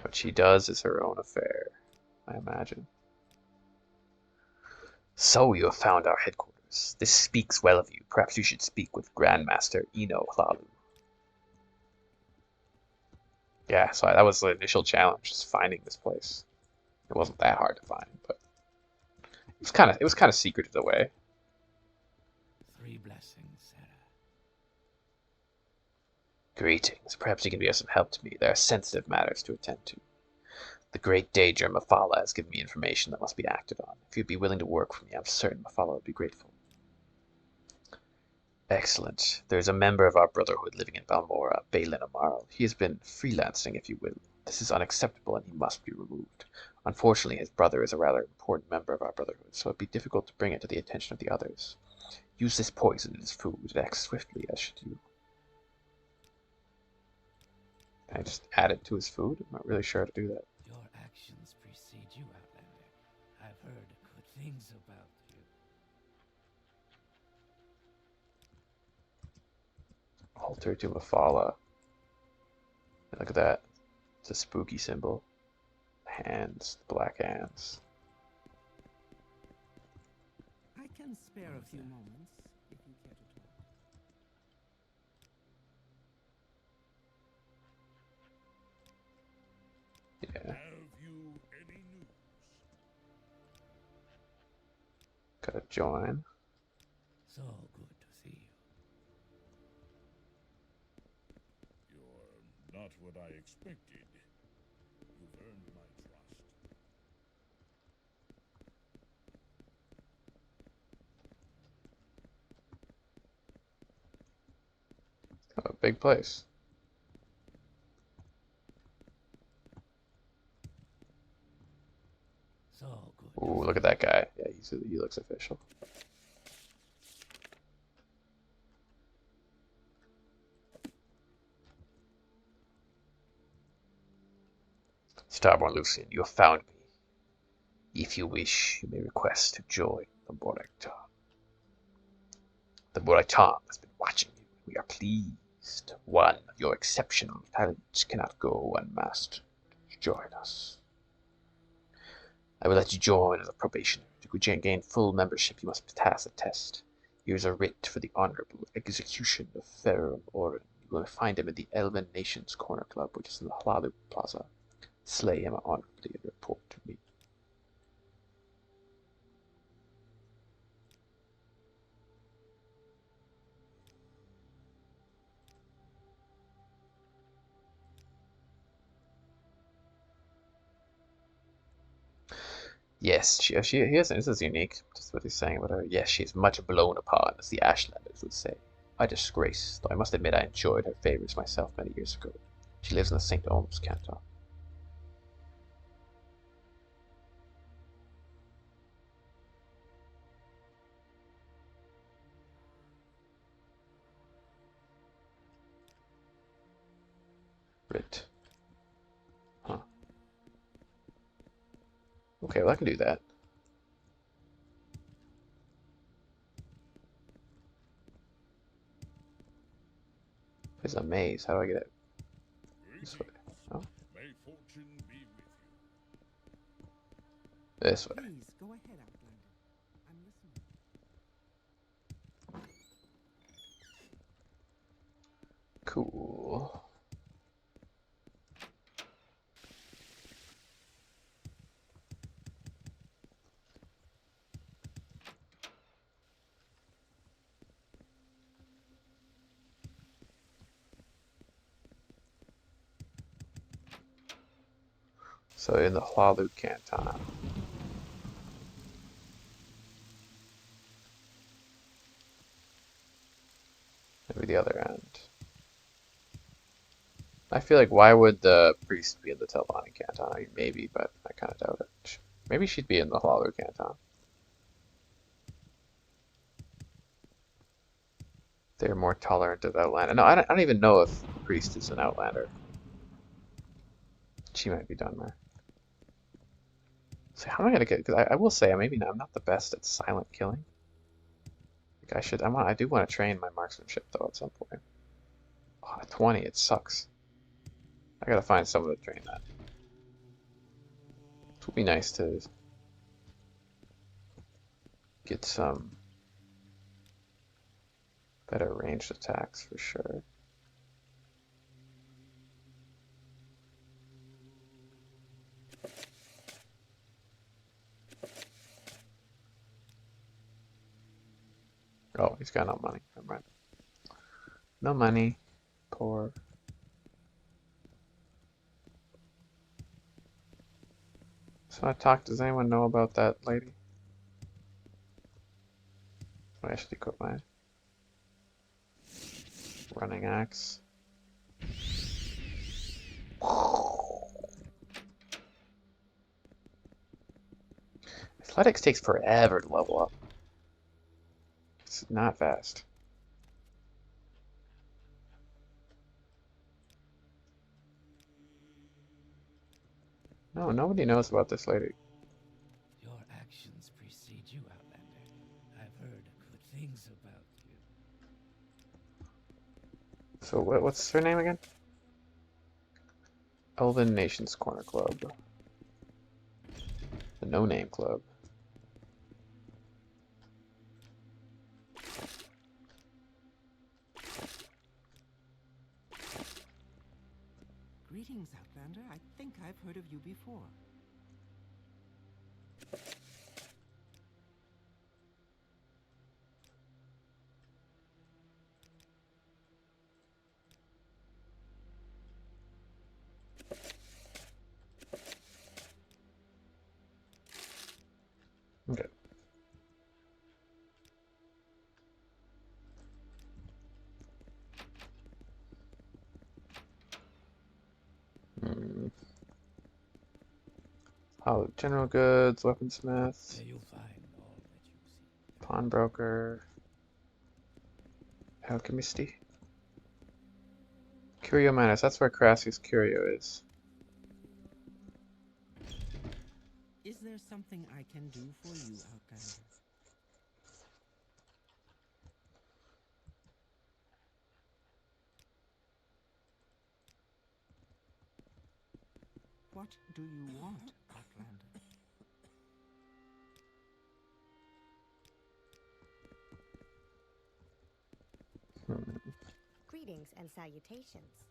What she does is her own affair, I imagine. So you have found our headquarters. This speaks well of you. Perhaps you should speak with Grandmaster Eno Hlalu. Yeah, so that was the initial challenge, just finding this place. It wasn't that hard to find, but it was kind of secreted away. 3 blessings, Sarah. Greetings. Perhaps you can be of some help to me. There are sensitive matters to attend to. The great Daedra Mafala has given me information that must be acted on. If you'd be willing to work for me, I'm certain Mafala would be grateful. Excellent. There's a member of our Brotherhood living in Balmora, Balin Amaral. He has been freelancing, if you will. This is unacceptable and he must be removed. Unfortunately, his brother is a rather important member of our Brotherhood, so it'd be difficult to bring it to the attention of the others. Use this poison in his food. It acts swiftly, as should you. Can I just add it to his food? I'm not really sure how to do that. Your actions precede you, Outlander. I've heard good things about you. Altar to Mafala. Look at that. It's a spooky symbol. Hands, the black hands. I can spare a few moments if you care to talk. Yeah, Have you any news? gotta join. So good to see you. You're not what I expected. You've earned my trust. A big place. So good Ooh, to look see at that guy. Yeah, he looks official. Starborn Lucian, you have found me. If you wish, you may request to join the Boraktan. The Boraktan has been watching you. We are pleased. One of your exceptional talents cannot go unmasked. Join us. I will let you join as a probationer. To gain full membership, you must pass a test. Here's a writ for the honorable execution of Ferrum Orin. You will find him in the Elven Nations Corner Club, which is in the Hlalu Plaza. Slay him honorably and report to me. Yes, this is unique, just what he's saying about her. Yes, she is much blown upon, as the Ashlanders would say. A disgrace, though I must admit I enjoyed her favors myself many years ago. She lives in the St. Oms canton. Writ. Huh. Okay, well I can do that. There's a maze. How do I get it? This way. Greetings. Oh, May fortune be with you. this way. Please, go ahead, Outlander. I'm listening. Cool. So in the Hlalu canton. Maybe the other end. I feel like why would the priest be in the Telvanni canton? I mean, maybe, but I kind of doubt it. Maybe she'd be in the Hlalu canton. They're more tolerant of Outlander. No, I don't even know if priest is an Outlander. She might be done there. So how am I gonna get? Because I will say, I'm not the best at silent killing. I do want to train my marksmanship though at some point. Oh, 20, it sucks. I gotta find someone to train that. It would be nice to get some better ranged attacks for sure. Oh, he's got no money. Never mind. No money. Poor. So does anyone know about that lady? I should equip my running axe. Athletics takes forever to level up. It's not fast. No, nobody knows about this lady. Your actions precede you, Outlander. I've heard good things about you. So what's her name again? Elven Nations Corner Club. The No Name Club. Greetings, Outlander. I think I've heard of you before. Okay. Hmm. Oh, general goods, weaponsmith, There you'll find all that you seek. pawnbroker, alchemisty. Curio Minus, that's where Crassius Curio is. Is there something I can do for you, Outlander? What do you want, Outlander? Greetings and salutations.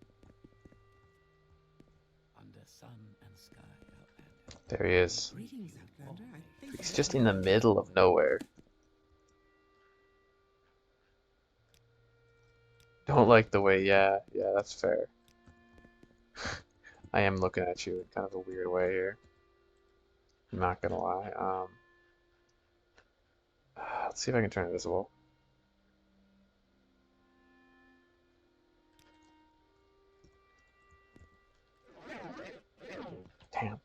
Under sun and sky, Outlander. There he is. Greetings, Outlander. I think He's I've just heard in the of you. middle of nowhere. Don't like the way, yeah, that's fair. I am looking at you in kind of a weird way here. I'm not gonna lie. Let's see if I can turn invisible. Damn.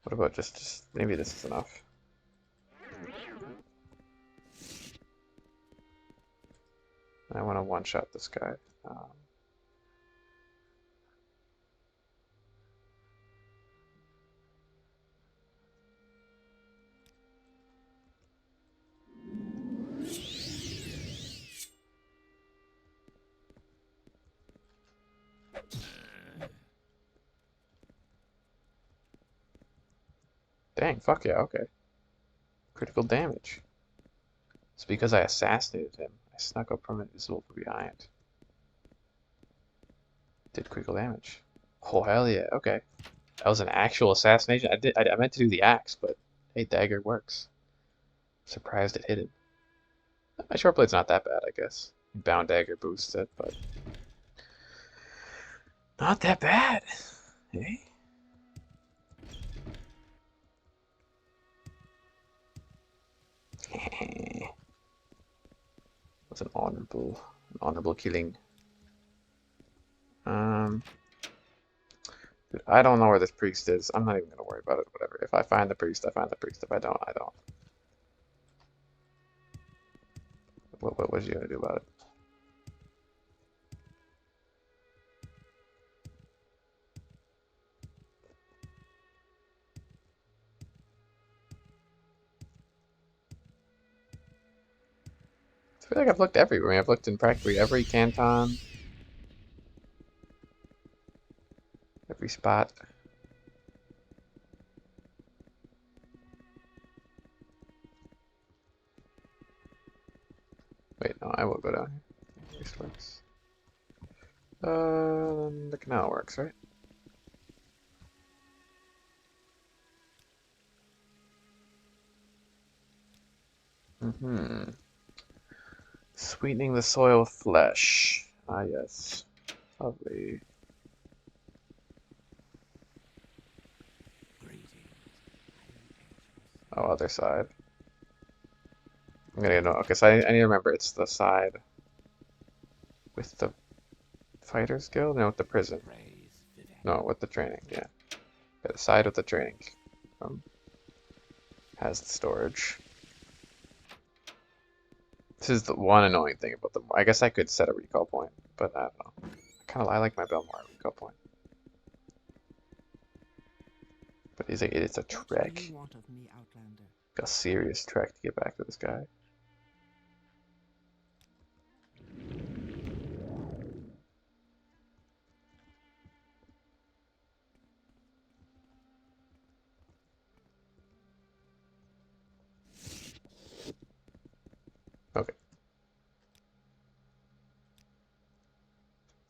What about just maybe this is enough. I want to one-shot this guy. Dang, fuck yeah, okay. Critical damage. It's because I assassinated him. I snuck up from invisible from behind. Did critical damage. Oh, hell yeah, okay. That was an actual assassination. I meant to do the axe, but hey, dagger works. Surprised it hit him. My short blade's not that bad, I guess. Bound dagger boosts it, but not that bad. Hey. Was an honorable killing. Dude, I don't know where this priest is. I'm not even gonna worry about it. Whatever. If I find the priest, I find the priest. If I don't, I don't. What was you gonna do about it? I feel like I've looked everywhere. I've looked in practically every canton, every spot. Wait, no, I will go down here. This works. Then the canal works, right? Mm-hmm. Sweetening the soil with flesh. Ah, yes. Lovely. Greetings. Oh, other side. I'm gonna know. Okay, so I need to remember it's the side with the Fighters Guild? No, with the prison. Praise Vivek. No, with the training, yeah. The side with the training has the storage. This is the one annoying thing about the. I guess I could set a recall point, but I don't know. I like my Belmore recall point. But he's like, it's a What trek. do you want of me, Outlander? A serious trek to get back to this guy. Okay.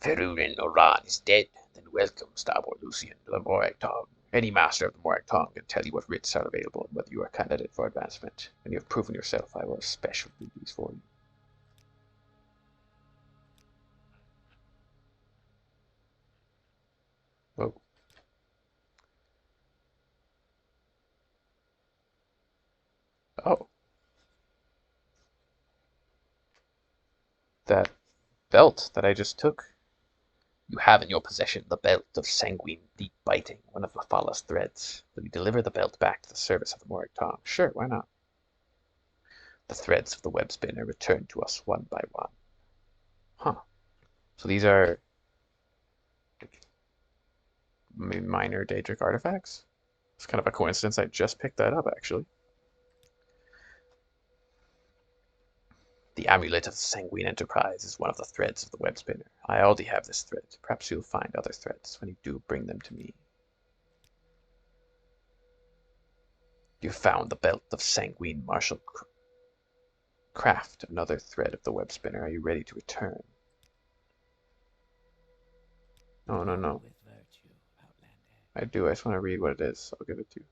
Ferurin Oran is dead. Then welcome, Starboard Lucian, to the Morag Tong. Any master of the Morag Tong can tell you what writs are available and whether you are a candidate for advancement. When you have proven yourself, I will have special duties for you. Whoa. Oh. That belt that I just took. You have in your possession the belt of sanguine deep biting, one of Lafala's threads. Will you deliver the belt back to the service of the Morag Tong? Sure, why not? The threads of the web spinner return to us one by one. Huh. So these are minor Daedric artifacts? It's kind of a coincidence I just picked that up, actually. The amulet of the sanguine enterprise is one of the threads of the web spinner. I already have this thread. Perhaps you'll find other threads when you do bring them to me. You found the belt of sanguine martial craft, another thread of the web spinner. Are you ready to return? No, no, no. With virtue, Outlander. I do. I just want to read what it is. I'll give it to you.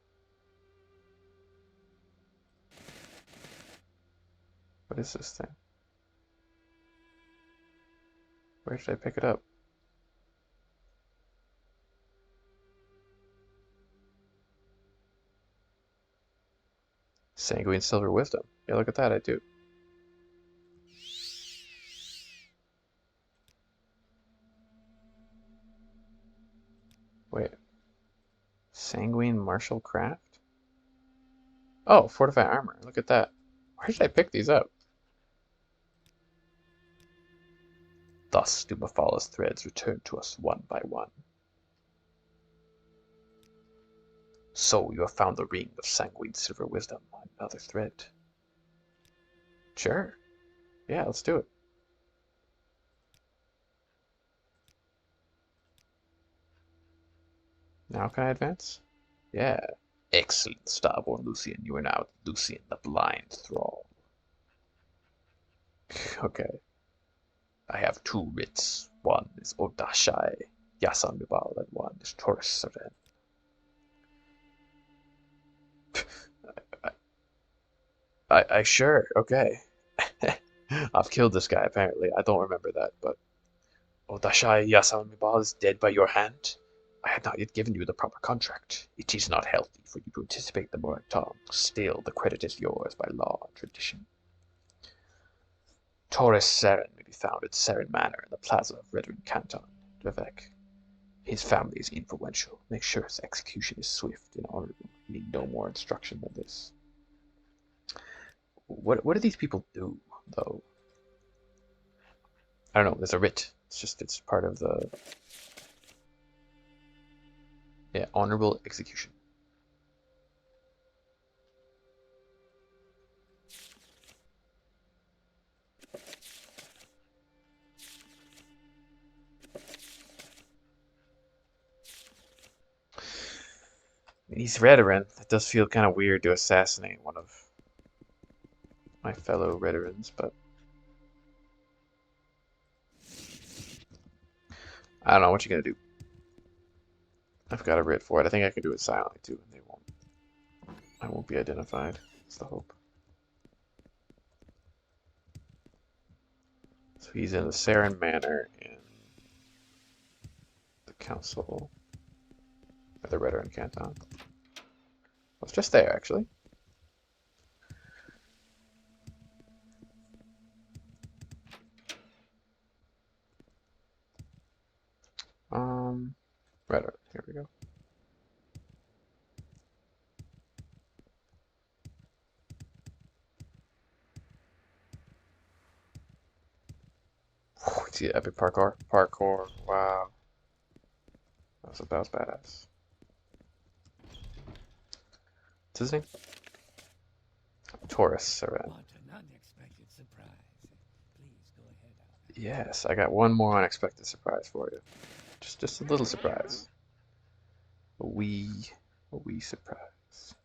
What is this thing? Where should I pick it up? Sanguine Silver Wisdom. Yeah, look at that, I do. Wait. Sanguine Martial Craft? Oh, Fortified Armor. Look at that. Where should I pick these up? Thus do Mafala's threads return to us one by one. So you have found the ring of sanguine silver wisdom, another thread. Sure. Yeah, let's do it. Now can I advance? Yeah. Excellent, Starborn Lucian. You are now Lucian the Blind Thrall. Okay. I have two writs. One is Odashai Yasanmibal, and one is Taurus Seren. I sure. Okay. I've killed this guy, apparently. I don't remember that, but Odashai Yasanmibal is dead by your hand. I had not yet given you the proper contract. It is not healthy for you to anticipate the Morag Tong. Still, the credit is yours by law and tradition. Taurus Seren may be found at Seren Manor in the plaza of Redrin Canton, Vivek. His family is influential. Make sure his execution is swift and honorable. You need no more instruction than this. what do these people do, though? I don't know. There's a writ. It's part of the honorable execution. He's veteran. It does feel kind of weird to assassinate one of my fellow veterans, but I don't know what you're gonna do. I've got a writ for it. I think I can do it silently too, and I won't be identified. That's the hope. So he's in the Saren Manor in the council of the veteran canton. Well, it's just there, actually. Right, here we go. See epic parkour. Parkour. Wow. That was badass. What's his name? Taurus Saran. What an unexpected surprise. Please go ahead, Outlander. Yes, I got one more unexpected surprise for you. Just a little surprise. A wee surprise.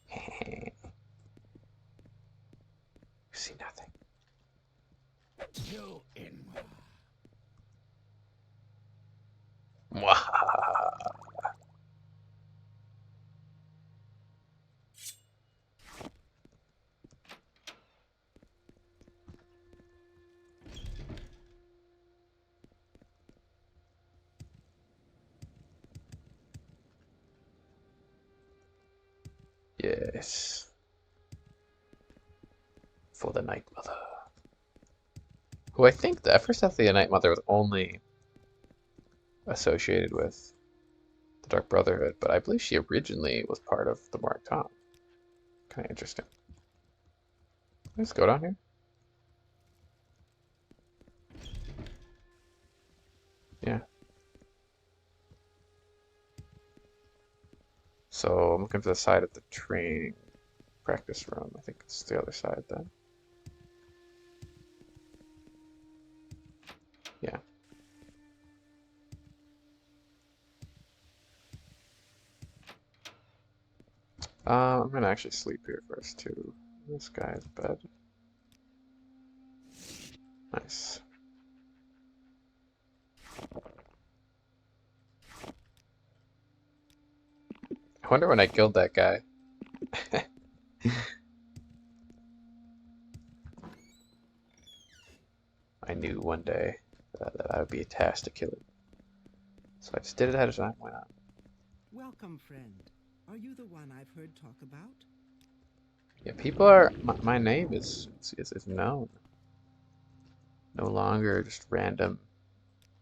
You see nothing. You in Mwahaha. Yes. For the Night Mother. Who I think at first I thought the Night Mother was only associated with the Dark Brotherhood, but I believe she originally was part of the Morag Tong. Kind of interesting. Let's go down here. Yeah. So I'm looking to the side of the training practice room. I think it's the other side then. Yeah. I'm gonna actually sleep here first too. This guy's bed. Nice. I wonder when I killed that guy. I knew one day that I would be a task to kill it. So I just did it ahead of time. Why not? Welcome, friend. Are you the one I've heard talk about? Yeah, people are. My name is known. No longer just random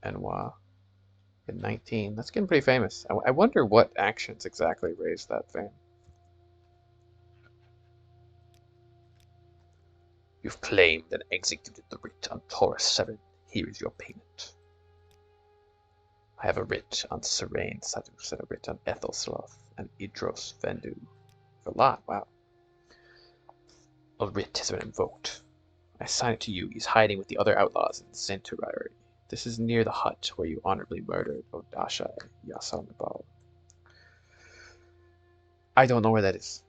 Enwa. In 19, that's getting pretty famous. I wonder what actions exactly raised that fame. You've claimed and executed the writ on Taurus 7. Here is your payment. I have a writ on Serene Sadus and a writ on Ethelsloth and Idros Vendu. A lot, wow. A writ has been invoked. I assign it to you. He's hiding with the other outlaws in Centauri. This is near the hut where you honorably murdered Odashai Yasanabal. I don't know where that is.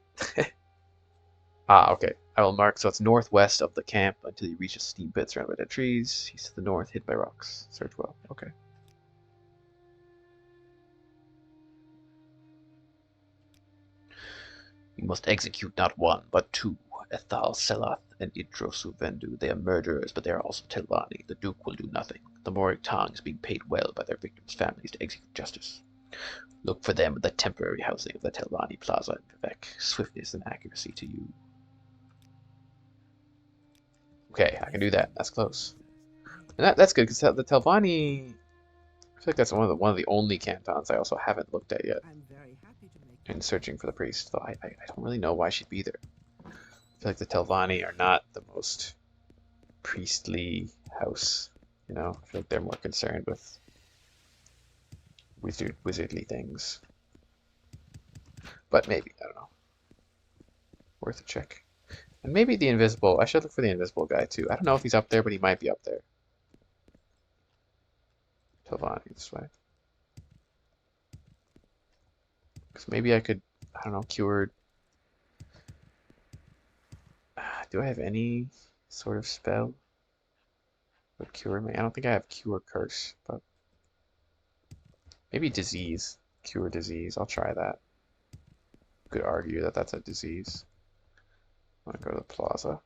Ah, okay. I will mark, so it's northwest of the camp until you reach a steam pit surrounded by dead trees. He's to the north, hid by rocks. Search well. Okay. You must execute not one, but two. Ethal Selath and Idrosu Vendu. They are murderers, but they are also Telvanni. The Duke will do nothing. The Morag Tong is being paid well by their victims' families to execute justice. Look for them at the temporary housing of the Telvanni Plaza in Vivek. Swiftness and accuracy to you. Okay, I can do that. That's close. And that's good, because the Telvanni, I feel like that's one of the only cantons I also haven't looked at yet I'm very happy to make in searching for the priest, though I don't really know why she'd be there. I feel like the Telvanni are not the most priestly house, you know? I feel like they're more concerned with wizardly things. But maybe, I don't know. Worth a check. And maybe the invisible, I should look for the invisible guy too. I don't know if he's up there, but he might be up there. Telvanni, this way. Because maybe I could, I don't know, cure. Do I have any sort of spell that would cure me? I don't think I have cure curse, but maybe disease. Cure disease. I'll try that. Could argue that that's a disease. I'm gonna go to the plaza.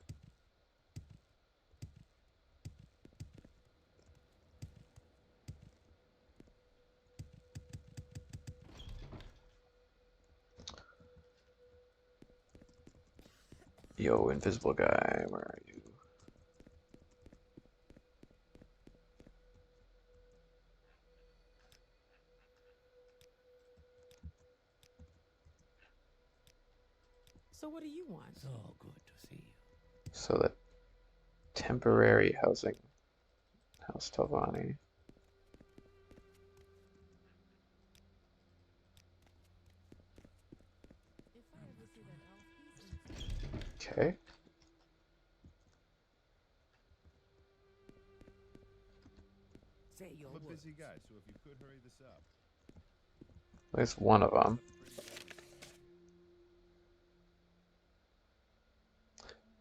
Yo, invisible guy, where are you? So what do you want? So good to see you. So the temporary housing, House Talvani. Okay. Say your I'm a words. busy guy, so if you could hurry this up. There's one of them.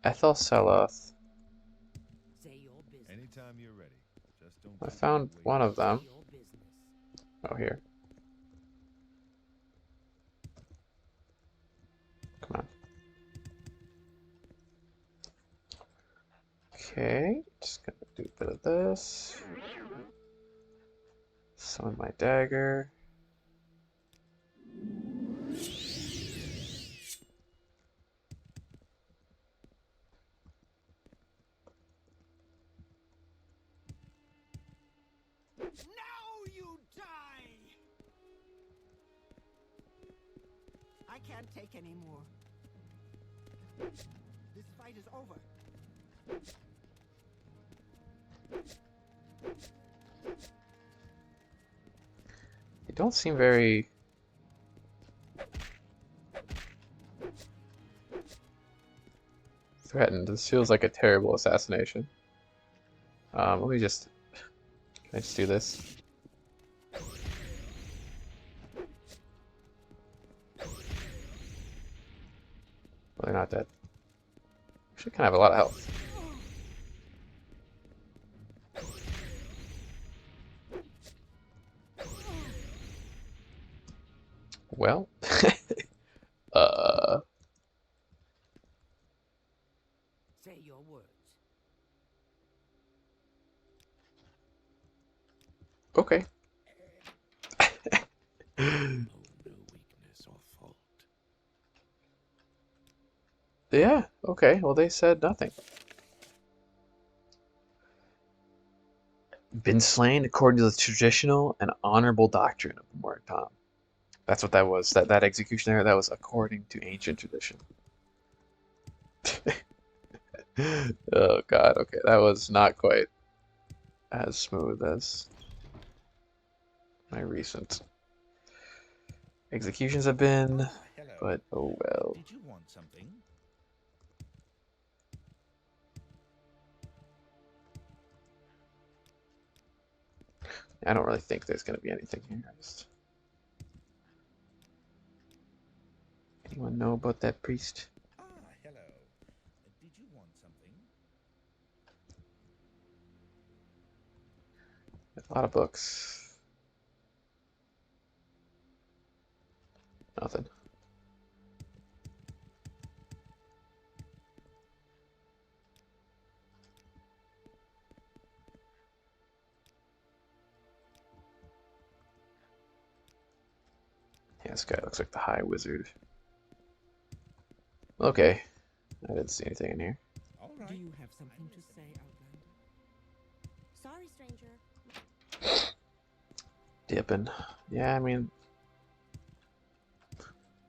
Ethel Seloth. Say your business. Anytime you're ready. Just don't. I keep me found waiting. one of Say them. your business. Oh, here. Come on. Okay, just gonna do a bit of this. Summon my dagger. Now you die! I can't take any more. This fight is over. You don't seem very threatened. This feels like a terrible assassination. Let me just. Can I just do this? Well, they're not dead. Actually, kind of have a lot of health. Well, uh, Say your words. okay. Oh, no weakness or fault. Yeah, okay. Well, they said nothing. Been slain according to the traditional and honorable doctrine of the Morrigan. That's what that was. That execution there, that was according to ancient tradition. Oh God, okay. That was not quite as smooth as my recent executions have been, Ah, hello. but oh well. Did you want something? I don't really think there's gonna be anything here. Anyone know about that priest? Ah, hello. Did you want something? A lot of books. Nothing. Yeah, this guy looks like the High Wizard. Okay, I didn't see anything in here. All right. Do you have something to say, Outlander? Sorry, stranger. Dipping. Yeah, I mean,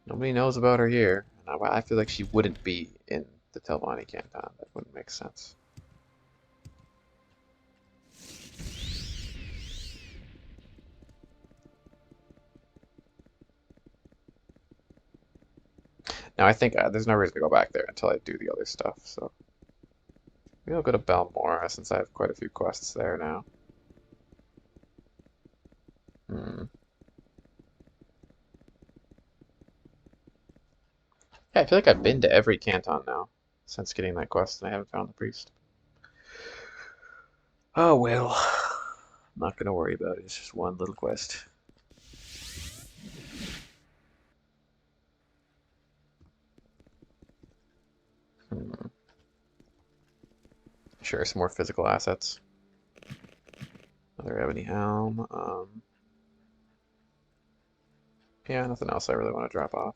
nobody knows about her here. I feel like she wouldn't be in the Telvanni Canton. That wouldn't make sense. Now, I think there's no reason to go back there until I do the other stuff, so maybe I'll go to Belmora since I have quite a few quests there now. Hmm. Yeah, I feel like I've been to every canton now since getting that quest, and I haven't found the priest. Oh well, I'm not gonna worry about it. It's just one little quest. Hmm. Sure, some more physical assets. Another ebony helm. Yeah, nothing else I really want to drop off.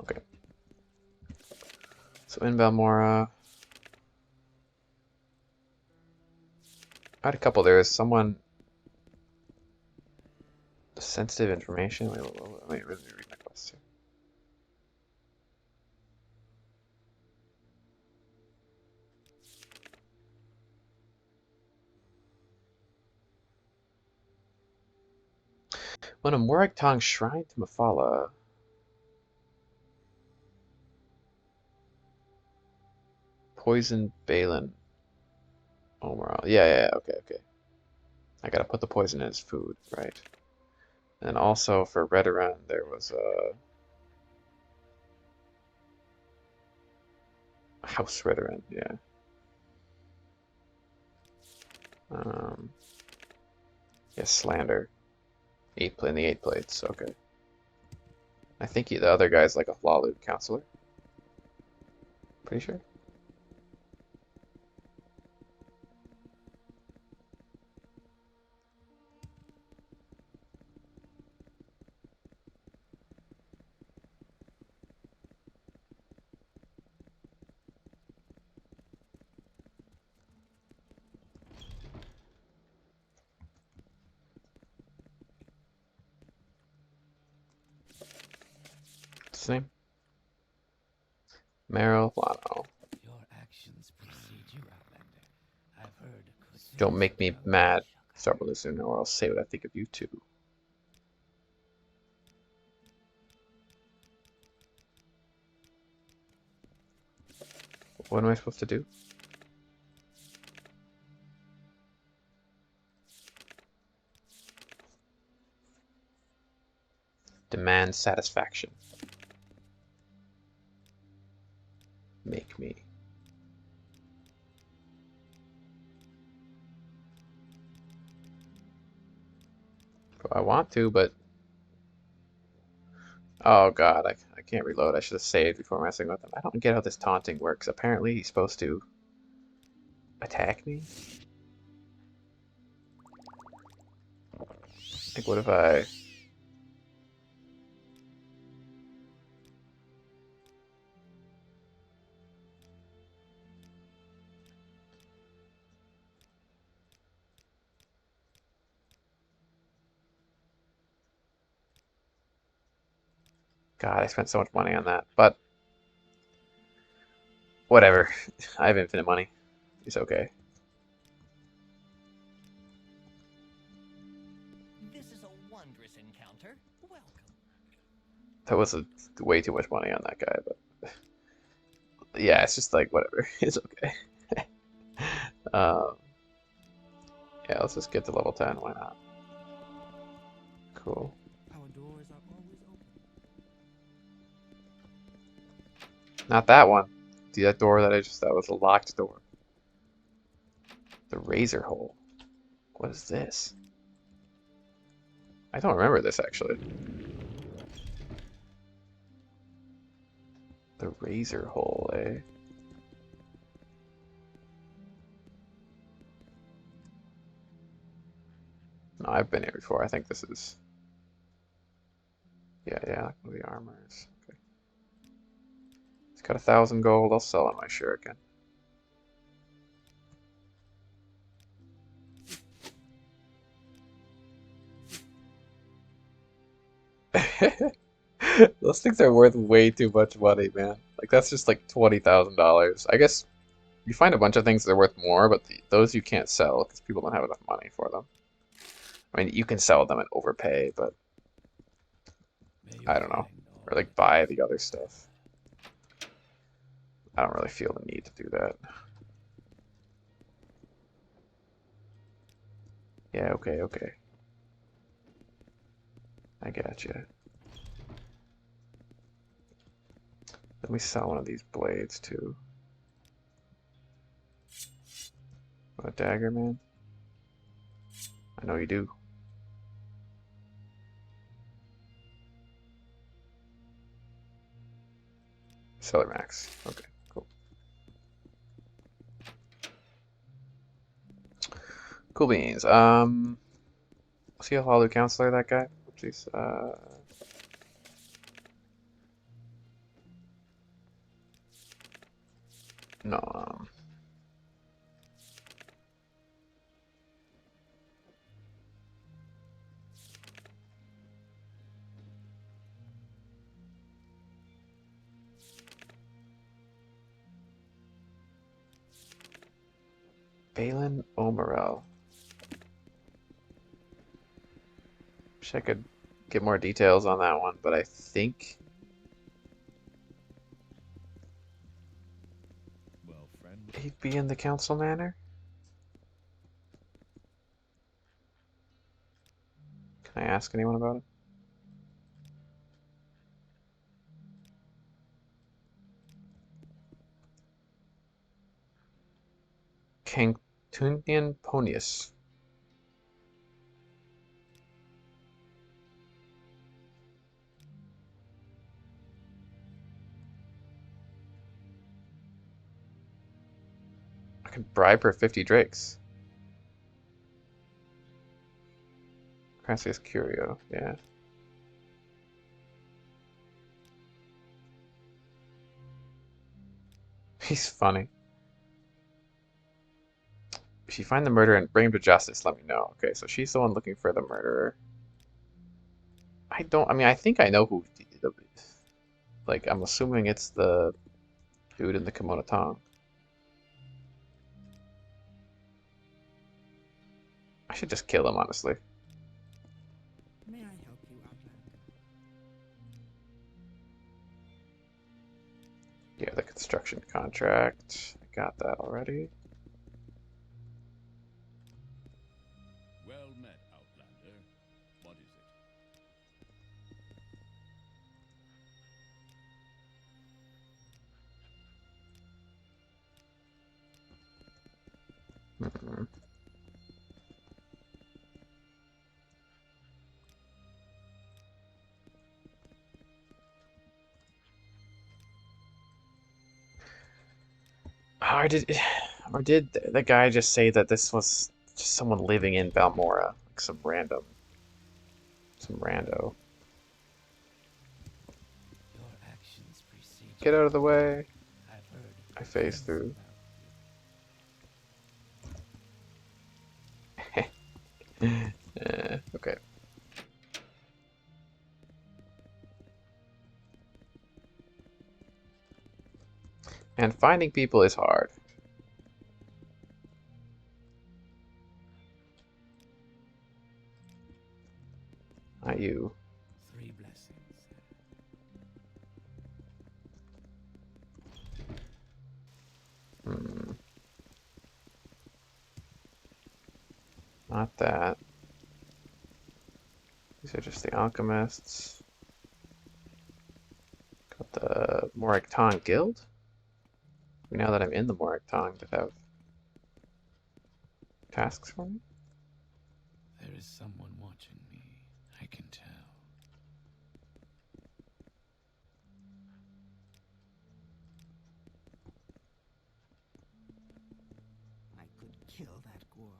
Okay. So in Valmora, I had a couple. There is someone sensitive information. Wait, let me read my quest here. When a Morag shrine to Mafala. Poison Balin. Oh, morale. Yeah, okay, okay. I gotta put the poison in his food, right? And also for Redoran, there was a House Redoran, yeah. Um, yeah, Slander. In the 8 plates, okay. I think the other guy's like a Hlalu counselor. Pretty sure. What's his name? Marijuana. Your actions precede you, Outlander. I've heard good Don't things make me about mad, Shaka. Starbalusun, or I'll say what I think of you too. What am I supposed to do? Demand satisfaction. Make me. I want to, but oh god, I can't reload. I should have saved before messing with him. I don't get how this taunting works. Apparently he's supposed to attack me? Like what if I... God, I spent so much money on that. But whatever. I have infinite money. It's okay. This is a wondrous encounter. Welcome. That was way too much money on that guy, but yeah, it's just like whatever. It's okay. um, yeah, let's just get to level 10. Why not? Cool. Our doors are always open. Not that one. See that door that was a locked door. The razor hole. What is this? I don't remember this actually. The razor hole, eh? No, I've been here before. I think this is... Yeah, the armors. Okay. It's got 1,000 gold. I'll sell on my shuriken. Those things are worth way too much money, man. Like that's just like $20,000. I guess you find a bunch of things that are worth more, but those you can't sell because people don't have enough money for them. I mean, you can sell them and overpay, but I don't know. Or like buy the other stuff. I don't really feel the need to do that. Yeah, okay. I gotcha. Let me sell one of these blades too. Want a dagger, man? I know you do. Seller max. Okay, cool. Cool beans. See a Hollow Counselor, that guy? Oopsies. No. Balin Omerel. Wish I could get more details on that one, but I think Well, friend. he'd be in the council manor. Can I ask anyone about it? Cantunian Ponius. I can bribe her 50 drakes. Crassius Curio, yeah. He's funny. If you find the murderer and bring him to justice, let me know. Okay, so she's the one looking for the murderer. I mean, I think I know who, like, I'm assuming it's the dude in the kimono tong. I should just kill him, honestly. May I help you, Outlander? Yeah, the construction contract. I got that already. Well met, Outlander. What is it? Mm-mm. Or did the guy just say that this was just someone living in Balmora, like some rando? Your actions precede Get you. out of the way. I've heard I good phased things through. about Okay. And finding people is hard. Not you. you. 3 blessings. Hmm. Not that. These are just the alchemists. Got the Morag Guild. Now that I'm in the Morag did I have tasks for me? There is someone watching me. I can tell. I could kill that Gor.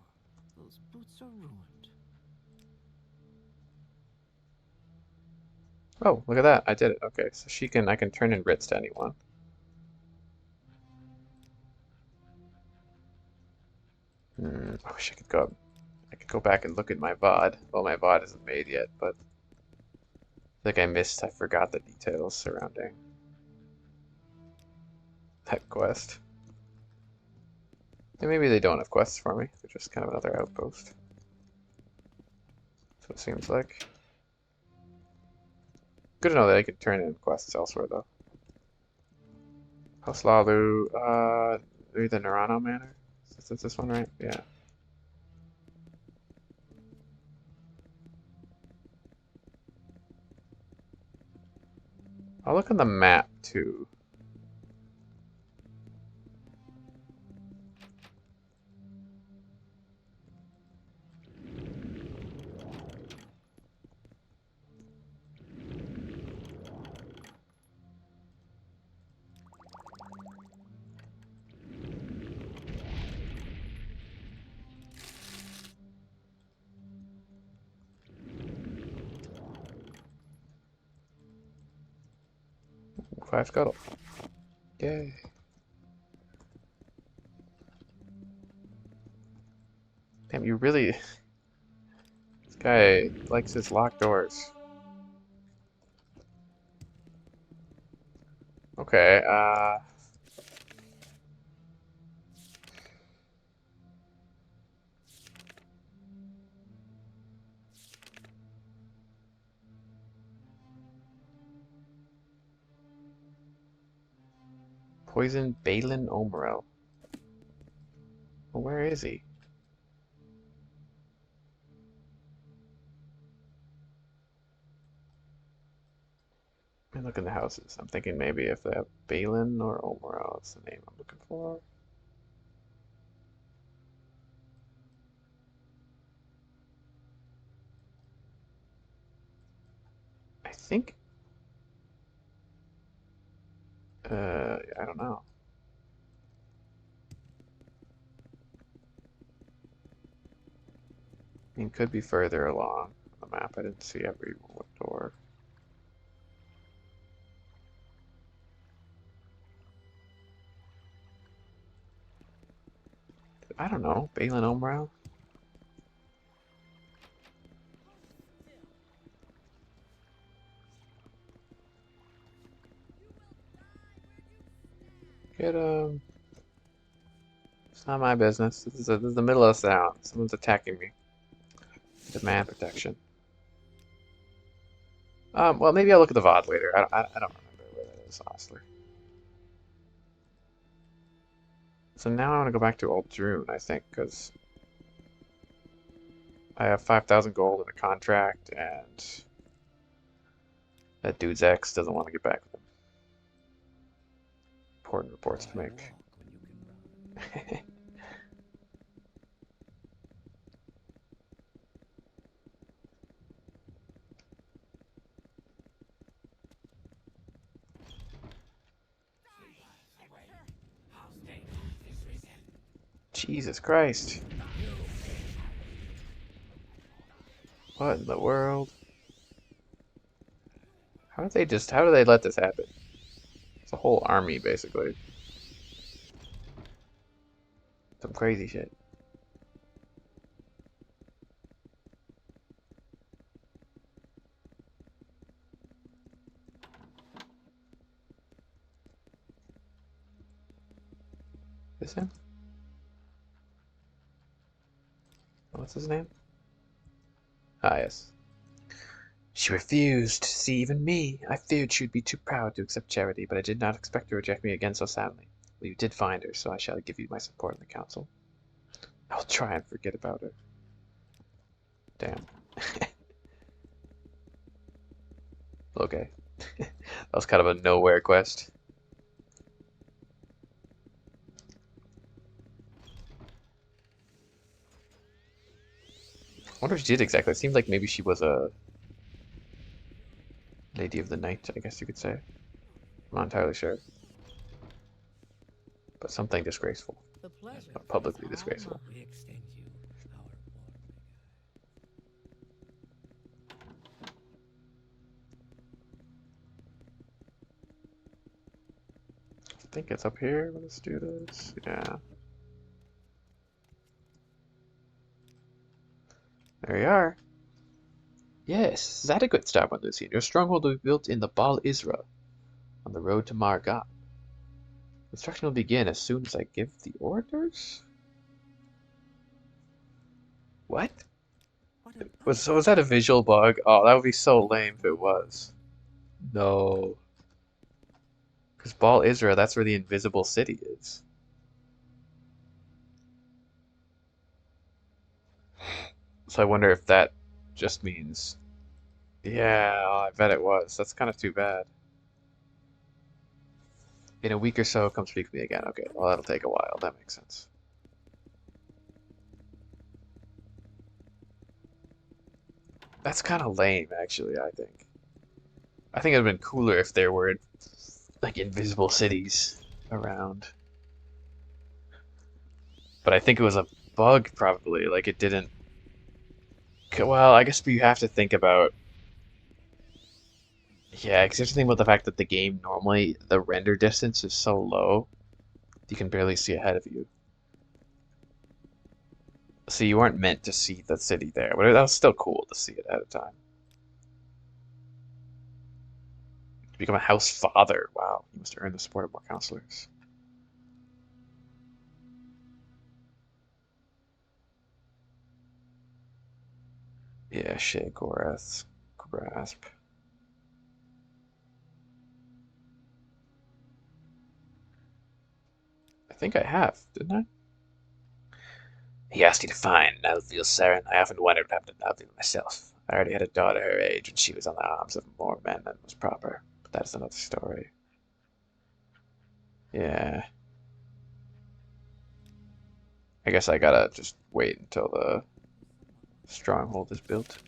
Those boots are ruined. Oh, look at that. I did it. Okay, so I can turn in writs to anyone. I wish I could go back and look at my VOD. Well, my VOD isn't made yet, but I think I forgot the details surrounding that quest. And maybe they don't have quests for me. They're just kind of another outpost. That's what it seems like. Good to know that I could turn in quests elsewhere, though. Hoslalu, maybe the Nerano Manor? Is this one right? Yeah. I'll look on the map, too. 5 scuttle. Yay. Damn, you really... This guy likes his locked doors. Okay, Poison Balin Omerel. Well, where is he? I look in the houses. I'm thinking maybe if they have Balin or Omerel, that's the name I'm looking for. I think. I don't know. I mean, could be further along on the map. I didn't see every door. I don't know. Balin Omerel? Get him. It's not my business. This is the middle of the town. Someone's attacking me. Demand protection. Well, maybe I'll look at the VOD later. I don't remember where that is, honestly. So now I want to go back to Old Drune, I think, because I have 5,000 gold in a contract, and that dude's ex doesn't want to get back with him. Important reports to Why make. walk when you can run? Jesus Christ. What in the world? How do they let this happen? It's a whole army, basically. Some crazy shit. This him? What's his name? Ah, yes. She refused to see even me. I feared she would be too proud to accept charity, but I did not expect her to reject me again so soundly. Well, you did find her, so I shall give you my support in the council. I'll try and forget about her. Damn. Okay. That was kind of a nowhere quest. I wonder what she did exactly. It seemed like maybe she was a lady of the night, I guess you could say. I'm not entirely sure. But something disgraceful. The pleasure. Publicly is all disgraceful. mine. We extend you our warm I think it's up here. Let's do this. Yeah. There you are. Yes, that a good start, Lucian. Your stronghold will be built in the Bal Isra, on the road to Margat. Construction will begin as soon as I give the orders? What? What an Was that a visual bug? Oh, that would be so lame if it was. No. Because Bal Isra, that's where the invisible city is. So I wonder if that just means... Yeah, oh, I bet it was. That's kind of too bad. In a week or so, come speak to me again. Okay, well, that'll take a while. That makes sense. That's kind of lame, actually, I think. I think it would have been cooler if there were, like, invisible cities around. But I think it was a bug, probably. Like, it didn't... Well, I guess you have to think about... Yeah, because here's the thing about the fact that the game normally the render distance is so low, you can barely see ahead of you. So you weren't meant to see the city there, but that was still cool to see it at a time. To become a house father, wow, you must earn the support of more counselors. Yeah, shit, Gorath, grasp. I think I have, didn't I? He asked you to find Nalville Saren. I often wondered what happened to Nalville myself. I already had a daughter her age when she was on the arms of more men than was proper. But that's another story. Yeah. I guess I gotta just wait until the stronghold is built.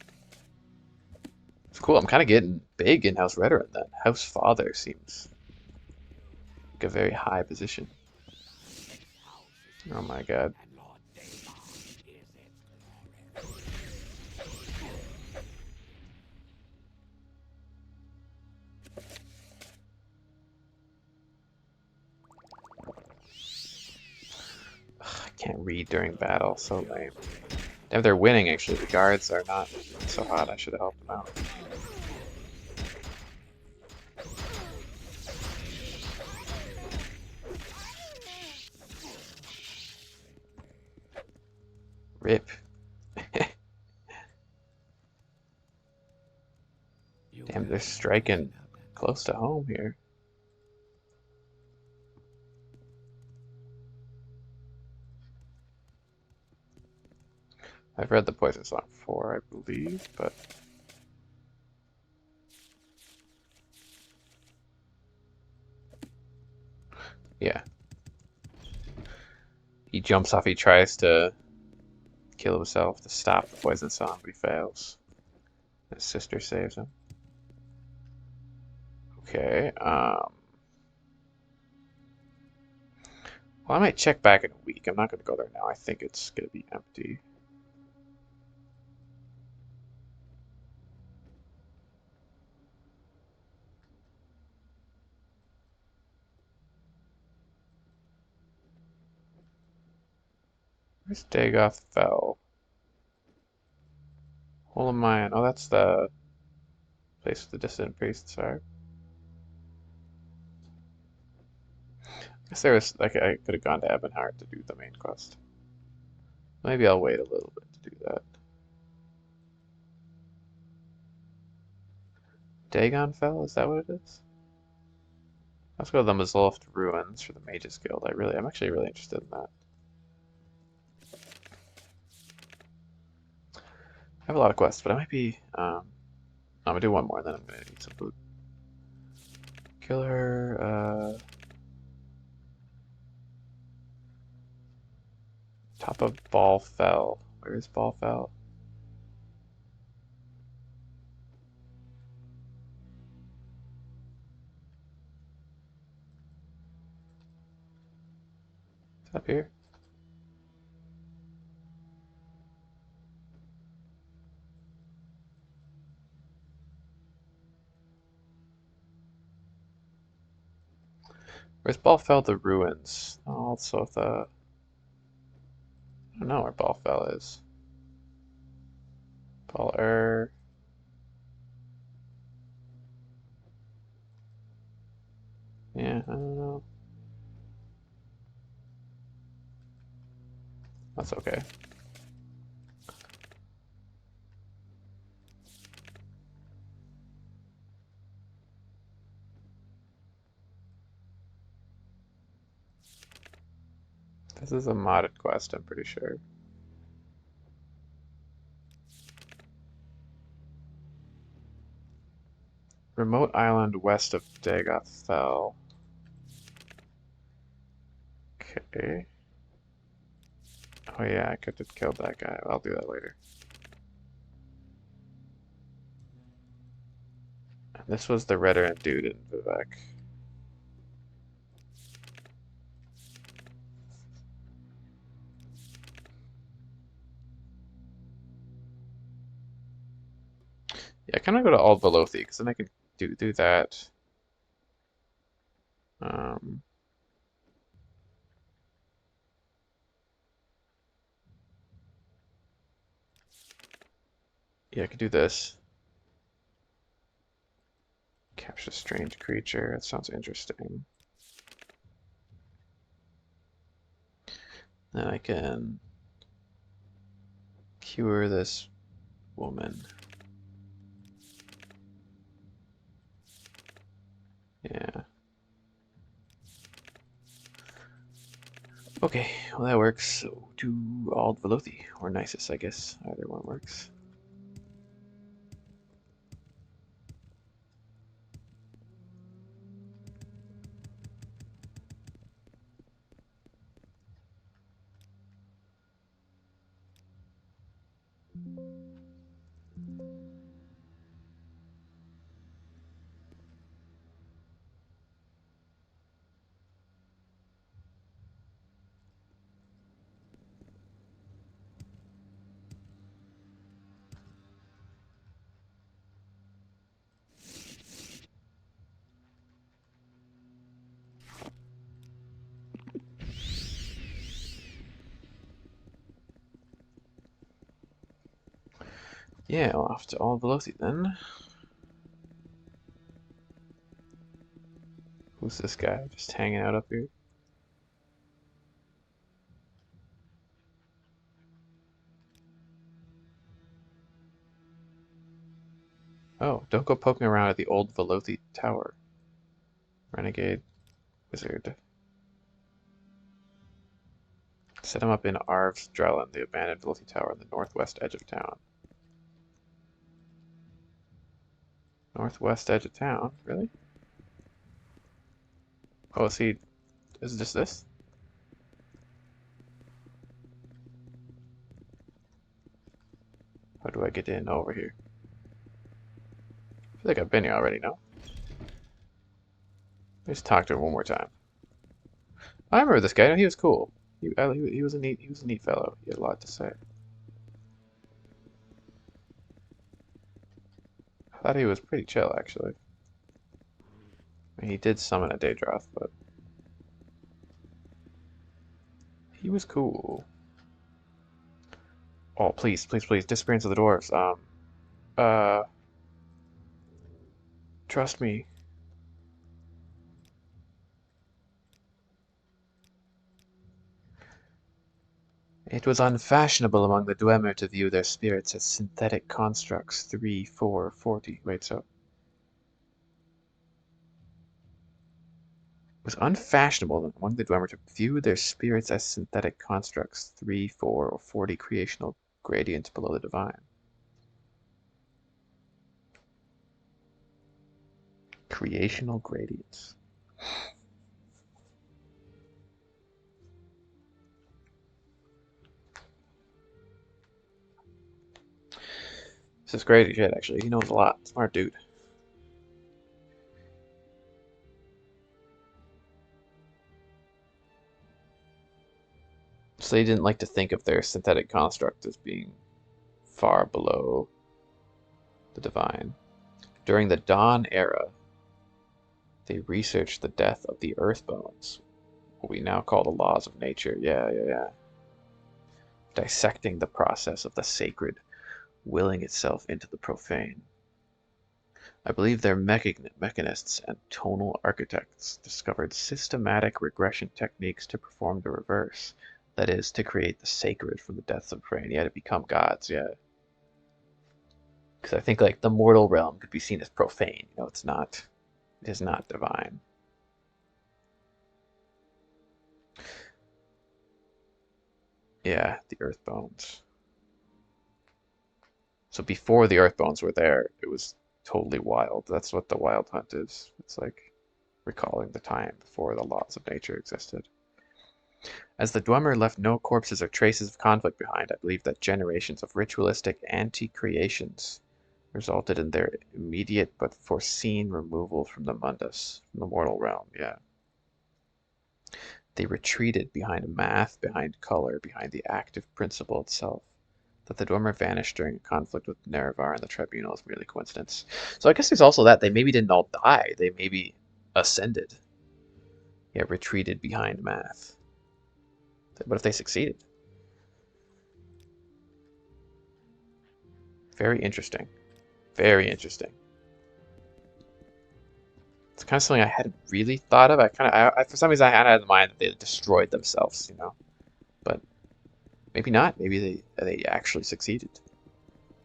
It's cool. I'm kind of getting big in House Veteran then. House Father seems like a very high position. Oh my god. Ugh, I can't read during battle. So lame. Damn, they're winning actually. The guards are not so hot. I should have helped them out. Rip. Damn, they're striking close to home here. I've read the Poison Song before, I believe, but yeah. He jumps off, he tries to kill himself to stop the Poison Song, but he fails. His sister saves him. Okay, well, I might check back in a week. I'm not going to go there now. I think it's going to be empty. Where's Dagoth Fell? Hole of Mine. Oh, that's the place with the dissident priests are. I guess there was, like, I could have gone to Ebonheart to do the main quest. Maybe I'll wait a little bit to do that. Dagon Fell, is that what it is? Let's go to the Mazloft Ruins for the Mages Guild. I'm actually really interested in that. I have a lot of quests, but I might be, I'm gonna do one more, and then I'm gonna need some food. Killer, top of Ball Fell. Where is Ball Fell? It's up here. Where's Ball Fell? The ruins. Also, I don't know where Ball Fell is. Ball Yeah, I don't know. That's okay. This is a modded quest, I'm pretty sure. Remote island west of Dagoth Fell. Okay. Oh yeah, I could have killed that guy. I'll do that later. And this was the Redoran dude in Vivek. Yeah, I kind of go to Ald Velothi because then I can do that. Um, yeah, I could do this. Capture strange creature. That sounds interesting. Then I can cure this woman. Yeah. Okay, well that works. So do Ald Velothi or Nisus, I guess. Either one works. Yeah, off to Ald Velothi then. Who's this guy? Just hanging out up here? Oh, don't go poking around at the old Velothi Tower. Renegade Wizard. Set him up in Arv's Drellin, the abandoned Velothi Tower on the northwest edge of town. Northwest edge of town? Really? Oh, is it just this? How do I get in over here? I feel like I've been here already, no? Let's talk to him one more time. I remember this guy. He was cool. He was a neat fellow. He had a lot to say. I thought he was pretty chill, actually. I mean, he did summon a Daedroth, but he was cool. Oh, please, please, please, disappearance of the dwarves. Uh, trust me. It was unfashionable among the Dwemer to view their spirits as synthetic constructs 3, 4, 40. Wait, so. It was unfashionable among the Dwemer to view their spirits as synthetic constructs 3, 4, or 40 creational gradients below the divine. Creational gradients. This is crazy shit, actually. He knows a lot. Smart dude. So they didn't like to think of their synthetic construct as being far below the divine. During the Dawn era, they researched the death of the Earthbones, what we now call the laws of nature. Yeah. Dissecting the process of the sacred willing itself into the profane. I believe their mechanists and tonal architects discovered systematic regression techniques to perform the reverse. That is, to create the sacred from the deaths of prey. Yeah, to become gods, yeah. Because I think like the mortal realm could be seen as profane. You know, it is not divine. Yeah, the Earthbones. So before the Earthbones were there, it was totally wild. That's what the Wild Hunt is. It's like recalling the time before the laws of nature existed. As the Dwemer left no corpses or traces of conflict behind, I believe that generations of ritualistic anti-creations resulted in their immediate but foreseen removal from the mundus, from the mortal realm, yeah. They retreated behind math, behind color, behind the active principle itself. That the Dwemer vanished during a conflict with Nerevar and the Tribunal is merely coincidence. So I guess there's also that. They maybe didn't all die. They maybe ascended. Yeah, retreated behind Math. What if they succeeded? Very interesting. Very interesting. It's kind of something I hadn't really thought of. For some reason, I had in mind that they destroyed themselves, you know. But maybe not. Maybe they actually succeeded.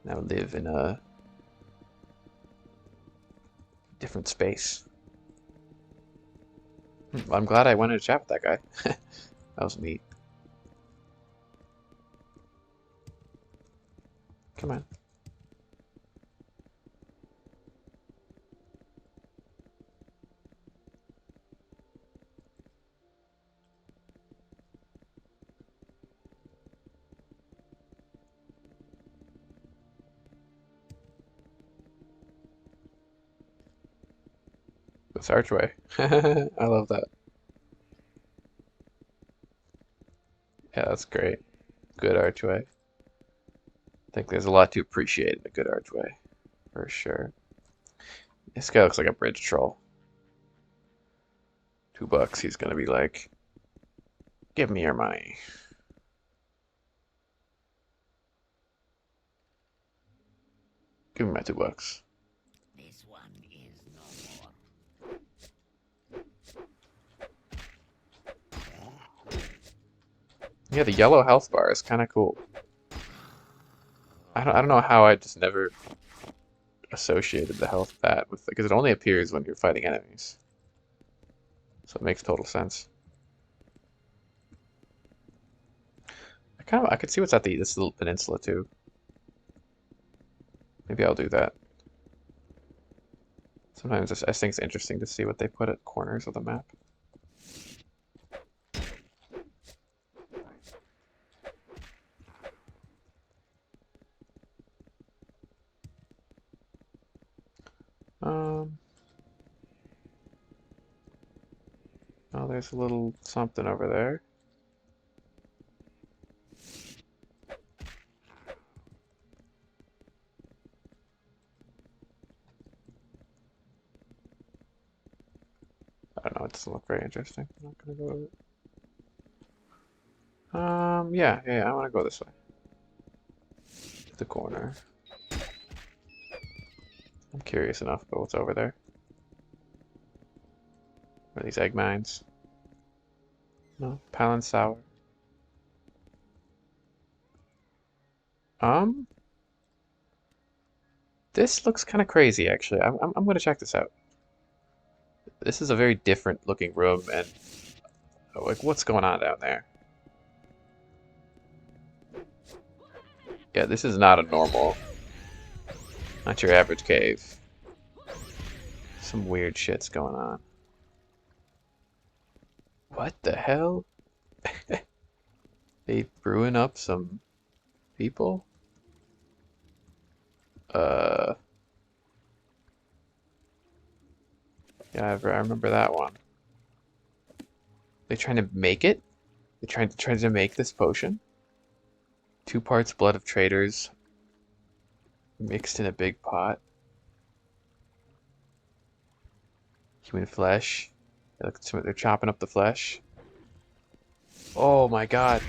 Now live in a different space. I'm glad I went in a chat with that guy. That was neat. Come on. This archway. I love that. Yeah, that's great. Good archway. I think there's a lot to appreciate in a good archway, for sure. This guy looks like a bridge troll. $2, he's gonna be like, give me your money. Give me my $2. This one is no more. Yeah, the yellow health bar is kind of cool. I don't know how I just never associated the health bat with, because it only appears when you're fighting enemies. So it makes total sense. I could see what's at this little peninsula too. Maybe I'll do that. Sometimes I think it's interesting to see what they put at corners of the map. Oh, there's a little something over there. I don't know, it doesn't look very interesting. I'm not gonna go with it. Yeah, I wanna go this way. To the corner. I'm curious enough about what's over there. Are these egg mines? No, Palin Sour. This looks kind of crazy, actually. I'm gonna check this out. This is a very different looking room, and like, what's going on down there? Yeah, this is not a normal, not your average cave. Some weird shit's going on. What the hell? They brewing up some people? Yeah, I remember that one. They trying to make it? They trying to make this potion? 2 parts blood of traitors mixed in a big pot. Human flesh. They're chopping up the flesh. Oh my god.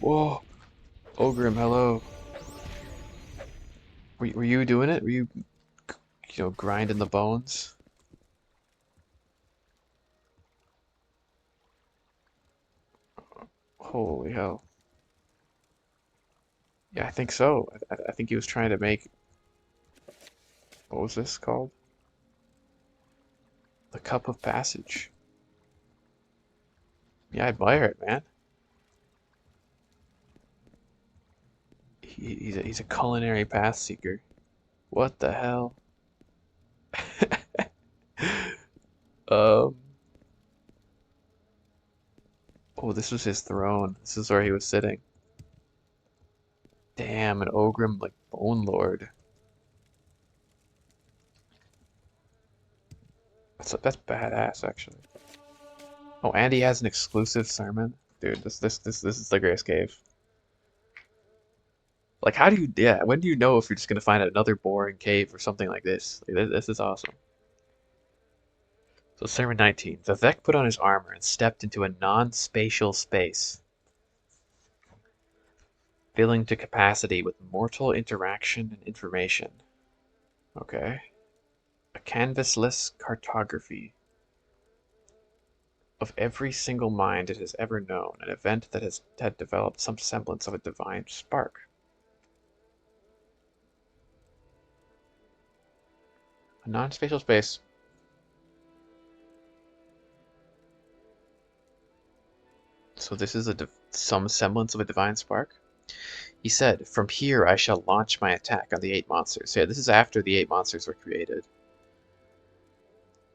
Whoa. Ogrim, hello. Were you doing it? Were you grinding the bones? Holy hell. Yeah, I think so. I think he was trying to make... What was this called? The Cup of Passage. Yeah, I admire it, man. He's a culinary path seeker. What the hell? Um. Oh, this was his throne. This is where he was sitting. Damn, an Ogrim like Bone Lord. That's badass, actually. Oh, and he has an exclusive sermon. Dude, this is the greatest cave. Like, how do you, yeah, when do you know if you're just gonna find another boring cave or something like this? Like, this is awesome. So, Sermon 19. Vivek put on his armor and stepped into a non-spatial space, filling to capacity with mortal interaction and information. Okay. A canvasless cartography of every single mind it has ever known, an event that had developed some semblance of a divine spark. A non-spatial space. So this is some semblance of a divine spark. He said, "From here I shall launch my attack on the 8 monsters." So yeah, this is after the 8 monsters were created.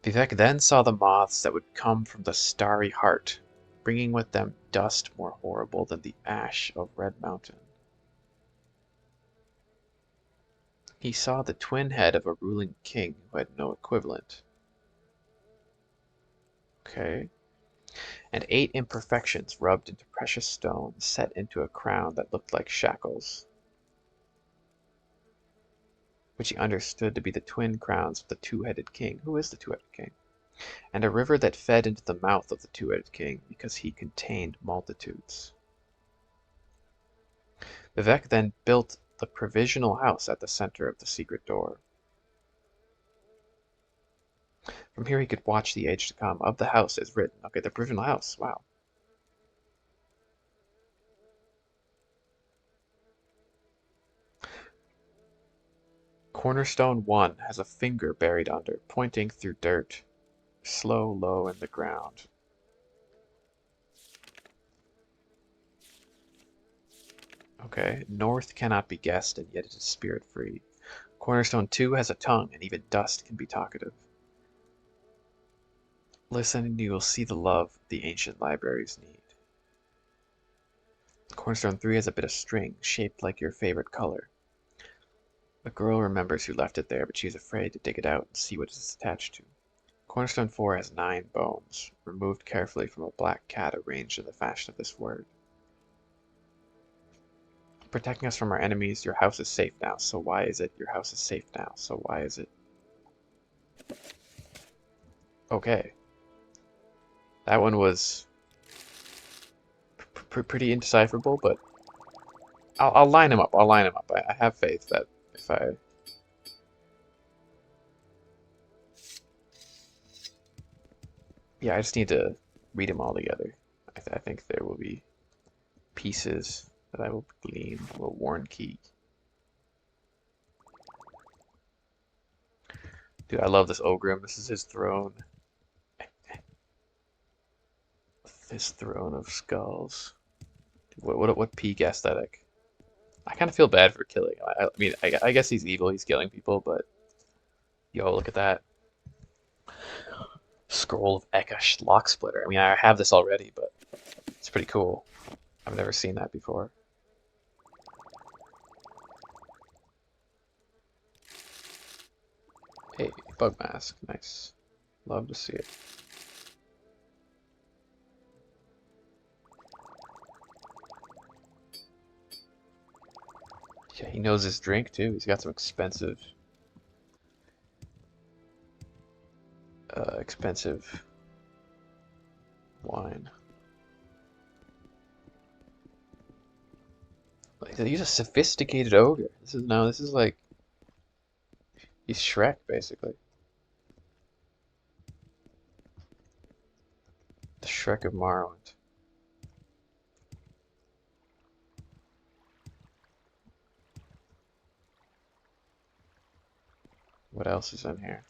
Vivek then saw the moths that would come from the starry heart, bringing with them dust more horrible than the ash of Red Mountain. He saw the twin head of a ruling king who had no equivalent. Okay. And 8 imperfections rubbed into precious stone, set into a crown that looked like shackles, which he understood to be the twin crowns of the two-headed king. Who is the two-headed king? And a river that fed into the mouth of the two-headed king, because he contained multitudes. Vivek then built the provisional house at the center of the secret door. From here he could watch the age to come. Of the house is written. Okay, the provisional house. Wow. Cornerstone 1 has a finger buried under, pointing through dirt, slow, low in the ground. Okay, north cannot be guessed, and yet it is spirit-free. Cornerstone 2 has a tongue, and even dust can be talkative. Listen, and you will see the love the ancient libraries need. Cornerstone 3 has a bit of string, shaped like your favorite color. A girl remembers who left it there, but she is afraid to dig it out and see what it is attached to. Cornerstone 4 has 9 bones, removed carefully from a black cat arranged in the fashion of this word. Protecting us from our enemies, your house is safe now, so why is it? Your house is safe now, so why is it? Okay. That one was pretty indecipherable, but I'll line him up. I'll line him up. I have faith that if I... Yeah, I just need to read them all together. I think there will be pieces that I will glean. A little Warren key. Dude, I love this Ogrim. This is his throne. His throne of skulls. What peak aesthetic. I kind of feel bad for killing him. I mean, I guess he's evil. He's killing people, but yo, look at that. Scroll of Ekash Lock Splitter. I mean, I have this already, but it's pretty cool. I've never seen that before. Hey, bug mask. Nice. Love to see it. Yeah, he knows his drink too. He's got some expensive wine. Like, he's a sophisticated ogre. This is like he's Shrek basically. The Shrek of Morrowind. What else is in here?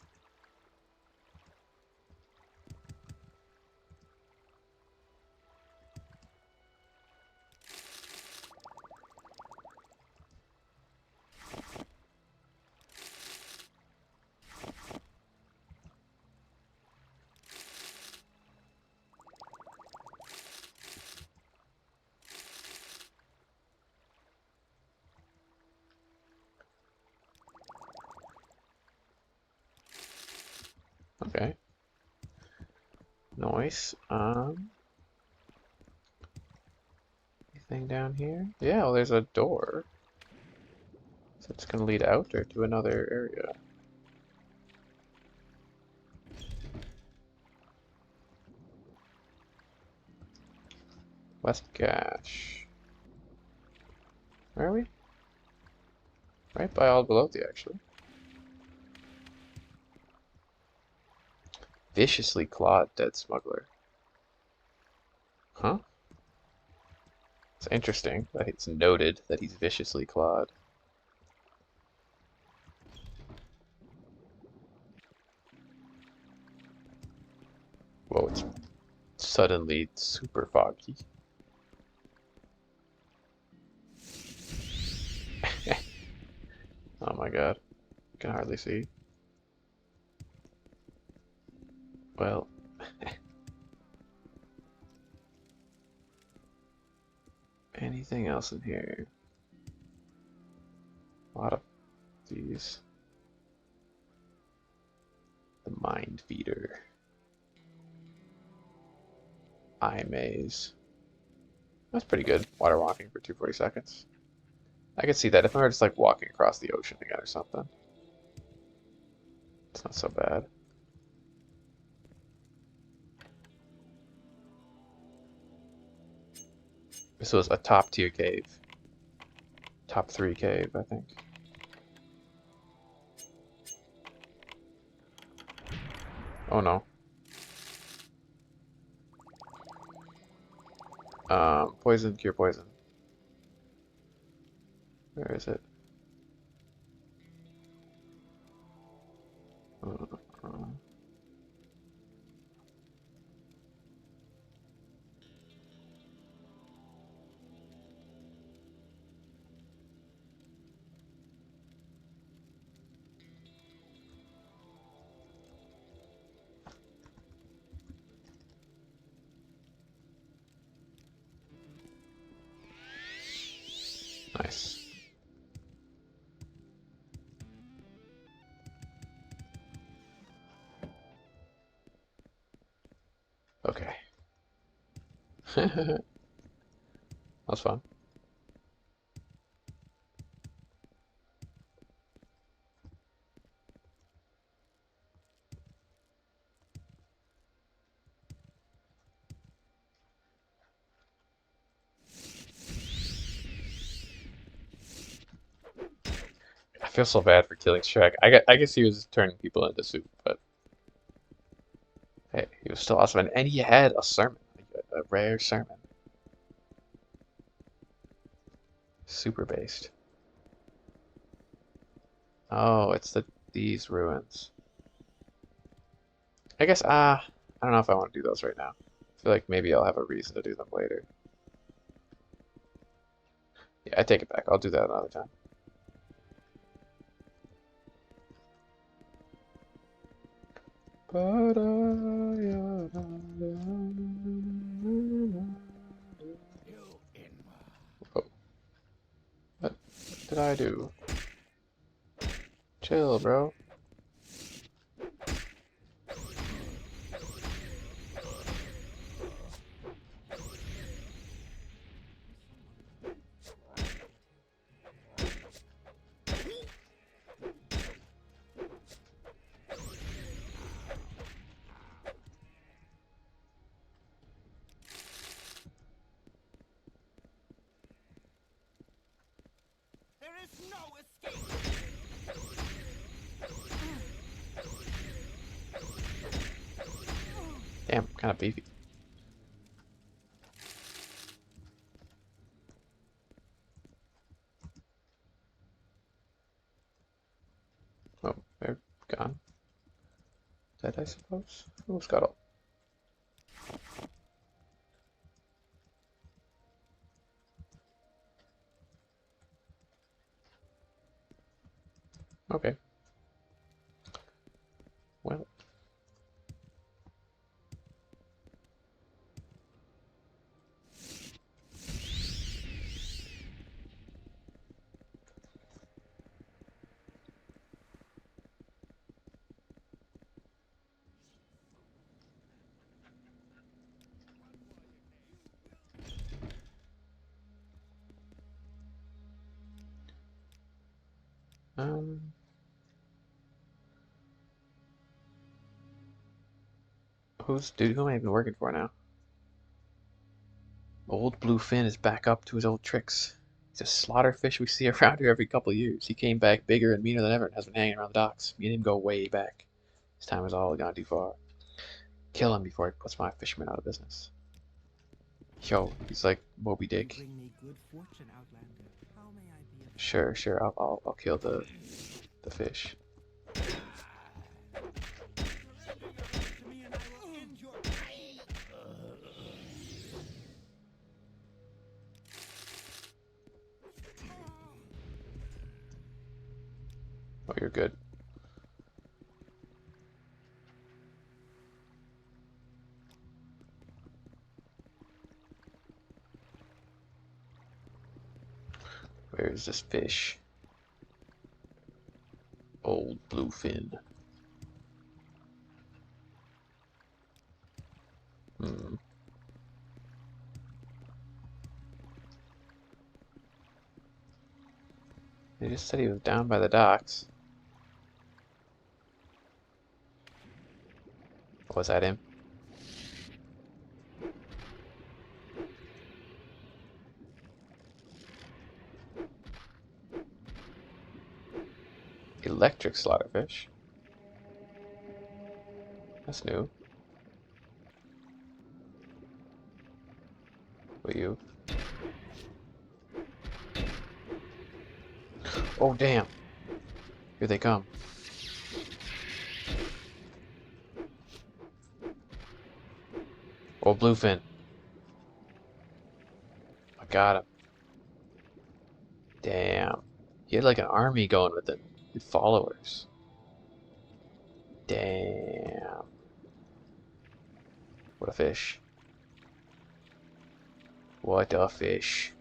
Okay. Nice. Anything down here? Yeah, well, there's a door. So it's gonna lead out or to another area. West Gash. Where are we? Right by All Belothi, actually. Viciously clawed dead smuggler. Huh? It's interesting that it's noted that he's viciously clawed. Whoa, it's suddenly super foggy. Oh my god. Can hardly see. Well. Anything else in here? A lot of these. The Mind Feeder. Eye Maze. That's pretty good. Water walking for 240 seconds. I could see that if I were just like walking across the ocean again or something. It's not so bad. This was a top tier cave. Top 3 cave, I think. Oh no. Poison, cure poison. Where is it? Uh, nice. Okay. That's fun. I feel so bad for killing Shrek. I guess he was turning people into soup, but hey, he was still awesome. And he had a sermon, a rare sermon. Super based. Oh, it's these ruins. I guess, I don't know if I want to do those right now. I feel like maybe I'll have a reason to do them later. Yeah, I take it back. I'll do that another time. Oh, what did I do? Chill, bro. There is no escape. Damn, kind of beefy. Oh, they're gone. Dead, I suppose. Oh, Scuttle. Okay. Well. Who am I even working for now? Old Bluefin is back up to his old tricks. He's a slaughterfish we see around here every couple of years. He came back bigger and meaner than ever and has been hanging around the docks. Me and him go way back. His time has all gone too far. Kill him before he puts my fishermen out of business. Yo, he's like Moby You Dick. bring me good fortune, Outlander. How may I be of Sure. I'll kill the fish. To me and I will end your Oh, you're good. Where is this fish? Old Bluefin. Hmm. They just said he was down by the docks. Was that him? Electric slaughterfish. That's new. Will you? Oh, damn. Here they come. Oh, Bluefin. I got him. Damn. He had like an army going with him. With followers. Damn. What a fish. What a fish.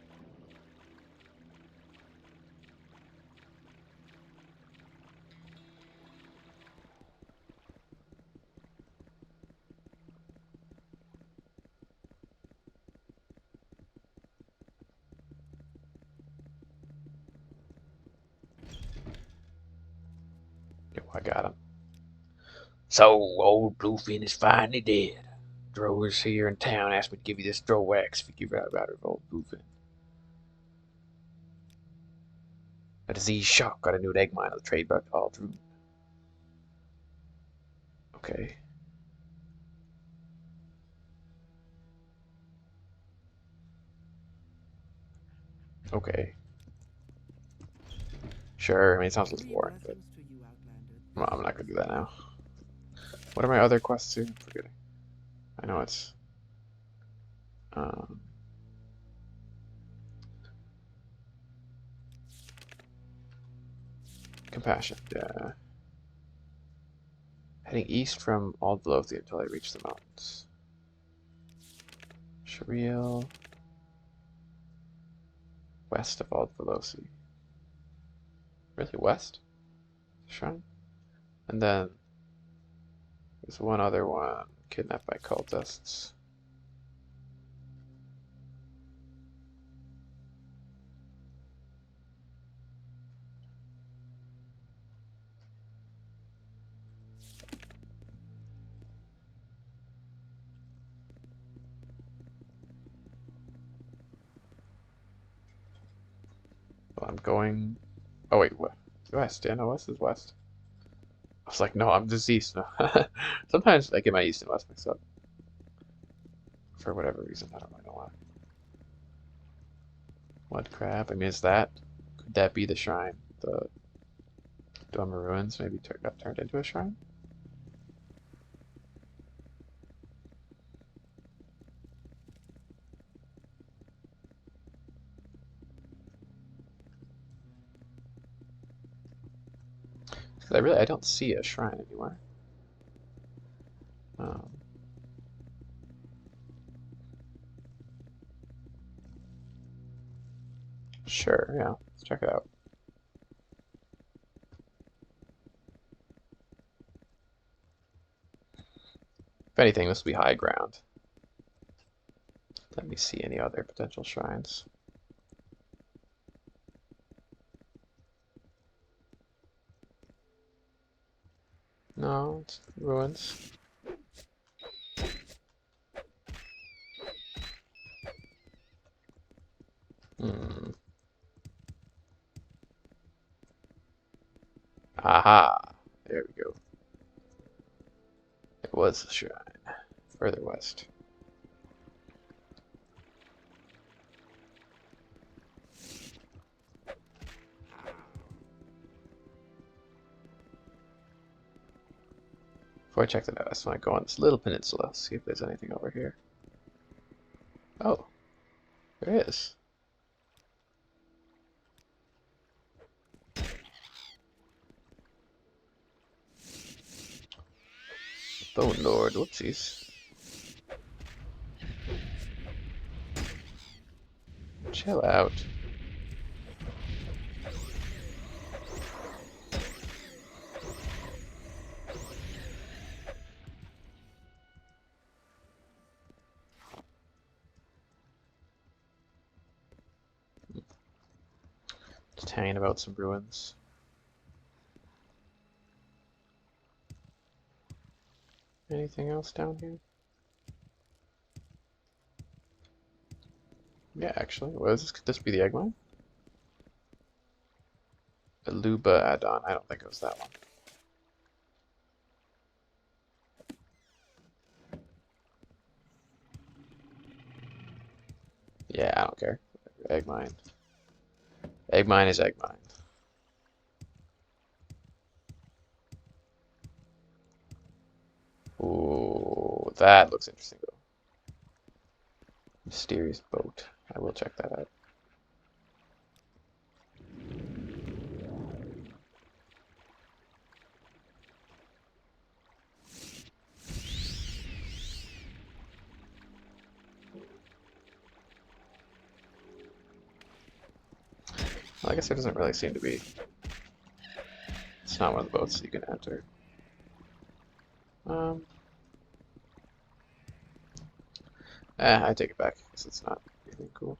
Yo, I got him. So, old Bluefin is finally dead. Drower's here in town asked me to give you this drow wax if you give out about her old Bluefin. A disease shock got a new egg mine of the trade route all through. Okay. Okay. Sure, I mean, it sounds a little three boring, but blessings to you, Outlander. well, I'm not gonna do that now. What are my other quests here? I'm forgetting. I know it's um, compassion. Yeah. Heading east from Aldlothia until I reach the mountains. Shariel. West of Aldvelosi. Really, west? Shrine? And then there's one other one. Kidnapped by cultists. Well, I'm going. Oh wait, what? West? Yeah, no, west is west. I was like, no, I'm just east. No. Sometimes I get my east and west mixed up for whatever reason. I don't really know why. Mud crab. I mean, could that be the shrine? The Dome of Ruins maybe got turned into a shrine? Because I don't see a shrine anywhere. Um, sure, yeah, let's check it out. If anything, this will be high ground. Let me see any other potential shrines. ruins. Hmm. Aha! There we go. It was a shrine. Further west. Before I check that out, I just want to go on this little peninsula, see if there's anything over here. Oh, there is. Bone Lord, whoopsies. Chill out. Just hanging about some ruins. Anything else down here? Yeah, actually. What is this? Could this be the egg mine? Aluba add-on. I don't think it was that one. Yeah, I don't care. Egg mine. Egg mine is egg mine. Ooh, that looks interesting though. Mysterious boat. I will check that out. Well, I guess there doesn't really seem to be. It's not one of the boats that you can enter. I take it back because it's not anything cool.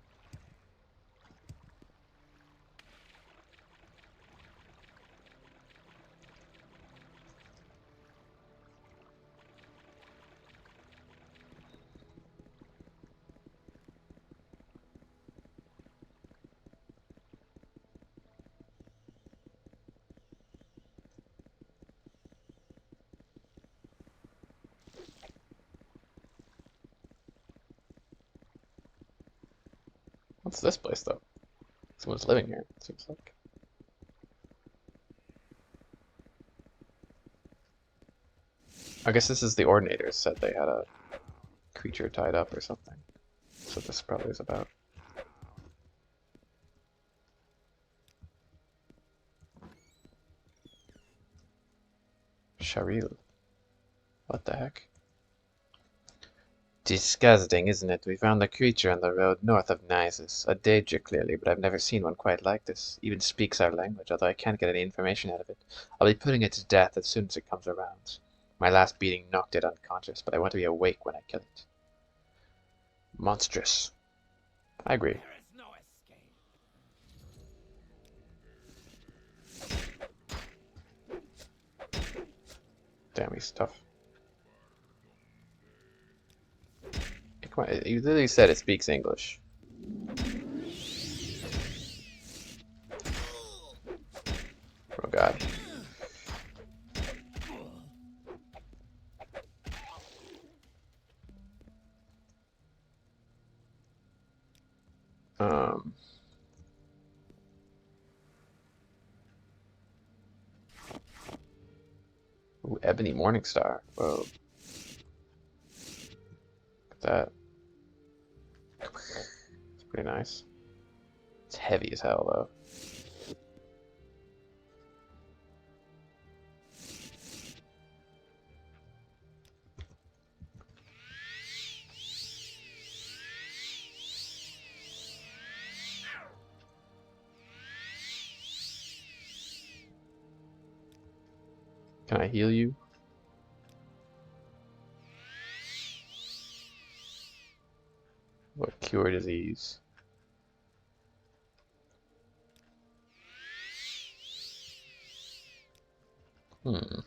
What's this place though? Someone's living here, it seems like. I guess this is the Ordinators said they had a creature tied up or something. That's what this probably is about. Sharil. What the heck? Disgusting, isn't it? We found the creature on the road north of Nisus. A danger, clearly, but I've never seen one quite like this. Even speaks our language, although I can't get any information out of it. I'll be putting it to death as soon as it comes around. My last beating knocked it unconscious, but I want to be awake when I kill it. Monstrous. I agree. There is no escape. Damn, he's tough. Come on, you literally said it speaks English. Oh god. Ooh, Ebony Morningstar. Whoa. Look at that. It's pretty nice. It's heavy as hell though. Can I heal you? What cure disease? Hmm.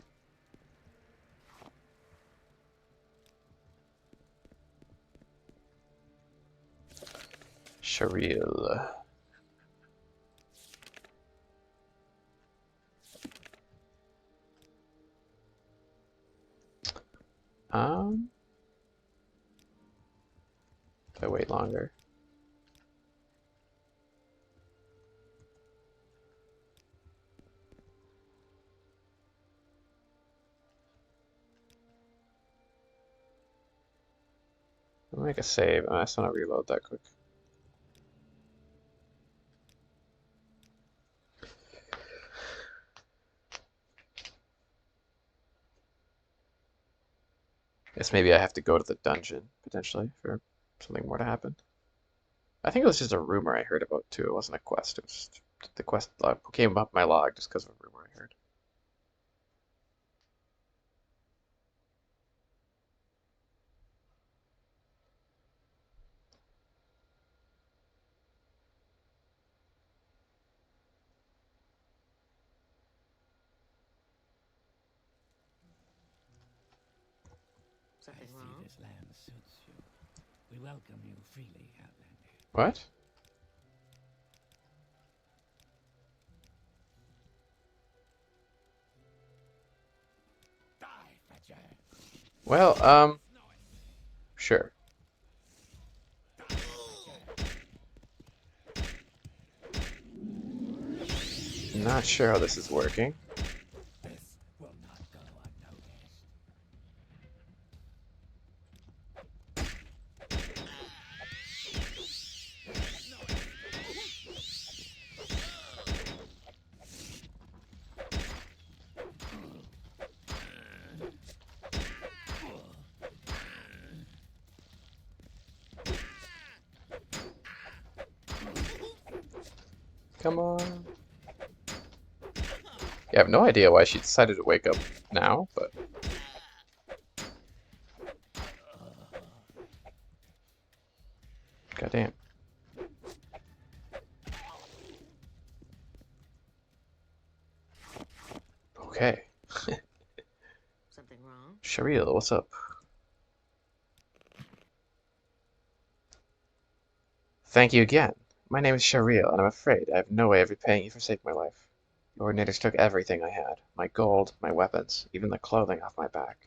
Sharil. If I wait longer. I'll make a save. I just want to reload that quick. Guess maybe I have to go to the dungeon, potentially, for something more to happen. I think it was just a rumor I heard about, too. It wasn't a quest. It was just the quest came up my log just because of a rumor I heard. I see this land suits you. We welcome you freely, Outlander. What? Die, Fetcher! Well, sure. Not sure how this is working. This will not go unnoticed. Come on. Yeah, I have no idea why she decided to wake up now, but... Goddamn. Okay. Something wrong? Sharil, what's up? Thank you again. My name is Sharil, and I'm afraid I have no way of repaying you for saving my life. The Ordinators took everything I had, my gold, my weapons, even the clothing off my back.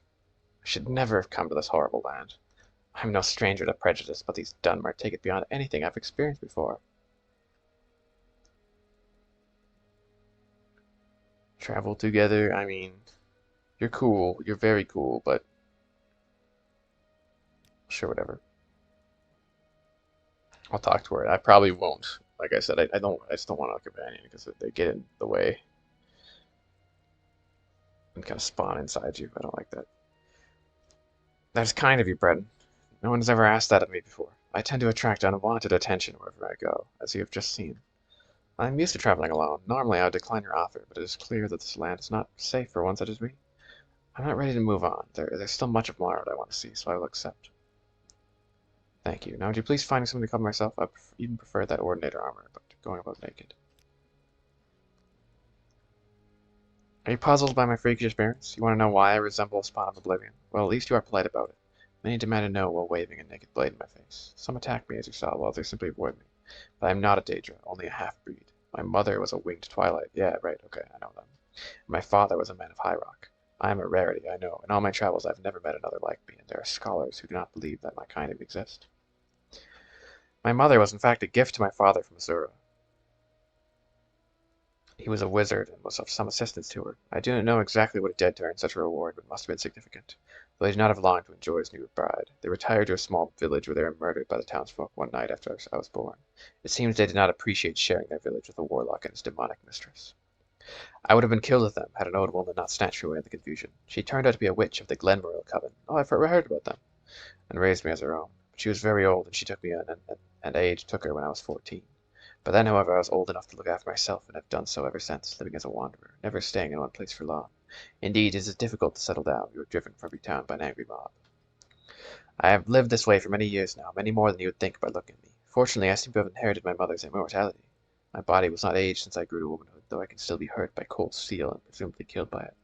I should never have come to this horrible land. I'm no stranger to prejudice, but these Dunmer take it beyond anything I've experienced before. Travel together, I mean, you're cool, you're very cool, but sure, whatever. I'll talk to her. I probably won't. Like I said, I just don't want a companion because they get in the way and kind of spawn inside you. I don't like that. That's kind of you, Bretton. No one has ever asked that of me before. I tend to attract unwanted attention wherever I go, as you have just seen. I am used to traveling alone. Normally I would decline your offer, but it is clear that this land is not safe for one such as me. I'm not ready to move on. There's still much of Morrowind I want to see, so I will accept. Thank you. Now would you please find me something to cover myself? I even prefer that Ordinator armor, but going about naked. Are you puzzled by my freakish appearance? You want to know why I resemble a spawn of oblivion? Well, at least you are polite about it. Many demand to know while waving a naked blade in my face. Some attack me, as you saw, while others simply avoid me. But I am not a Daedra, only a half-breed. My mother was a winged twilight. Yeah, right, okay, I know them. My father was a man of High Rock. I am a rarity, I know. In all my travels, I've never met another like me, and there are scholars who do not believe that my kind even exist. My mother was in fact a gift to my father from Azura. He was a wizard and was of some assistance to her. I do not know exactly what he did to earn such a reward, but it must have been significant. Though he did not have long to enjoy his new bride. They retired to a small village where they were murdered by the townsfolk one night after I was born. It seems they did not appreciate sharing their village with a warlock and his demonic mistress. I would have been killed with them had an old woman not snatched me away in the confusion. She turned out to be a witch of the Glenmoril coven. Oh, I've heard about them. And raised me as her own. But she was very old, and she took me in, and age took her when I was 14. By then, however, I was old enough to look after myself, and have done so ever since, living as a wanderer, never staying in one place for long. Indeed, it is difficult to settle down. We were driven from every town by an angry mob. I have lived this way for many years now, many more than you would think by looking at me. Fortunately, I seem to have inherited my mother's immortality. My body was not aged since I grew to womanhood, though I can still be hurt by cold steel and presumably killed by it.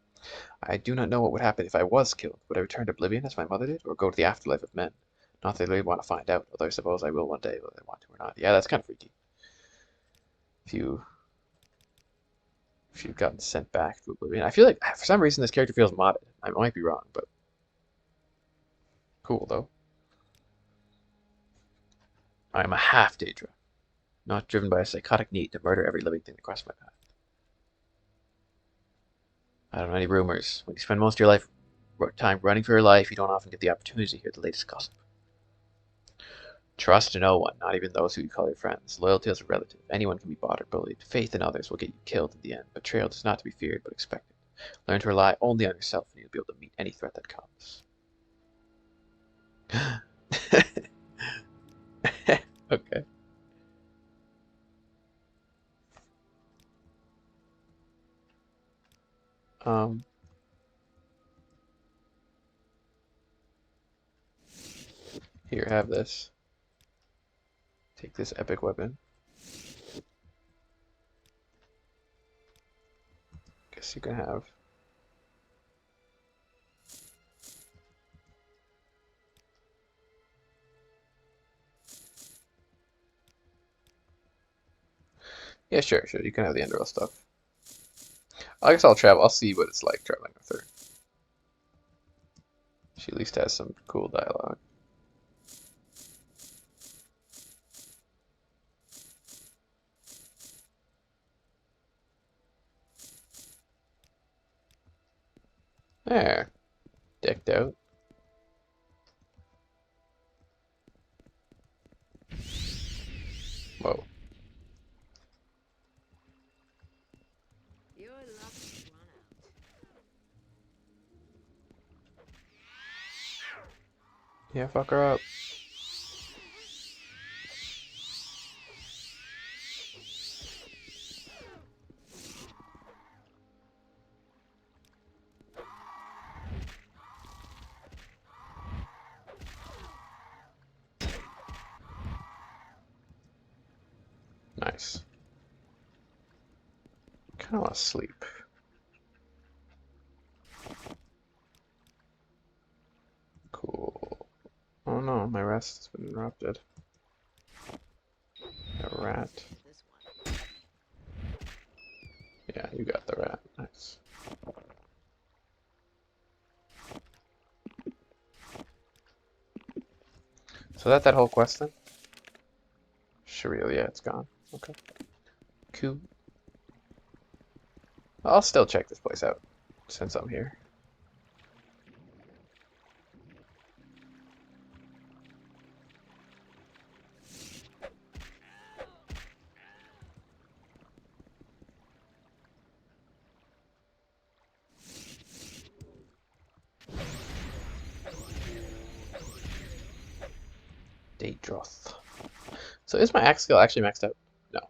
I do not know what would happen if I was killed. Would I return to oblivion as my mother did, or go to the afterlife of men? Not that they really want to find out, although I suppose I will one day, whether I want to or not. Yeah, that's kind of freaky. If you've gotten sent back to oblivion. I feel like for some reason this character feels modded. I might be wrong, but cool though. I am a half Daedra, not driven by a psychotic need to murder every living thing that crosses my path. I don't know any rumors. When you spend most of your time running for your life, you don't often get the opportunity to hear the latest gossip. Trust no one, not even those who you call your friends. Loyalty is relative. Anyone can be bought or bullied. Faith in others will get you killed in the end. Betrayal is not to be feared, but expected. Learn to rely only on yourself, and you'll be able to meet any threat that comes. Okay. Here, have this. Take this epic weapon. Guess you can have. Yeah, sure. You can have the Enderroll stuff. I guess I'll travel. I'll see what it's like traveling with her. She at least has some cool dialogue. There. Decked out. Whoa. Your luck's run out. Yeah, fuck her up. Nice. Kinda wanna sleep. Cool. Oh no, my rest has been interrupted. A rat. This one. Yeah, you got the rat. Nice. So that whole quest then? Shireel, yeah, it's gone. Okay. Cool. I'll still check this place out since I'm here. Daedroth. So is my axe skill actually maxed out? No.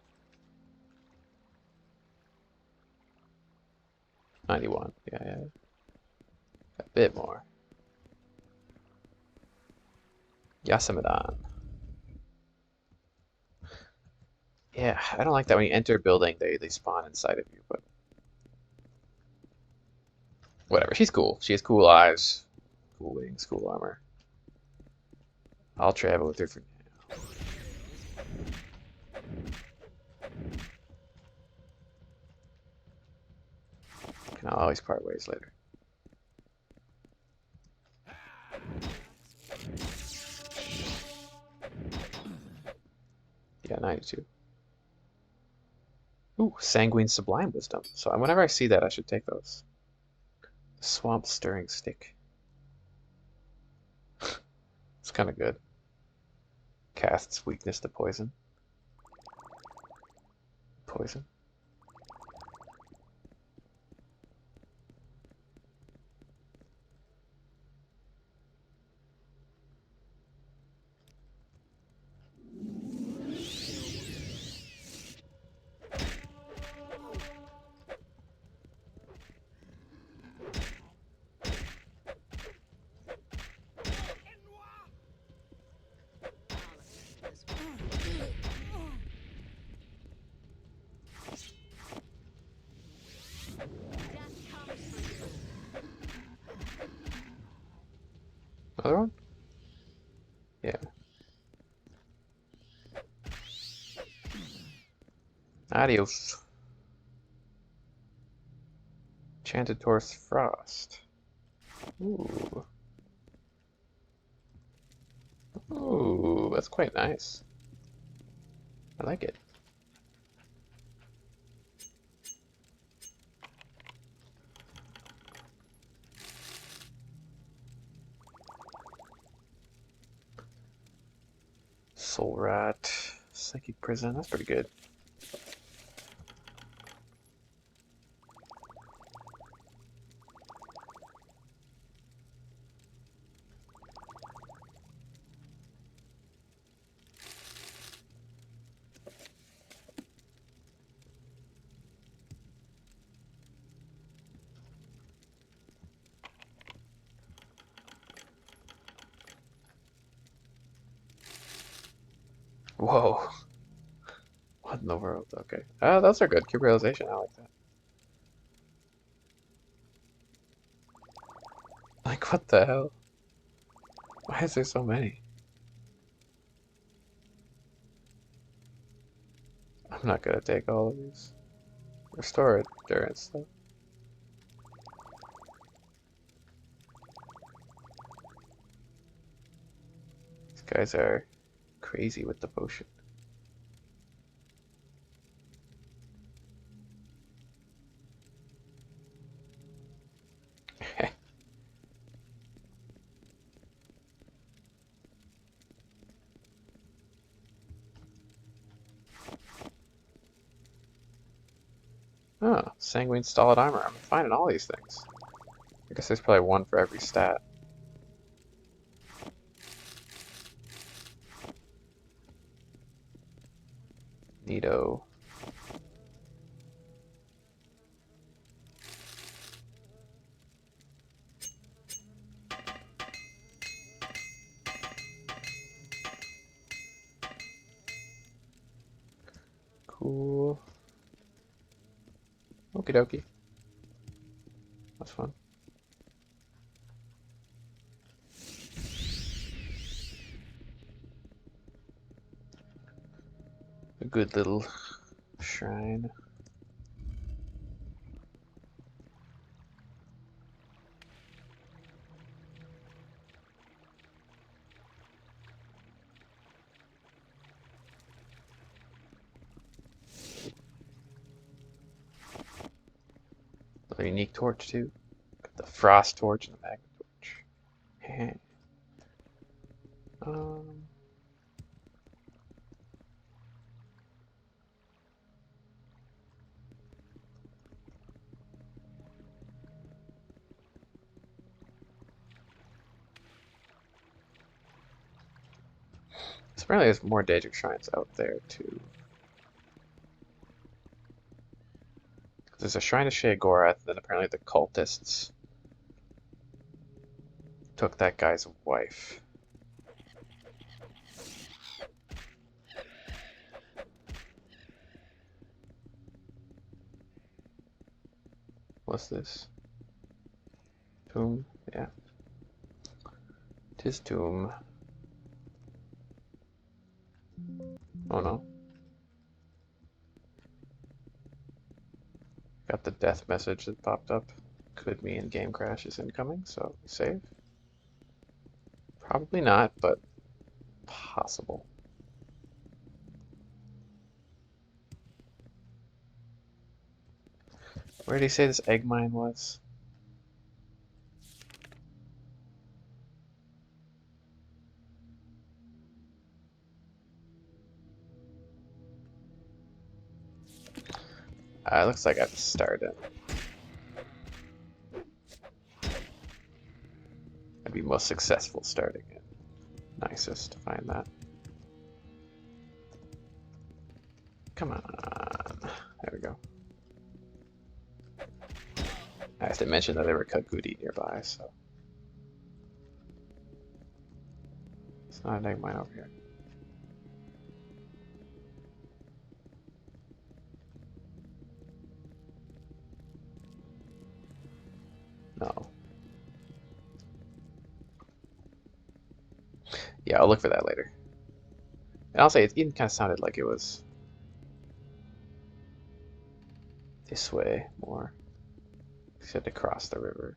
91. Yeah. A bit more. Yasamadan. Yeah, I don't like that when you enter a building, they spawn inside of you, but whatever. She's cool. She has cool eyes, cool wings, cool armor. I'll travel with her for now. And I'll always part ways later. Yeah, 92. Ooh, Sanguine Sublime Wisdom. So whenever I see that, I should take those. Swamp Stirring Stick. It's kind of good. Casts weakness to poison. Poison. Another one? Yeah, Adios. Enchanted Taurus Frost. Ooh. Ooh, that's quite nice. I like it. Soul Rat, Psychic Prison, that's pretty good. Whoa. What in the world? Okay. Those are good. Cube realization, I like that. Like, what the hell? Why is there so many? I'm not gonna take all of these. Restore endurance, though. These guys are crazy with devotion. Oh, sanguine stolid armor. I'm finding all these things. I guess there's probably one for every stat. Neato. Cool. Okie dokie. That's fun. A good little shrine. A unique torch too. Got the frost torch and the magma torch. um, apparently there's more Daedric shrines out there too. There's a shrine of Sheogorath, and then apparently the cultists took that guy's wife. What's this? Tomb? Yeah. Tis tomb. Oh no. Got the death message that popped up. Could mean game crash is incoming, so save. Probably not, but possible. Where did he say this egg mine was? It looks like I've started. I'd be most successful starting it. Nicest to find that. Come on. There we go. I have to mention that there were Kagudi nearby, so. It's not an egg mine over here. No. Yeah, I'll look for that later. And I'll say it even kind of sounded like it was this way more. You had to cross the river.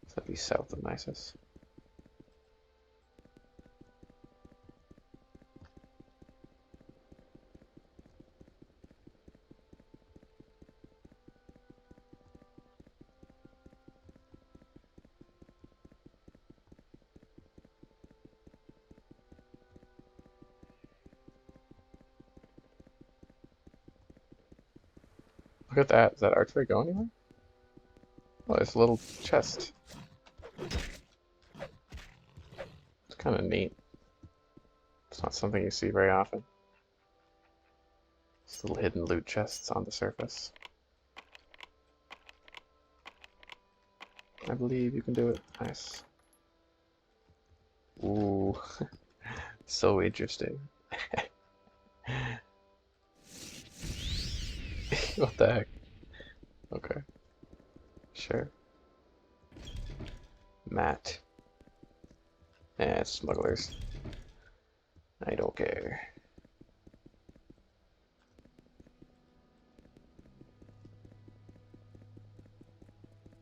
So that'd be south of Nisus. Look at that. Is that archery going anywhere? Oh, there's a little chest. It's kind of neat. It's not something you see very often. It's little hidden loot chests on the surface. I believe you can do it. Nice. Ooh. So interesting. What the heck? Okay. Sure. Matt. Eh, it's smugglers. I don't care.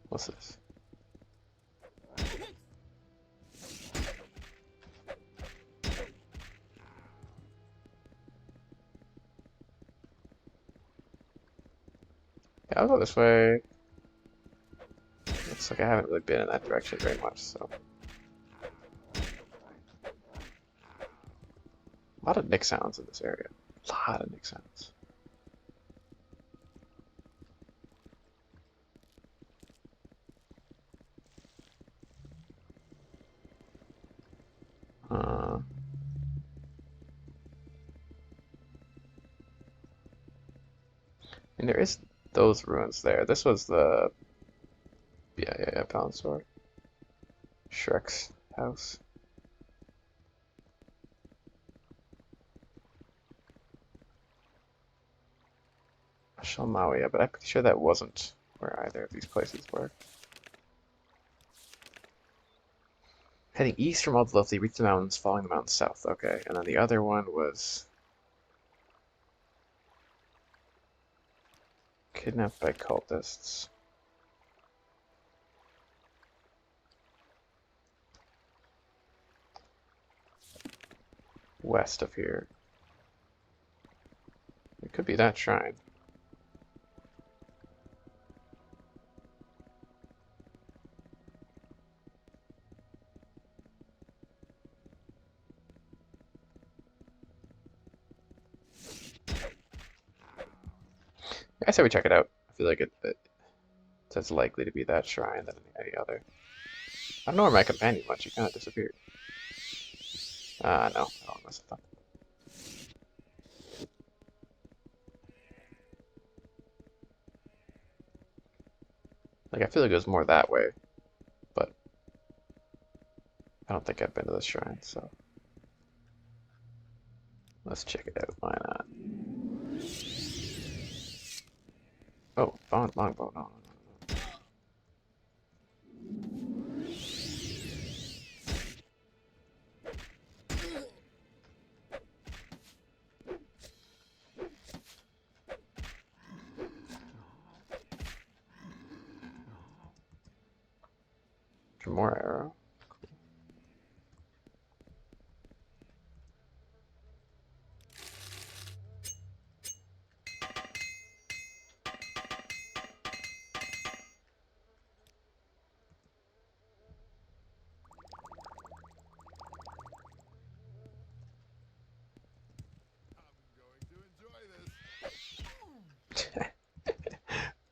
What's this? Yeah, I'll go this way. Looks like I haven't really been in that direction very much, so. A lot of Nick sounds in this area. A lot of Nick sounds. And there is those ruins there. This was the Palansaur. Shrek's house. Shalmawi, but I'm pretty sure that wasn't where either of these places were. Heading east from Aldloth, reach the mountains, following the mountains south. Okay, and then the other one was kidnapped by cultists. West of here. It could be that shrine. I say we check it out. I feel like it's as likely to be that shrine than any other. I don't know where my companion went. She kind of disappeared. No, I don't mess with that. Like, I feel like it was more that way, but I don't think I've been to this shrine, so let's check it out. Why not? Oh, longbow. No. More arrow.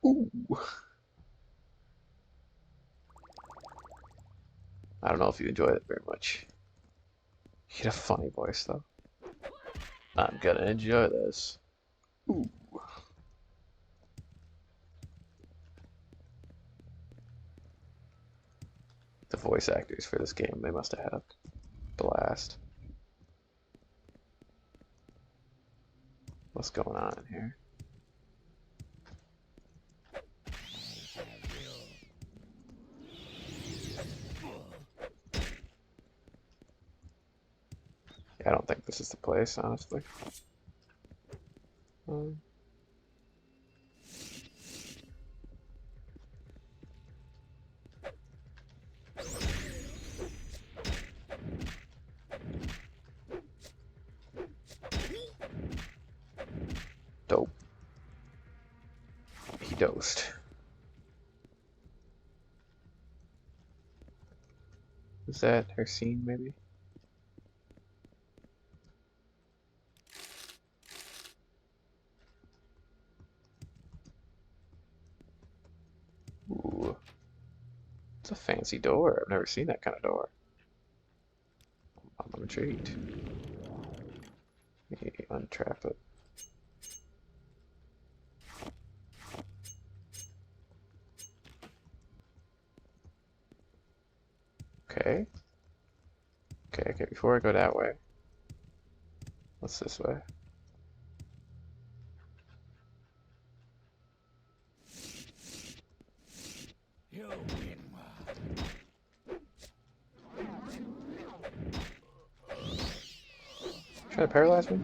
Ooh. I don't know if you enjoyed it very much. You had a funny voice, though. I'm gonna enjoy this. Ooh. The voice actors for this game, they must have had a blast. What's going on in here? I don't think this is the place, honestly. dosed. Is that her scene, maybe? Ooh. It's a fancy door. I've never seen that kind of door. I'm intrigued. Let me untrap it. Okay. Okay, before I go that way. What's this way? You win. Trying to paralyze me?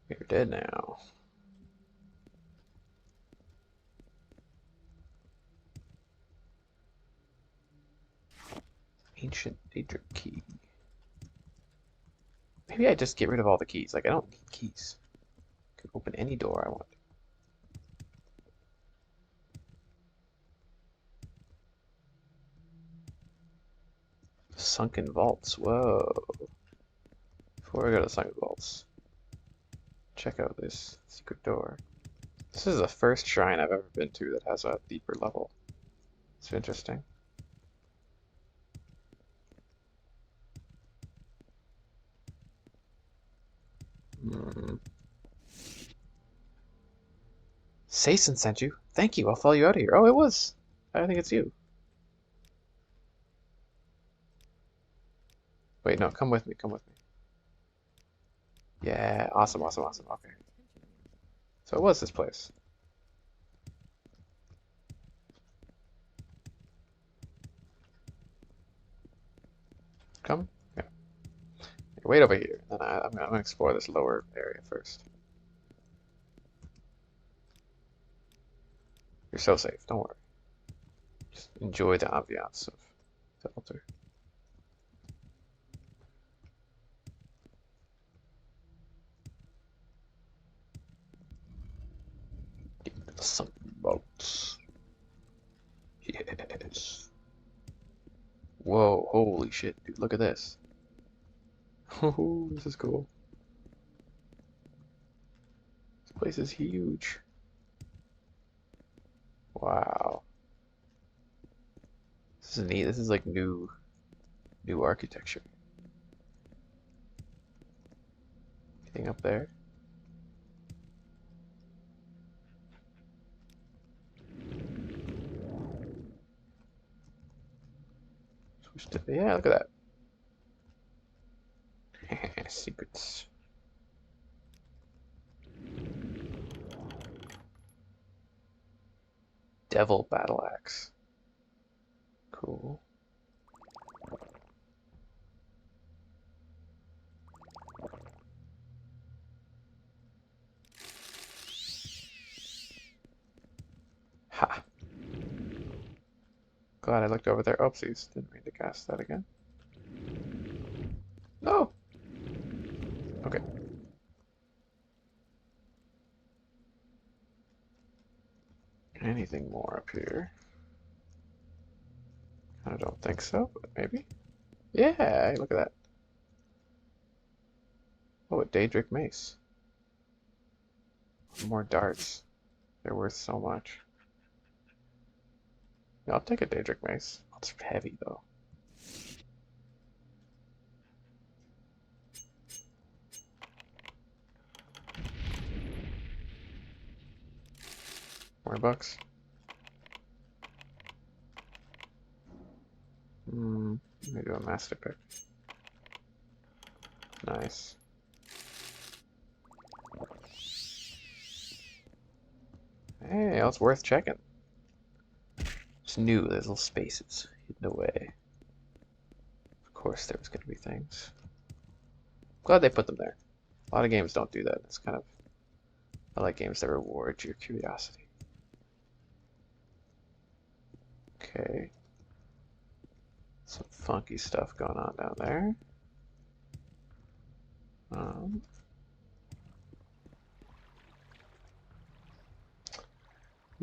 You're dead now. Ancient Daedric key. Maybe I just get rid of all the keys. Like, I don't need keys. I can open any door I want. Sunken vaults. Whoa. Before I go to the sunken vaults, check out this secret door. This is the first shrine I've ever been to that has a deeper level. It's interesting. Sason sent you. Thank you. I'll follow you out of here. Oh, it was. I think it's you. Wait, no. Come with me. Come with me. Yeah. Awesome. Awesome. Awesome. Okay. So it was this place. Come. Yeah. Wait over here. Then I'm gonna explore this lower area first. You're so safe. Don't worry. Just enjoy the ambiance of the altar. Get into the sunken vaults. Yes. Whoa, holy shit, dude, look at this. Oh, this is cool. This place is huge. Wow. This is neat. This is like new architecture. Anything up there? Yeah, look at that. Secrets. Devil battle axe. Cool. Ha. Glad I looked over there. Oopsies. Didn't mean to cast that again. No. Okay. Anything more up here? I don't think so, but maybe. Yeah, look at that. Oh, a Daedric mace. More darts. They're worth so much. Yeah, I'll take a Daedric mace. It's heavy though. More bucks. Maybe a master pick. Nice. Hey, it's worth checking. It's new, there's little spaces hidden away. Of course there was gonna be things. Glad they put them there. A lot of games don't do that. It's kind of, I like games that reward your curiosity. Okay. Some funky stuff going on down there.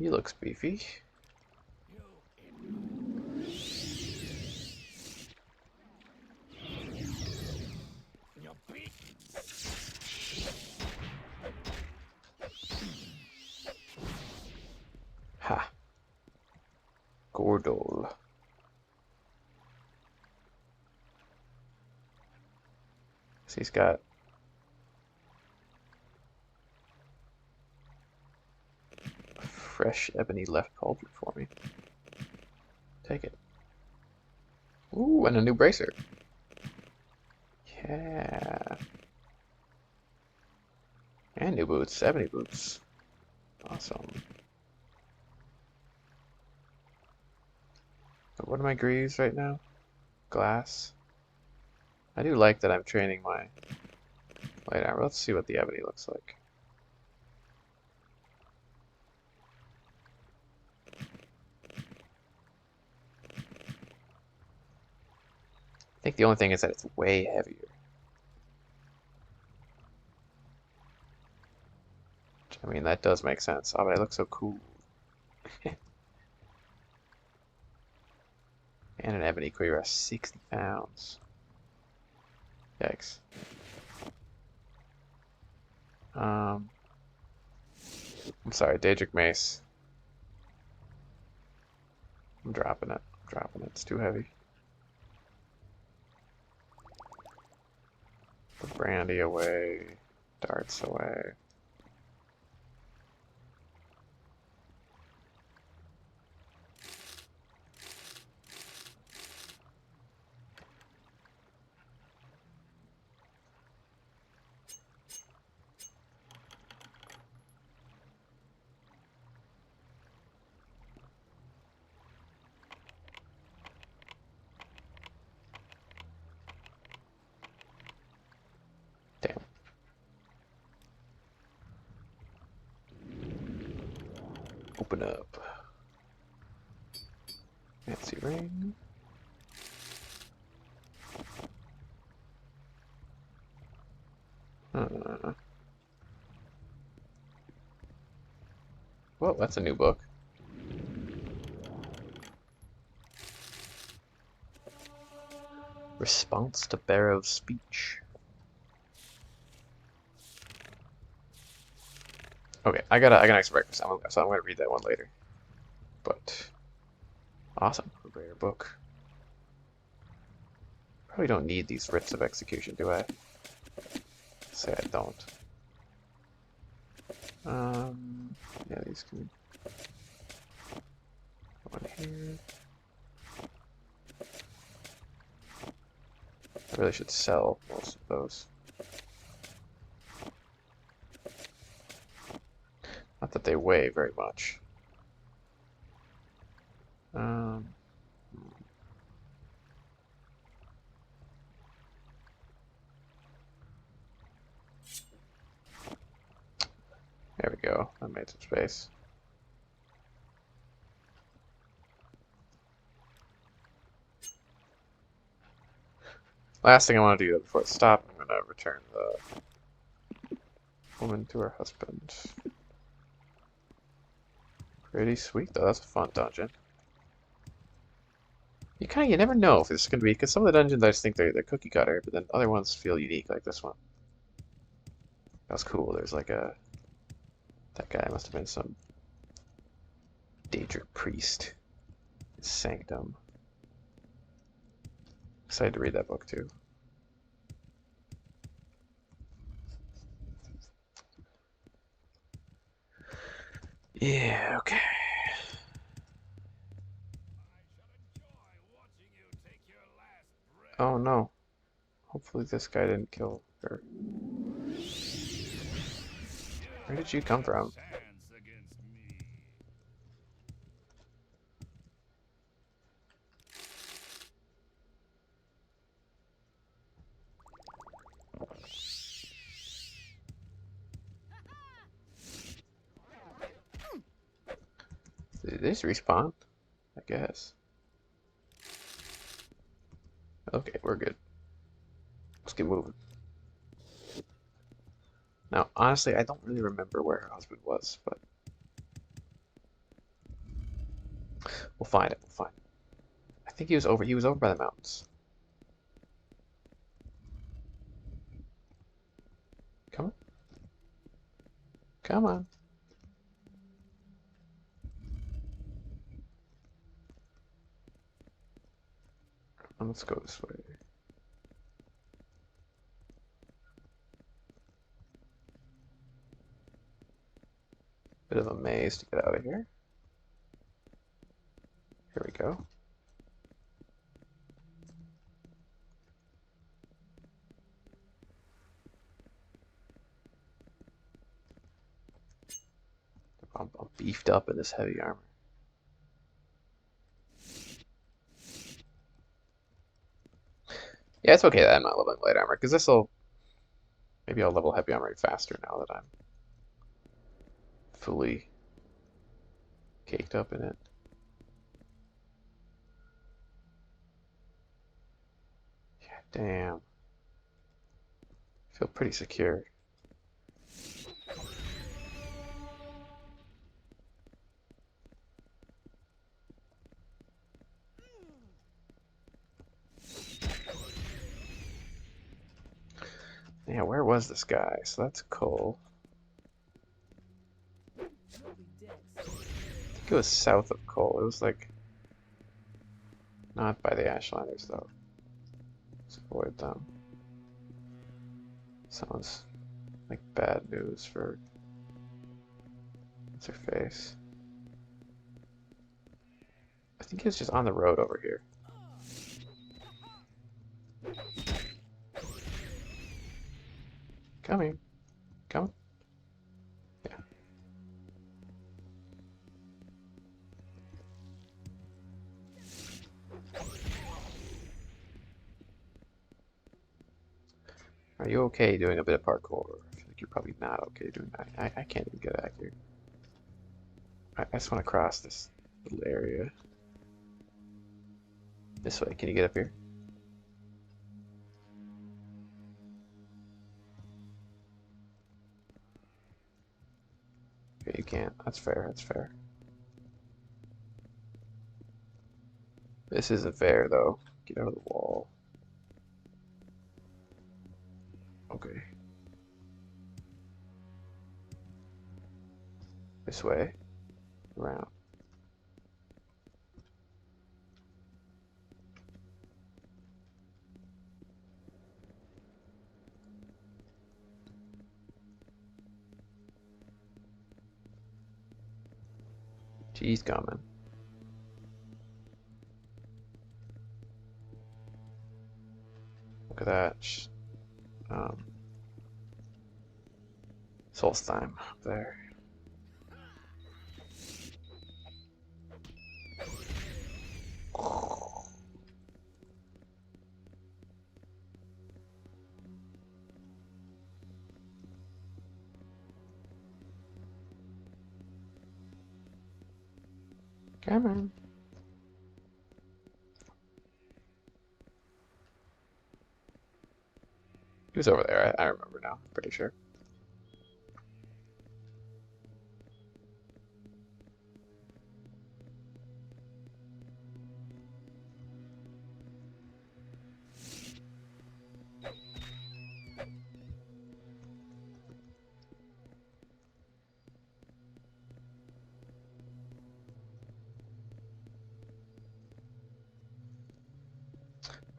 He looks beefy. Ha. Gordol. So he's got a fresh ebony left cauldron for me. Take it. Ooh, and a new bracer. Yeah. And new boots, ebony boots. Awesome. What are my greaves right now? Glass. I do like that I'm training my light armor. Let's see what the ebony looks like. I think the only thing is that it's way heavier. I mean, that does make sense. Oh, but it looks so cool. And an ebony cuirass, 60 pounds. Yikes. I'm sorry, Daedric Mace. I'm dropping it. I'm dropping it. It's too heavy. The brandy away. Darts away. Damn. Open up. Fancy ring. Well, that's a new book. Response to Barrow's speech. Okay, I got an extra breakfast, so I'm gonna read that one later. But awesome, a rare book. Probably don't need these writs of execution, do I? Say I don't. Yeah, these can go in here. I really should sell most of those. Not that they weigh very much. There we go. I made some space. Last thing I want to do before I stop, I'm going to return the woman to her husband. Pretty sweet though. That's a fun dungeon. You never know if it's going to be, because some of the dungeons I just think they're cookie cutter, but then other ones feel unique, like this one. That was cool. There's like that guy must have been some Daedric priest. Sanctum. Excited to read that book too. Yeah, okay. Oh no. Hopefully this guy didn't kill her. Where did you come from? Did they just respawn? I guess. Okay, we're good. Let's get moving. Now, honestly, I don't really remember where her husband was, but We'll find it. We'll find it. I think he was over. He was over by the mountains. Come on. Come on. Let's go this way. Bit of a maze to get out of here. Here we go. I'm beefed up in this heavy armor. Yeah, it's okay that I'm not leveling light armor, because this'll... Maybe I'll level heavy armor faster now that I'm fully caked up in it. Yeah, damn. I feel pretty secure. Yeah, where was this guy? So that's cool. I think it was south of Cole. It was like not by the Ashlanders though. Let's avoid them. Sounds like bad news for what's her face. I think he was just on the road over here. Come here. Come. Yeah. Are you okay doing a bit of parkour? I feel like you're probably not okay doing that. I can't even get out here. I just want to cross this little area. This way. Can you get up here? Okay, you can't. That's fair. That's fair. This isn't fair, though. Get out of the wall. Okay. This way. Around. She's coming. Look at that. Solstheim up there. Come on. He was over there. I remember now. I'm pretty sure.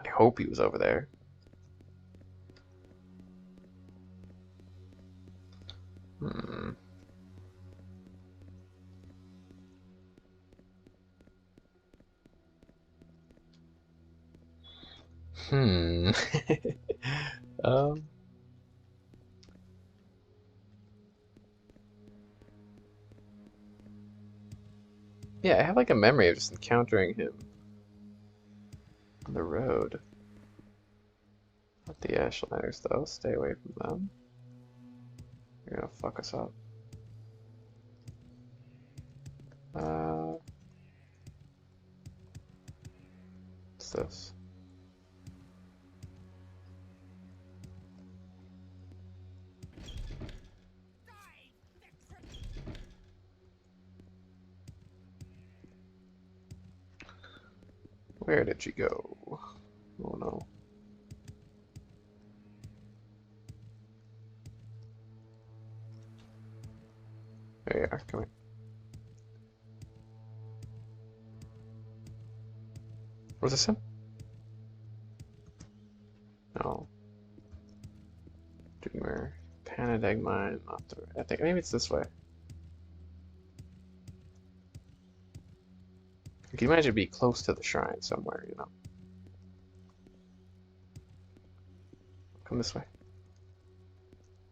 I hope he was over there. Hmm. Hmm. um. Yeah, I have like a memory of just encountering him on the road. Not the Ashlanders, though. Stay away from them. You're gonna fuck us up. What's this? Where did she go? Oh no. There you are. Come here. Was this him? No. Dreamer. Panadeg mine. Not the. I think maybe it's this way. Can you imagine it'd be close to the shrine somewhere, you know? Come this way.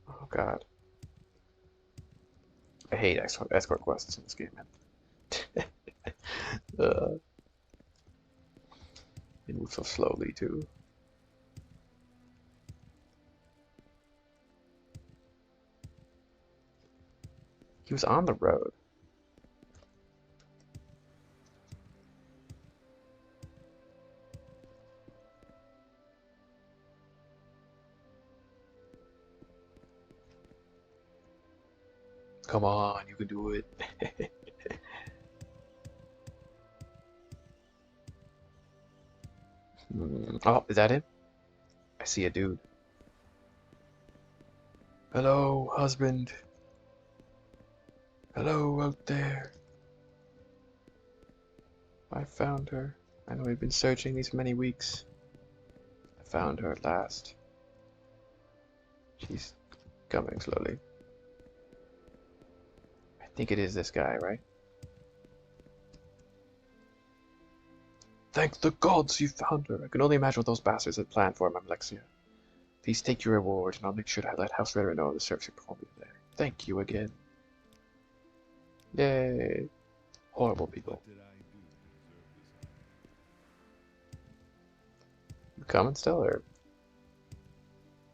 Oh god. I hate escort quests in this game, man. They move so slowly, too. He was on the road. Come on, you can do it. Oh, is that him? I see a dude. Hello, husband. Hello, out there. I found her. I know we've been searching these many weeks. I found her at last. She's coming slowly. I think it is this guy, right? Thank the gods you found her. I can only imagine what those bastards had planned for him, Alexia. Please take your reward, and I'll make sure to let House Ritter know of the search you performed today. Thank you again. Yay. Horrible people. What did I do to deserve this honor? You coming still, or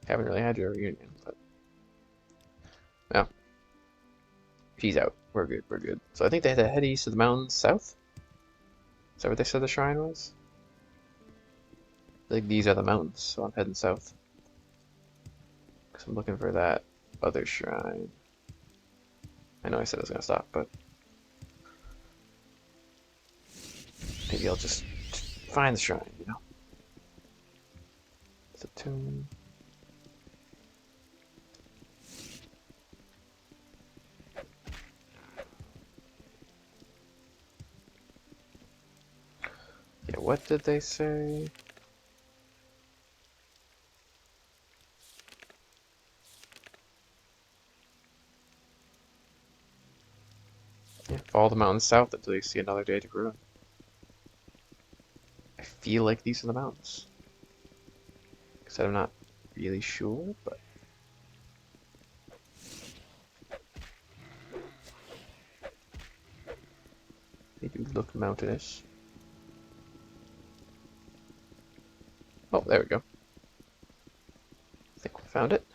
haven't really had your reunion, but no. She's out. We're good, we're good. So I think they had to head east of the mountains south? Is that what they said the shrine was? I think these are the mountains, so I'm heading south. Because I'm looking for that other shrine. I know I said I was going to stop, but maybe I'll just find the shrine, you know? It's a tomb. Yeah, what did they say? Yeah, follow the mountains south until you see another day to ruin. I feel like these are the mountains. Except I'm not really sure, but they do look mountainous. Oh, there we go. I think we found it.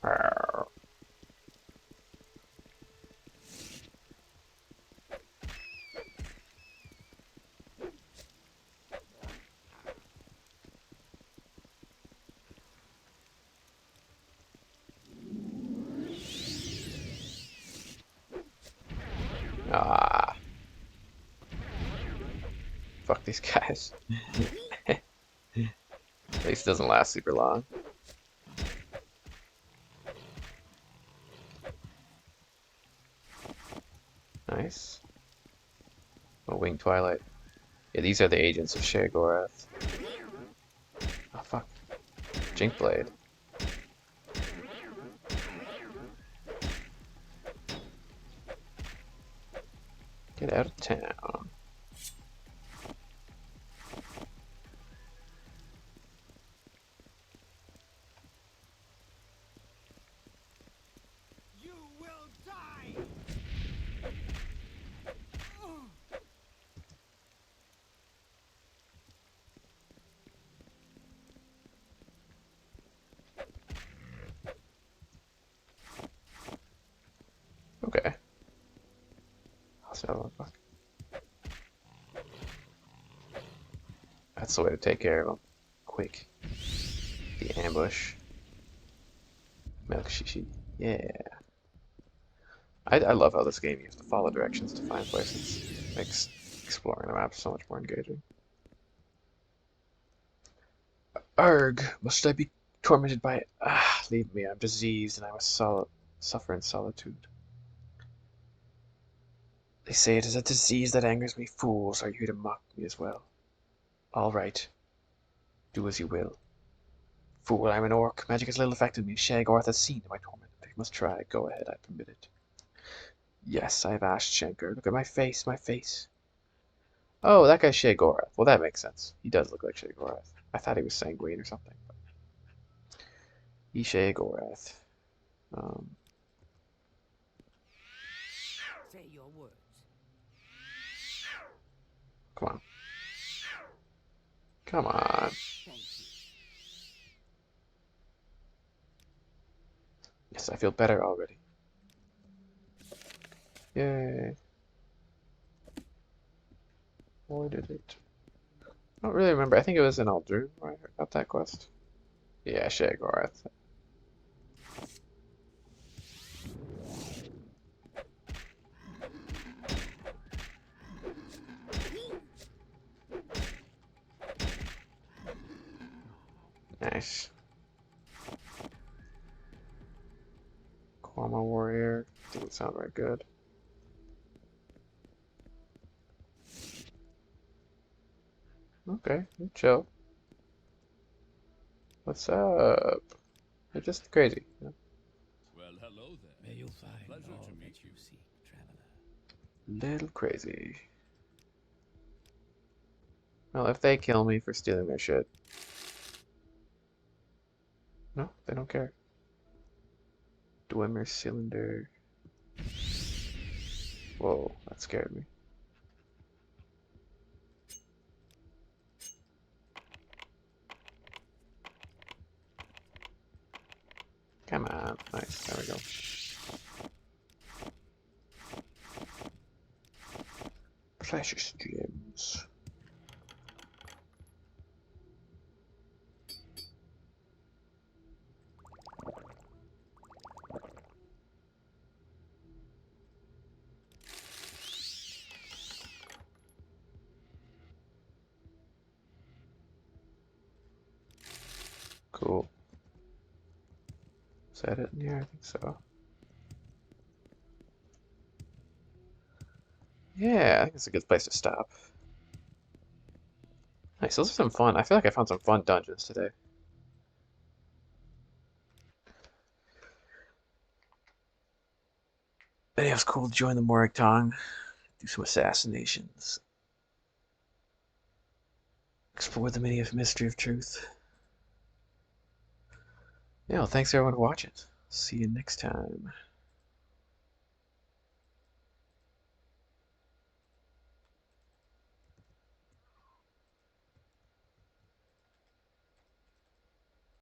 Arr. Ah, fuck these guys. At least it doesn't last super long. Nice. Oh, Winged Twilight. Yeah, these are the agents of Sheogorath. Oh, fuck. Jink Blade. Get out of town. You will die! Okay. So fuck. That's the way to take care of them. Quick. The ambush. Milk shishi. Yeah. I love how this game you have to follow directions to find places. Makes exploring the map so much more engaging. Arg, must I be tormented by it? Ah, leave me, I'm diseased and I must suffer in solitude. They say it is a disease that angers me. Fools, are you here to mock me as well? All right, do as you will. Fool, I'm an orc. Magic has little affected me. Shagorth has seen my torment. He must try. Go ahead, I permit it. Yes, I have asked Shanker. Look at my face, my face. Oh, that guy's Shagorth. Well, that makes sense. He does look like Shagorth. I thought he was sanguine or something. But he's Shagorth. Um, Say your words. come on. Come on. Thank you. Yes, I feel better already. Yay. Why did it? I don't really remember. I think it was in Aldrune where I got that quest. Yeah, Shagorth. Nice. Kwama Warrior. Doesn't sound very good. Okay, chill. What's up? You're just crazy. You know? Well, hello there. May you find Pleasure all to meet that you seek, traveler. Little crazy. Well, if they kill me for stealing their shit. No, they don't care. Dwemer cylinder. Whoa, that scared me. Come on. Nice. There we go. Precious gems. Cool. Is that it in here? I think so. Yeah, I think it's a good place to stop. Nice, those are some fun. I feel like I found some fun dungeons today. And it was cool to join the Morag do some assassinations, explore the many of mystery of truth. Yeah, well, thanks everyone for watching. See you next time.